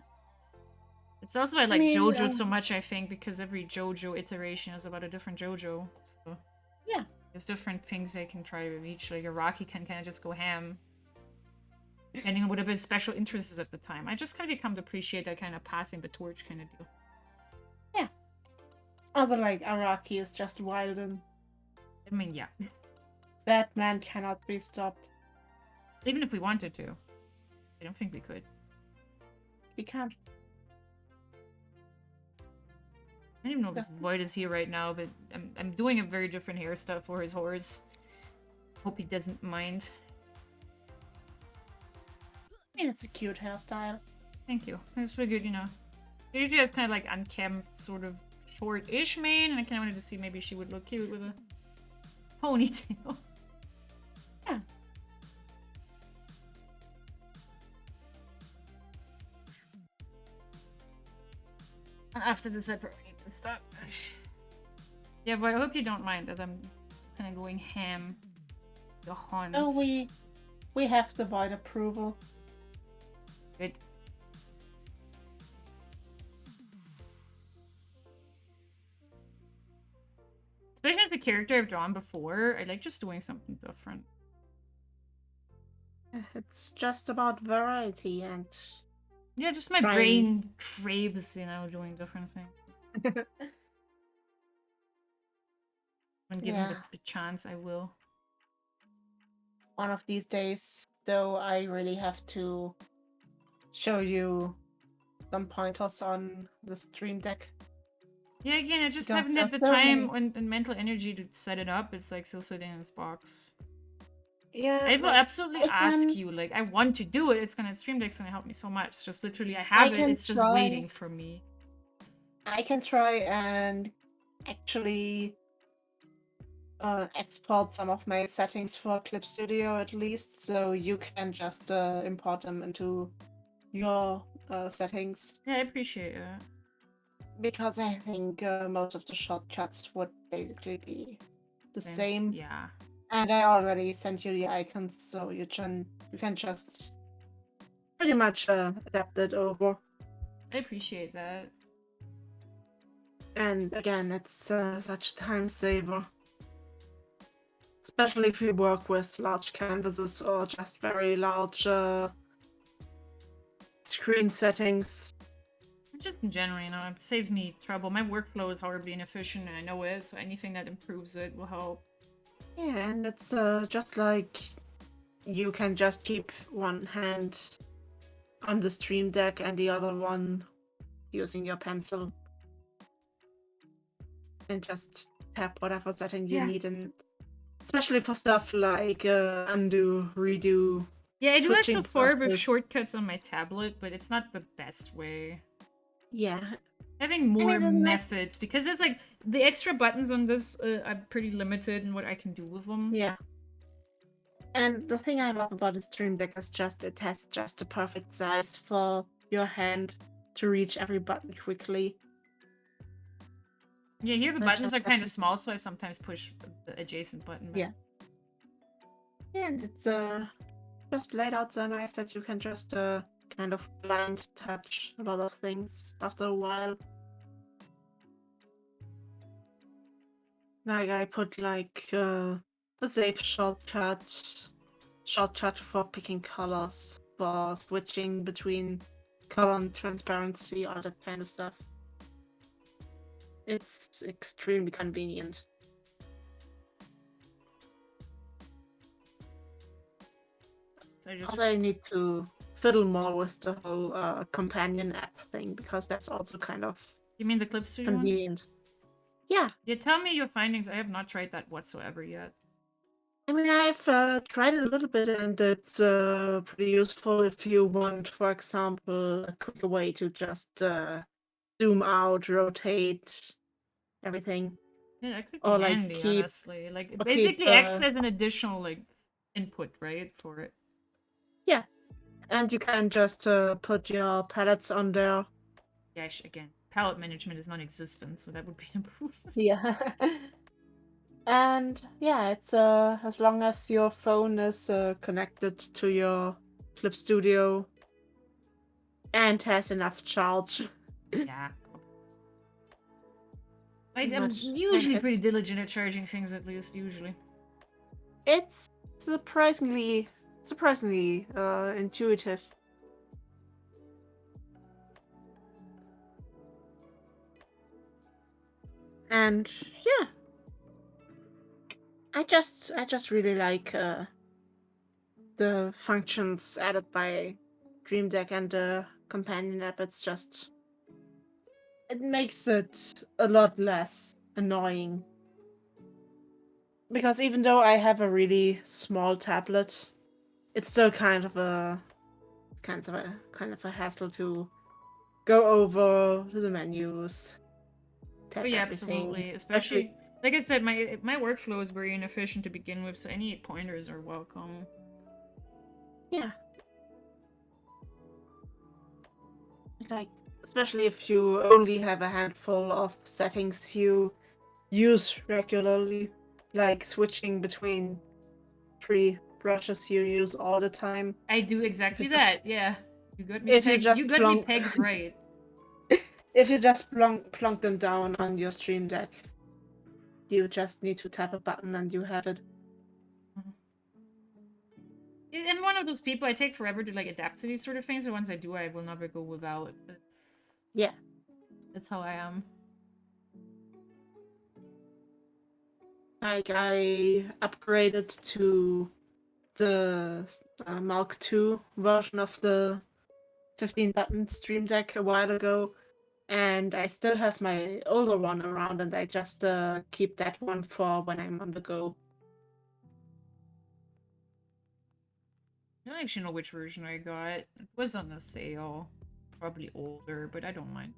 It's also why I like mean, JoJo so much, I think, because every JoJo iteration is about a different JoJo. So Yeah. there's different things they can try with each. Like Araki can kind of just go ham, depending on whatever his special interest is at the time. I just kind of come to appreciate that kind of passing the torch kind of deal. Also, like, Araki is just wild and I mean, yeah. that man cannot be stopped. Even if we wanted to. I don't think we could. We can't. I don't even know if this Void is here right now, but I'm doing a very different hairstyle for his horse. Hope he doesn't mind. I mean, it's a cute hairstyle. Thank you. I just figured, he usually has kind of like unkempt, sort of short-ish mane, and I kind of wanted to see maybe she would look cute with a ponytail. Yeah. And after this, I probably need to stop. Yeah, but I hope you don't mind, as I'm kind of going ham. The haunts. Oh, we have the Void approval. Good. Especially as a character I've drawn before, I like just doing something different. It's just about variety and Yeah, just my Trying- brain craves, doing different things. When given Yeah. the chance, I will. one of these days, though, I really have to show you some pointers on the Stream Deck. Yeah, again, I just Because haven't had the there's so time many- and mental energy to set it up. It's like still sitting in its box. Yeah, I will like, absolutely I ask can- you. Like, I want to do it. It's gonna Stream Deck's gonna help me so much. Just literally, I have it. can It's just try. waiting for me. I can try and actually export some of my settings for Clip Studio at least, so you can just import them into your settings. Yeah, I appreciate it. Because I think most of the shortcuts would basically be the same. Yeah. And I already sent you the icons, so you can just pretty much adapt it over. I appreciate that. And again, it's such a time saver. Especially if you work with large canvases or just very large screen settings. Just in general, it saves me trouble. My workflow is horribly inefficient, and I know it, so anything that improves it will help. Yeah, and it's just like you can just keep one hand on the Stream Deck and the other one using your pencil. and just tap whatever setting you Yeah. need, and especially for stuff like undo, redo, Yeah, I do that so switching far with process. shortcuts on my tablet, but it's not the best way. Yeah, Having I more mean, the nice, methods, because there's like the extra buttons on this are pretty limited in what I can do with them. yeah. And the thing I love about the Stream Deck is just it has just the perfect size for your hand to reach every button quickly. Yeah, here the It buttons just are kind of happens. small, so I sometimes push the adjacent button. But... Yeah. And it's just laid out so nice that you can just kind of blind touch a lot of things after a while. Like I put like a safe shortcut for picking colors, for switching between color and transparency, all that kind of stuff. It's extremely convenient. So I just... Also, I need to fiddle more with the whole companion app thing, because that's also kind of You mean the Clip Studio one? convenient. Yeah. Yeah, tell me your findings. I have not tried that whatsoever yet. I mean, I've tried it a little bit, and it's pretty useful if you want, for example, a quicker way to just zoom out, rotate everything, Yeah, that could be or like handy, keep honestly. Like, it or keep basically acts as an additional, like, input, right, for it. yeah, and you can just put your palettes on there. Yeah, again, palette management is non-existent, so that would be an improvement. Yeah. And yeah, it's as long as your phone is connected to your Clip Studio and has enough charge. Yeah. I'm But usually pretty diligent at charging things, at least, usually. it's surprisingly intuitive. And yeah, I just really like the functions added by Dream Deck and the companion app. It makes it a lot less annoying. Because even though I have a really small tablet, it's still kind of a hassle to go over to the menus, Oh tap yeah, everything. absolutely. Especially, Especially, like I said, my workflow is very inefficient to begin with, so any pointers are welcome. yeah, like especially if you only have a handful of settings you use regularly, like switching between three brushes you use all the time. I do If you exactly just that. Yeah, if you You just got me plonk pegged right. if you just plonk them down on your Stream Deck, you just need to tap a button and you have it. I'm one of those people. I take forever to like adapt to these sort of things. The once I do, I will never go without. Yeah. That's how I am. Like I upgraded to the Mark II version of the 15-button Stream Deck a while ago, and I still have my older one around, and I just keep that one for when I'm on the go. I don't actually know which version I got. It was on the sale. Probably older, but I don't mind.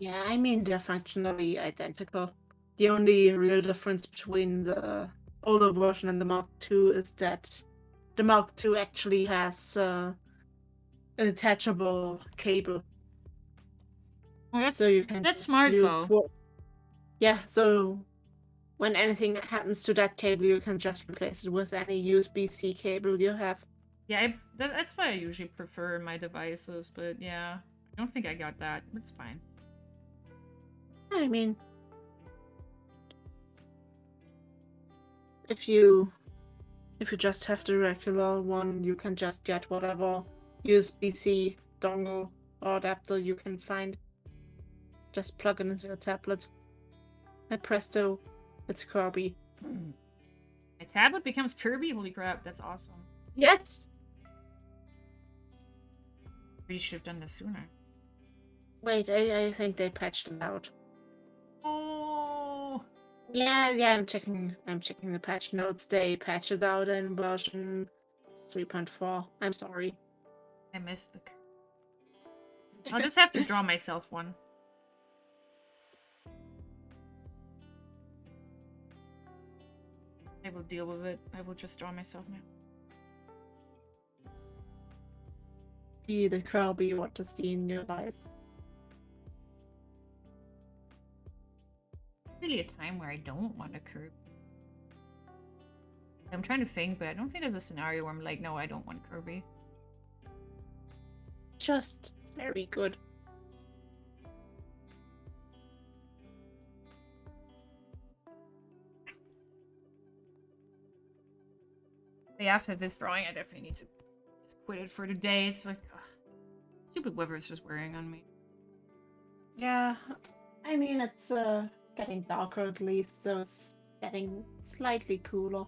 Yeah, I mean, they're functionally identical. The only real difference between the older version and the Mark II is that the Mark II actually has a detachable cable. Well, So you can that's just smart use though. yeah, so when anything happens to that cable, you can just replace it with any USB-C cable you have. Yeah, that's why I usually prefer my devices, but yeah, I don't think I got that. It's fine. I mean, if you just have the regular one, you can just get whatever USB-C dongle or adapter you can find. Just plug it into your tablet. And presto, it's Kirby. My tablet becomes Kirby? Holy crap, that's awesome. Yes! We should have done this sooner. Wait, I think they patched it out. Oh. Yeah, I'm checking the patch notes. They patched it out in version 3.4. I'm sorry. I missed the. I'll just have to draw myself one. I will deal with it. I will just draw myself now. Be the Kirby you want to see in your life. Really a time where I don't want a Kirby. I'm trying to think, but I don't think there's a scenario where I'm like, no, I don't want Kirby. Just very good. But after this drawing, I definitely need to quit it for today. It's like, ugh, stupid weather is just wearing on me. Yeah, I mean, it's getting darker at least, so it's getting slightly cooler.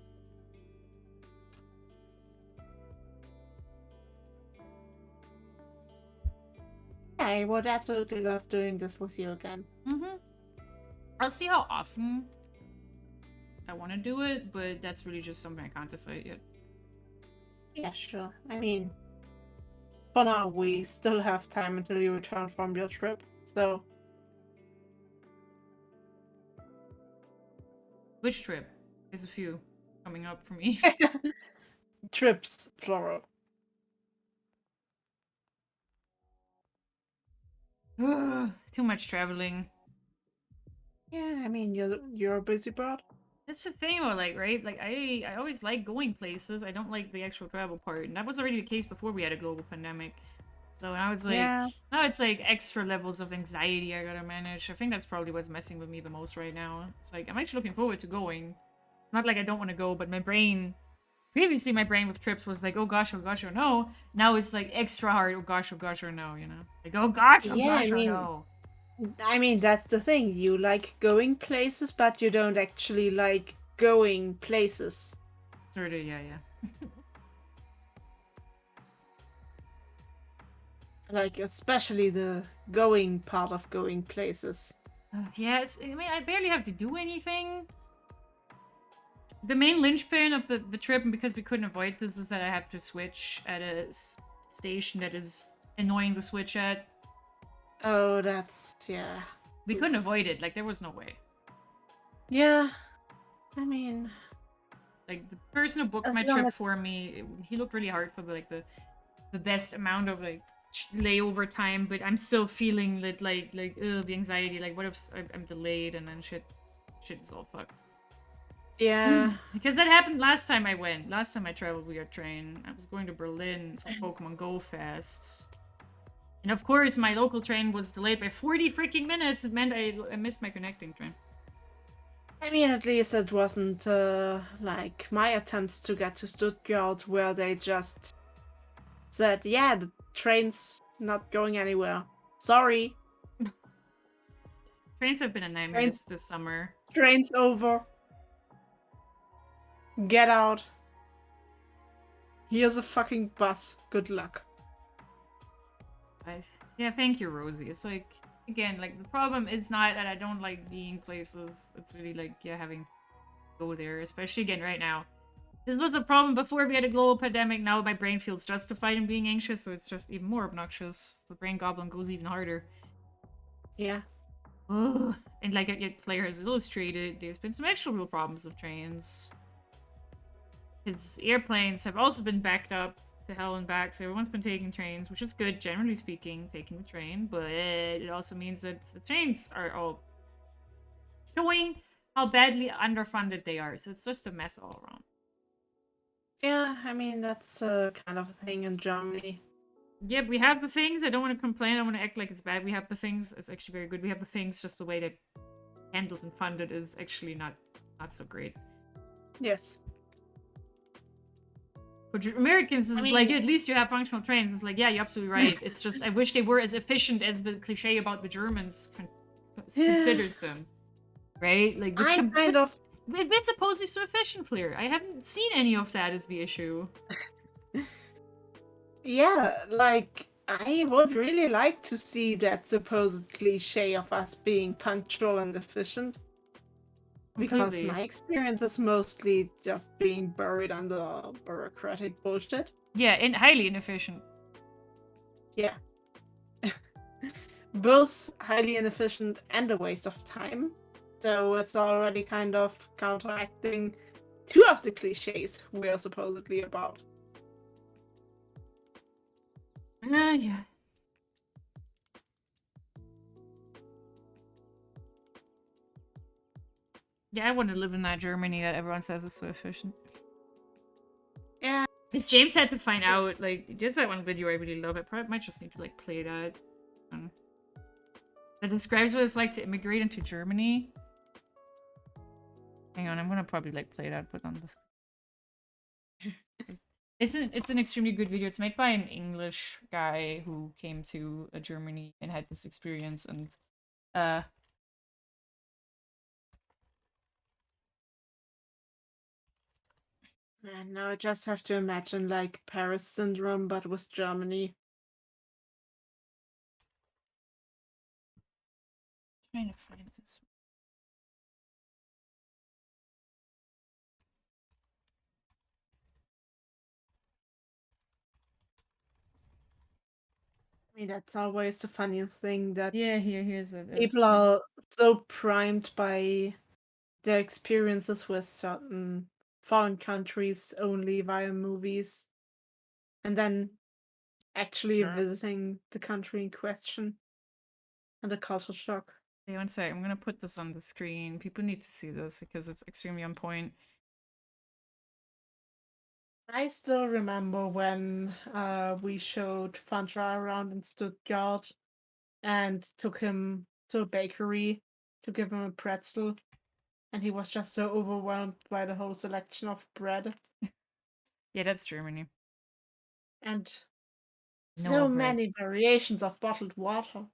I would absolutely love doing this with you again. I'll see how often I want to do it, but that's really just something I can't decide yet. Yeah, sure. I mean, for now, we still have time until you return from your trip, so... Which trip? There's a few coming up for me. Trips, plural. Too much traveling. Yeah, I mean, you're a busy bird. That's the thing about, like, right? Like, I always like going places. I don't like the actual travel part. And that was already the case before we had a global pandemic. So now it's like, Yeah. now it's like extra levels of anxiety I gotta manage. I think that's probably what's messing with me the most right now. It's like, I'm actually looking forward to going. It's not like I don't want to go, but my brain, previously my brain with trips was like, oh gosh, oh no. Now it's like extra hard, oh gosh, oh no, you know? Like, oh gosh, Yeah, oh no. I mean, that's the thing. You like going places, but you don't actually like going places. Sorta, yeah. Like, especially the going part of going places. Yes, I mean, I barely have to do anything. The main linchpin of the trip, and because we couldn't avoid this, is that I have to switch at a station that is annoying to switch at. Oh, that's... yeah. We couldn't avoid it. Like, there was no way. Yeah. I mean... Like, the person who booked my trip for me, he looked really hard for the best amount of, like, layover time, but I'm still feeling that, like, the anxiety. Like, what if I'm delayed and then shit is all fucked. Yeah. Because that happened last time I went. Last time I traveled via train. I was going to Berlin for Pokemon Go Fest. And of course, my local train was delayed by 40 freaking minutes. It meant I missed my connecting train. I mean, at least it wasn't like my attempts to get to Stuttgart where they just said, yeah, the train's not going anywhere. Sorry. Trains have been a nightmare this summer. Train's over. Get out. Here's a fucking bus. Good luck. Yeah, thank you, Rosie. It's like, again, like, the problem is not that I don't like being places. It's really like, yeah, having to go there, especially again right now. This was a problem before we had a global pandemic. Now my brain feels justified in being anxious, so it's just even more obnoxious. The brain goblin goes even harder. Yeah. Ugh. And like Player has illustrated, there's been some actual real problems with trains. His airplanes have also been backed up to hell and back, so everyone's been taking trains, which is good, generally speaking, taking the train, but it also means that the trains are all showing how badly underfunded they are, so it's just a mess all around. Yeah, I mean, that's kind of a thing in Germany. Yeah, we have the things. I don't want to complain. I don't want to act like it's bad. We have the things. It's actually very good. We have the things. Just the way they're handled and funded is actually not so great. Yes. For Americans, it's like, at least you have functional trains. It's like, yeah, you're absolutely right. It's just, I wish they were as efficient as the cliche about the Germans considers them. Right? Like, it's supposedly so efficient, Flair. I haven't seen any of that as the issue. Yeah, like, I would really like to see that supposed cliche of us being punctual and efficient. Because Completely. my experience is mostly just being buried under bureaucratic bullshit. Yeah, and highly inefficient. Yeah. Both highly inefficient and a waste of time. So it's already kind of counteracting two of the cliches we are supposedly about. Yeah. Yeah, I want to live in that Germany that everyone says is so efficient. Yeah. Because James had to find out, like, there's that one video I really love. I probably might just need to, like, play that. That describes what it's like to immigrate into Germany. Hang on, I'm gonna probably, like, play that, put on this. It's an extremely good video. It's made by an English guy who came to Germany and had this experience, and And now I just have to imagine like Paris syndrome, but with Germany. trying to find this. I mean, that's always the funny thing that Yeah, here's it. people are so primed by their experiences with certain foreign countries only via movies, and then actually visiting the country in question, and a culture shock. Hey, one sec. I'm gonna put this on the screen. People need to see this because it's extremely on point. I still remember when we showed Fandra around in Stuttgart and took him to a bakery to give him a pretzel, and he was just so overwhelmed by the whole selection of bread Yeah, that's Germany. and No so bread. many variations of bottled water.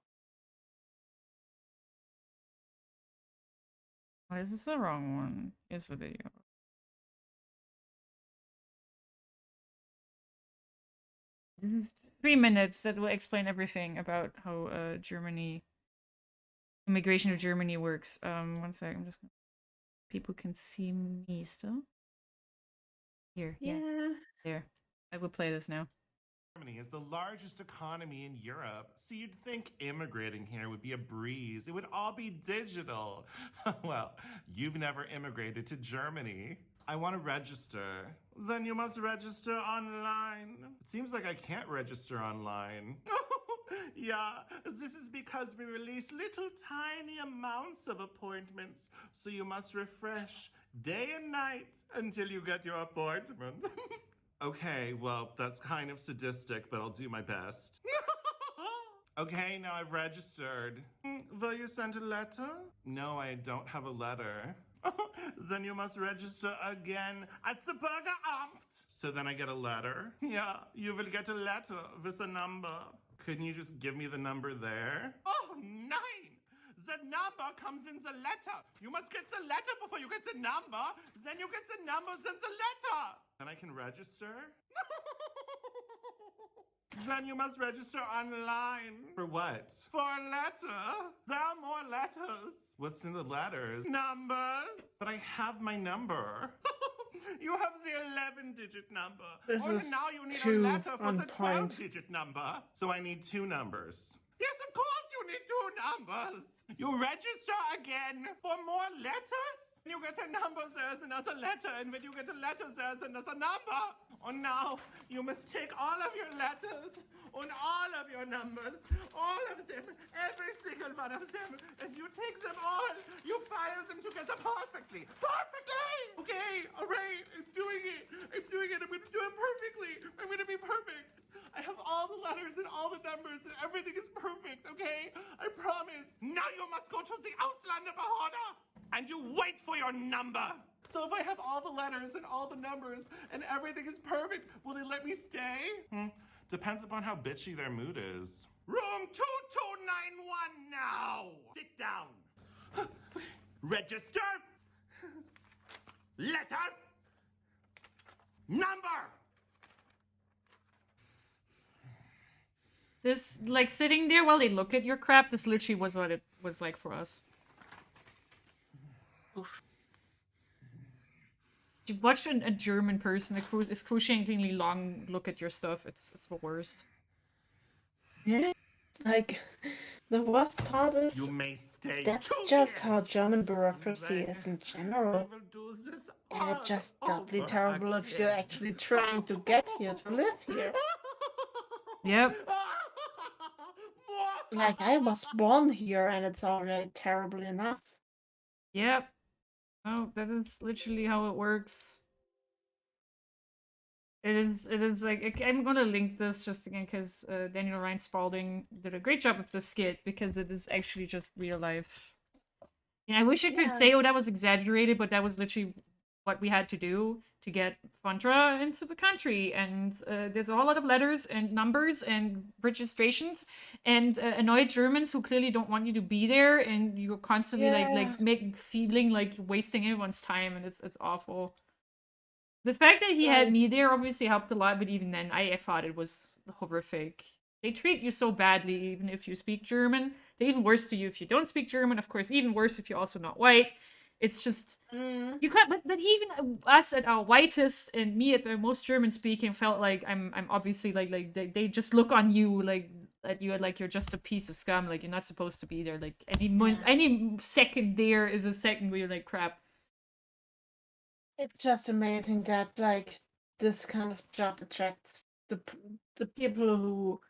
Oh, this is the wrong one. Here's the video. This is 3 minutes that will explain everything about how Germany immigration to Germany works. One sec. I'm just gonna... People can see me still. Here, Yeah. there. I will play this now. Germany is the largest economy in Europe, so you'd think immigrating here would be a breeze. It would all be digital. Well, you've never immigrated to Germany. I want to register. Then you must register online. It seems like I can't register online. Yeah, this is because we release little tiny amounts of appointments, so you must refresh day and night until you get your appointment. Okay, well, that's kind of sadistic, but I'll do my best. Okay, now I've registered. Will you send a letter? No, I don't have a letter. Then you must register again at the Bürgeramt. So then I get a letter? Yeah, you will get a letter with a number. Couldn't you just give me the number there? Oh, nein! The number comes in the letter. You must get the letter before you get the number. Then you get the number, then the letter. Then I can register? Then you must register online. For what? For a letter. There are more letters. What's in the letters? Numbers. But I have my number. You have the 11-digit number. This is now you need too a letter for on the point. 12-digit number. So I need 2 numbers. Yes, of course you need 2 numbers. You register again for more letters? You get a number, there's another letter, and when you get a letter, there's another number. And now you must take all of your letters and all of your numbers, all of them, every single one of them, and you take them all, you file them together perfectly. Perfectly! Okay, all right, I'm doing it. I'm going to do it perfectly. I'm going to be perfect. I have all the letters and all the numbers and everything is perfect, okay? I promise. Now you must go to the Ausländerbehörde and you wait for your number. So if I have all the letters and all the numbers and everything is perfect, will they let me stay? Depends upon how bitchy their mood is. Room 2291 now. Sit down. Register. Letter. Number. This, like, sitting there while they look at your crap, this literally was what it was like for us. Oof. You watch a German person excruciatingly long look at your stuff. It's the worst. Yeah. Like, the worst part You is may stay that's 2 just years. how German bureaucracy Then is in I general. will do this And it's all just doubly over terrible if you're again. actually trying to get here to live here. Yep. Like, I was born here and it's already terrible enough. Yep. Oh, that is literally how it works. It is like, I'm gonna link this just again because Daniel Ryan Spalding did a great job with the skit because it is actually just real life. Yeah, I wish I could say, oh, that was exaggerated, but that was literally what we had to do to get Fondra into the country. And there's a whole lot of letters and numbers and registrations and annoyed Germans who clearly don't want you to be there, and you're constantly feeling like you're wasting everyone's time, and it's awful. The fact that he had me there obviously helped a lot, but even then, I thought it was horrific. They treat you so badly, even if you speak German. They're even worse to you if you don't speak German. Of course, even worse if you're also not white. It's just you can't. But even us at our whitest and me at the most German speaking felt like I'm obviously like they just look on you like at you like you're just a piece of scum. Like you're not supposed to be there. Like any second there is a second where you're like crap. It's just amazing that, like, this kind of job attracts the people who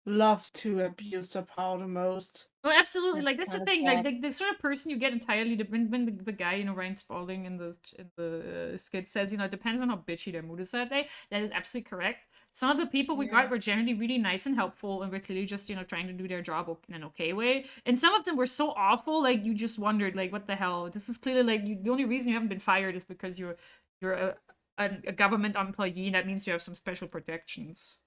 love to abuse their power the most. Oh, absolutely. Like that's the kinda thing. sad. Like the sort of person you get entirely when the guy, Ryan Spalding in the skit says, it depends on how bitchy their mood is that day. That is absolutely correct. Some of the people we got were generally really nice and helpful, and were clearly just trying to do their job in an okay way. And some of them were so awful, like you just wondered, like, what the hell? This is clearly like the only reason you haven't been fired is because you're a government employee, and that means you have some special protections.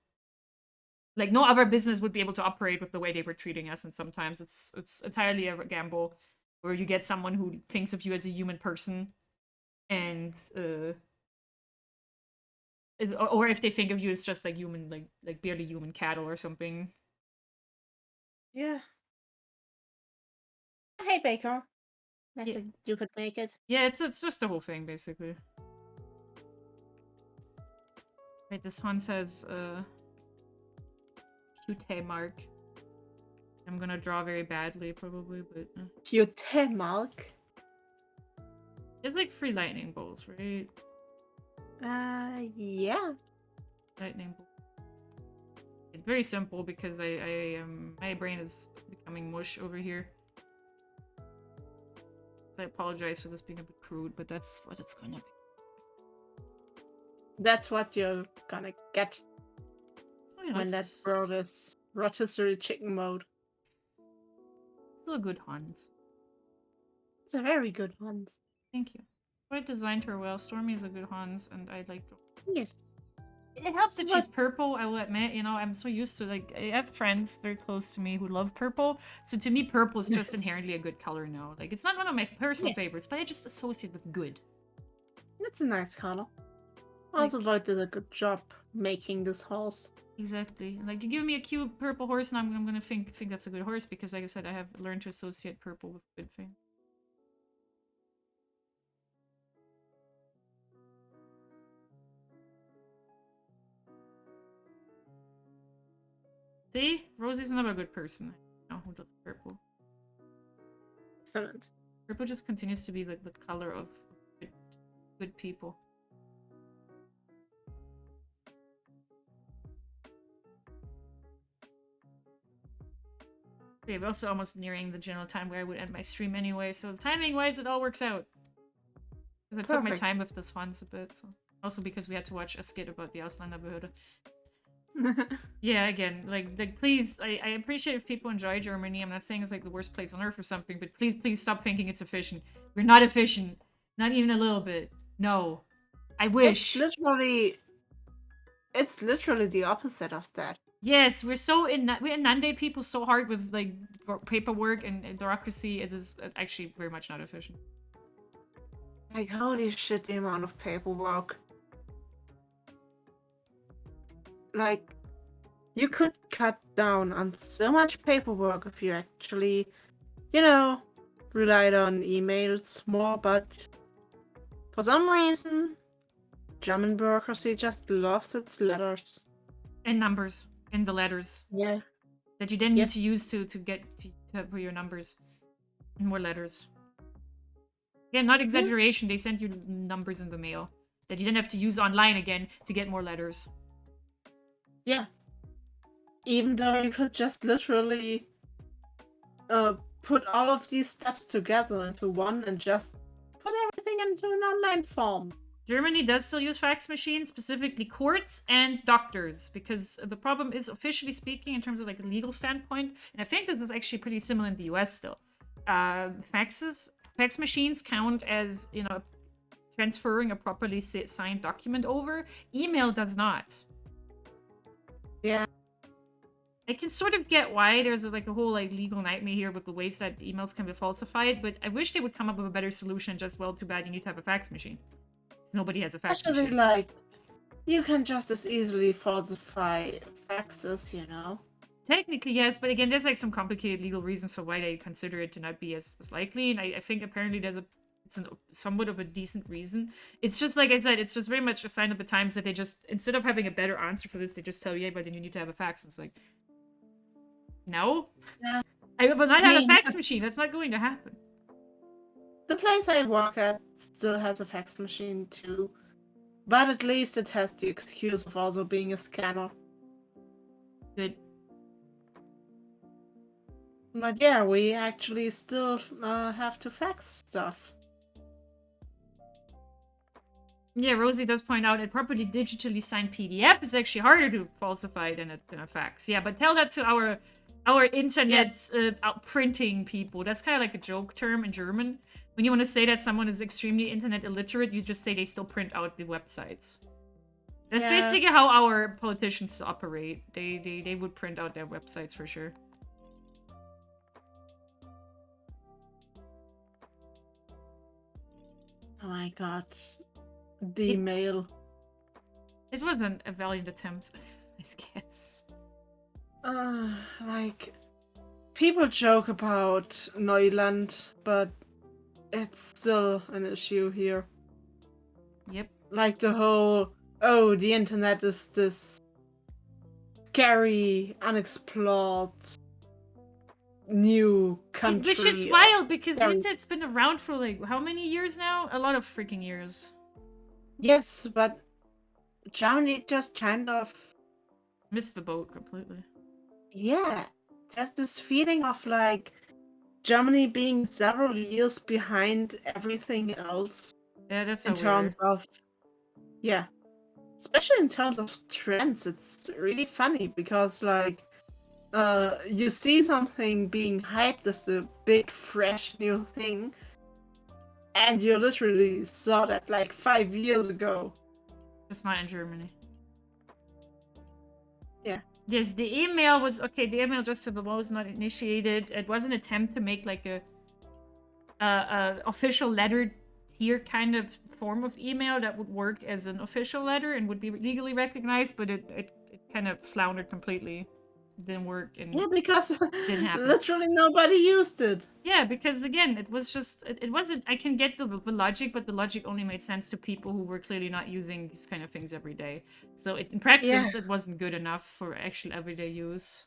Like no other business would be able to operate with the way they were treating us, and sometimes it's entirely a gamble where you get someone who thinks of you as a human person, and or if they think of you as just like human, like barely human cattle or something. Yeah. Hey, Baker. Nice Yeah. that you could make it. Yeah, it's just the whole thing basically. Wait, this one says Cute mark. I'm gonna draw very badly probably, but Cute mark. it's like 3 lightning bolts, right? Yeah. Lightning bolt. It's very simple because my brain is becoming mush over here. So I apologize for this being a bit crude, but that's what it's gonna be. That's what you're gonna get Oh, when that bro is rotisserie chicken mode. Still a good hunt. It's a very good one. Thank you. I designed her well. Stormy is a good Hans, and I like. Yes. It helps that she's purple, I will admit. I'm so used to, like, I have friends very close to me who love purple. So to me, purple is just inherently a good color now. Like, it's not one of my personal favorites, but I just associate with good. That's a nice color. Also, Void did a good job making this horse. Exactly. Like, you give me a cute purple horse, and I'm gonna think that's a good horse, because, like I said, I have learned to associate purple with good things. See? Rosie's another good person. I know who does purple. Excellent. Purple just continues to be like the color of good people. Okay, we're also almost nearing the general time where I would end my stream anyway, so timing-wise, it all works out. Because I took my time with this once a bit, so. Also because we had to watch a skit about the Ausländerbehörde. Yeah, again, like please, I appreciate if people enjoy Germany. I'm not saying it's like the worst place on earth or something, but please stop thinking it's efficient. We're not efficient. Not even a little bit. No. I wish. It's literally the opposite of that. Yes, we inundate people so hard with like paperwork and bureaucracy. It is actually very much not efficient. Like, holy shit, the amount of paperwork. Like, you could cut down on so much paperwork if you actually, relied on emails more, but for some reason, German bureaucracy just loves its letters. And numbers. And the letters. Yeah. That you then need Yes. to use to for your numbers. And more letters. Again, not exaggeration, they sent you numbers in the mail. That you then have to use online again to get more letters. Yeah. Even though you could just literally put all of these steps together into one and just put everything into an online form. Germany does still use fax machines, specifically courts and doctors, because the problem is, officially speaking, in terms of like a legal standpoint, and I think this is actually pretty similar in the US still. Fax machines count as, you know, transferring a properly signed document over. Email does not. Yeah. I can sort of get why there's like a whole like legal nightmare here with the ways that emails can be falsified, but I wish they would come up with a better solution. Just, well, too bad you need to have a fax machine. Because nobody has a fax Actually, machine. like, you can just as easily falsify faxes, you know? Technically, yes, but again, there's like some complicated legal reasons for why they consider it to not be as likely, and I think apparently it's somewhat of a decent reason. It's just, like I said, it's just very much a sign of the times that they just, instead of having a better answer for this, they just tell you, yeah, but then you need to have a fax. And it's like, no? Yeah. I will not I have mean, a fax machine. That's not going to happen. The place I work at still has a fax machine too, but at least it has the excuse of also being a scanner. Good. But yeah, we actually still have to fax stuff. Yeah, Rosie does point out that properly digitally signed PDF is actually harder to falsify than a fax. Yeah, but tell that to our internet's printing people. That's kind of like a joke term in German. When you want to say that someone is extremely internet illiterate, you just say they still print out the websites. That's basically how our politicians operate. They would print out their websites for sure. Oh my god. The mail. It wasn't a valiant attempt, I guess. Like, people joke about Neuland, but it's still an issue here. Yep. Like the whole, oh, the internet is this scary, unexplored new country. Which is wild, because the internet's been around for like, how many years now? A lot of freaking years. Yes, but Germany just kind of missed the boat completely. Yeah, there's this feeling of like Germany being several years behind everything else. Yeah, that's in terms of especially in terms of trends. It's really funny because like you see something being hyped as the big fresh new thing, and you literally saw that like 5 years ago. It's not in Germany. Yeah. Yes, the email was okay. The email just for the was not initiated. It was an attempt to make like a official letter tier kind of form of email that would work as an official letter and would be legally recognized, but it kind of floundered completely. Didn't work. And yeah, because didn't happen. Literally nobody used it. Yeah, because again, it was just it wasn't. I can get the logic, but the logic only made sense to people who were clearly not using these kind of things every day. So in practice, it wasn't good enough for actual everyday use.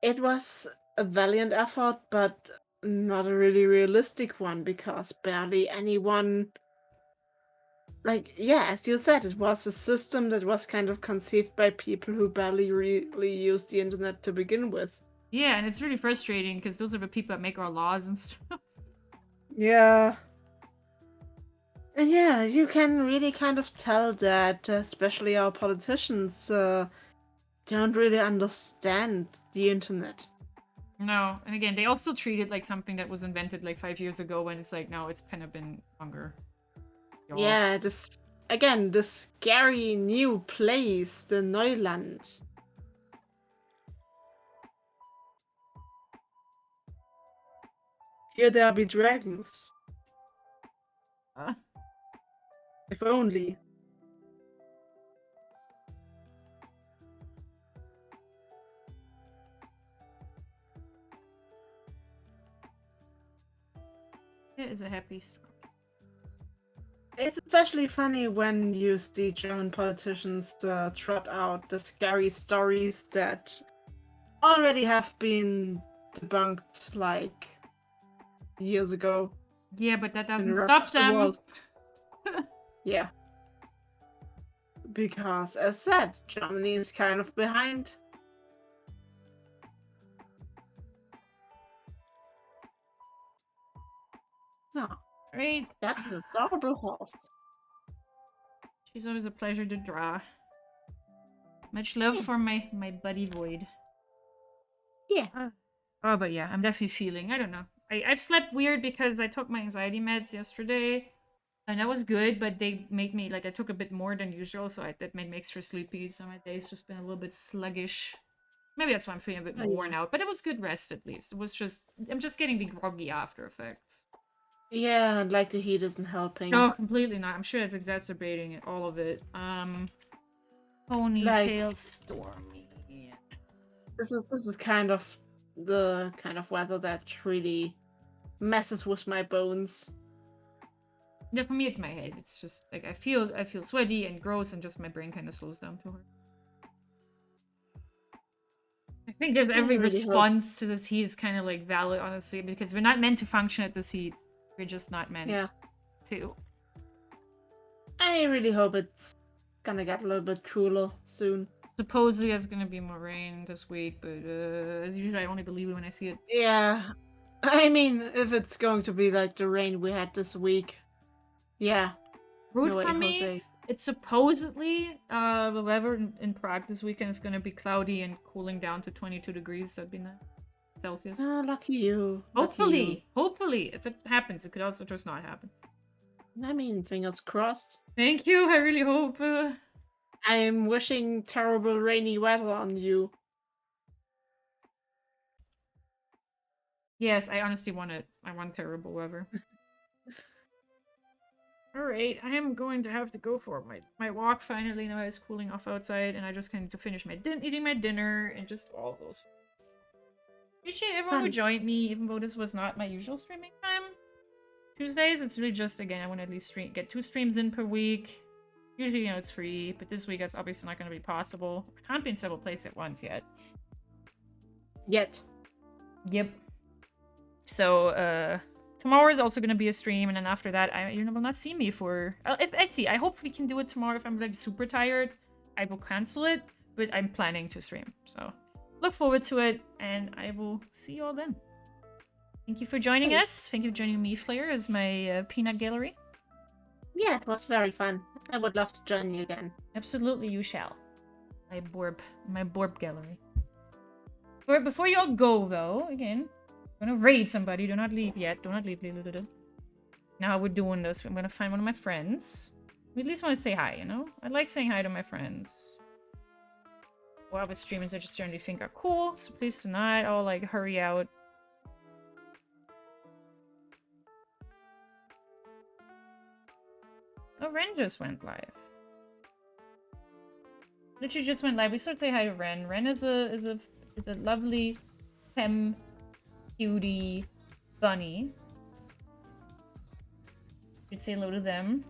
It was a valiant effort, but not a really realistic one, because barely anyone, like, yeah, as you said, it was a system that was kind of conceived by people who barely really used the internet to begin with. Yeah, and it's really frustrating because those are the people that make our laws and stuff. Yeah. And yeah, you can really kind of tell that, especially our politicians, don't really understand the internet. No, and again, they also treat it like something that was invented like 5 years ago, when it's like, no, it's kind of been longer. Yeah, this scary new place, the Neuland. Here there be dragons. Huh? If only. It is a happy story. It's especially funny when you see German politicians trot out the scary stories that already have been debunked like years ago Yeah, but that in doesn't the rest stop of the them. world. Yeah. Because, as said, Germany is kind of behind. Oh, Right? that's an adorable horse. She's always a pleasure to draw. Much love for my buddy Void. Yeah. Oh, but yeah, I'm definitely feeling. I don't know. I've slept weird because I took my anxiety meds yesterday, and that was good. But they made me like I took a bit more than usual, so that made me extra sleepy. So my day's just been a little bit sluggish. Maybe that's why I'm feeling a bit Oh, more worn yeah. out. But it was good rest at least. It was just I'm just getting the groggy after effects. Yeah, and like the heat isn't helping. Oh, completely not. I'm sure it's exacerbating it, all of it. Ponytail Stormy. This is kind of the kind of weather that really messes with my bones. Yeah, for me it's my head. It's just like I feel sweaty and gross, and just my brain kind of slows down to her. I think there's every really hope. response to this heat is kind of like valid, honestly, because we're not meant to function at this heat. We're just not meant to. I really hope it's gonna get a little bit cooler soon. Supposedly there's gonna be more rain this week, but as usual, I only believe it when I see it. Yeah. I mean, if it's going to be like the rain we had this week. Yeah. Root No way, for me, Jose. it's supposedly the weather in Prague this weekend is gonna be cloudy and cooling down to 22 degrees. That'd be nice. Celsius. Oh, lucky you. Lucky you. Hopefully, if it happens, it could also just not happen. I mean, fingers crossed. Thank you. I really hope. I'm wishing terrible rainy weather on you. Yes, I honestly want it. I want terrible weather. Alright, I am going to have to go for my walk finally. Now it's cooling off outside, and I just need to finish my eating my dinner and just all those. Appreciate everyone who joined me, even though this was not my usual streaming time. Tuesdays, it's really just, again, I want to at least get 2 streams in per week. Usually, it's free, but this week that's obviously not going to be possible. I can't be in several places at once yet. Yep. So, tomorrow is also going to be a stream, and then after that, you will not see me for... I hope we can do it tomorrow. If I'm, like, super tired, I will cancel it, but I'm planning to stream. So, look forward to it, and I will see you all then. Thank you for joining us. Thank you for joining me, Flair, as my peanut gallery. Yeah, it was very fun. I would love to join you again. Absolutely, you shall. My Borb gallery. But before you all go, though, again, I'm gonna raid somebody. Do not leave yet. Do not leave. Now we're doing this. I'm gonna find one of my friends. We at least want to say hi, I like saying hi to my friends. Well, the streamers I just generally think are cool, so please do not all, like, hurry out. Oh, Ren just went live. Literally just went live. We should say hi to Ren. Ren is a lovely femme cutie bunny. You'd say hello to them.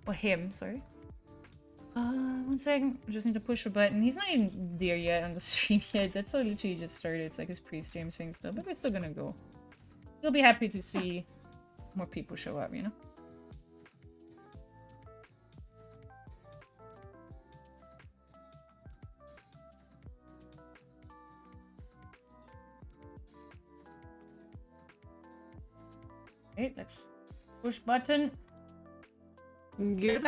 Or him, sorry. 1 second. I just need to push a button. He's not even there yet on the stream yet. That's so literally just started. It's like his pre-stream thing still, but we're still gonna go. You'll be happy to see more people show up, Okay, let's push button. Good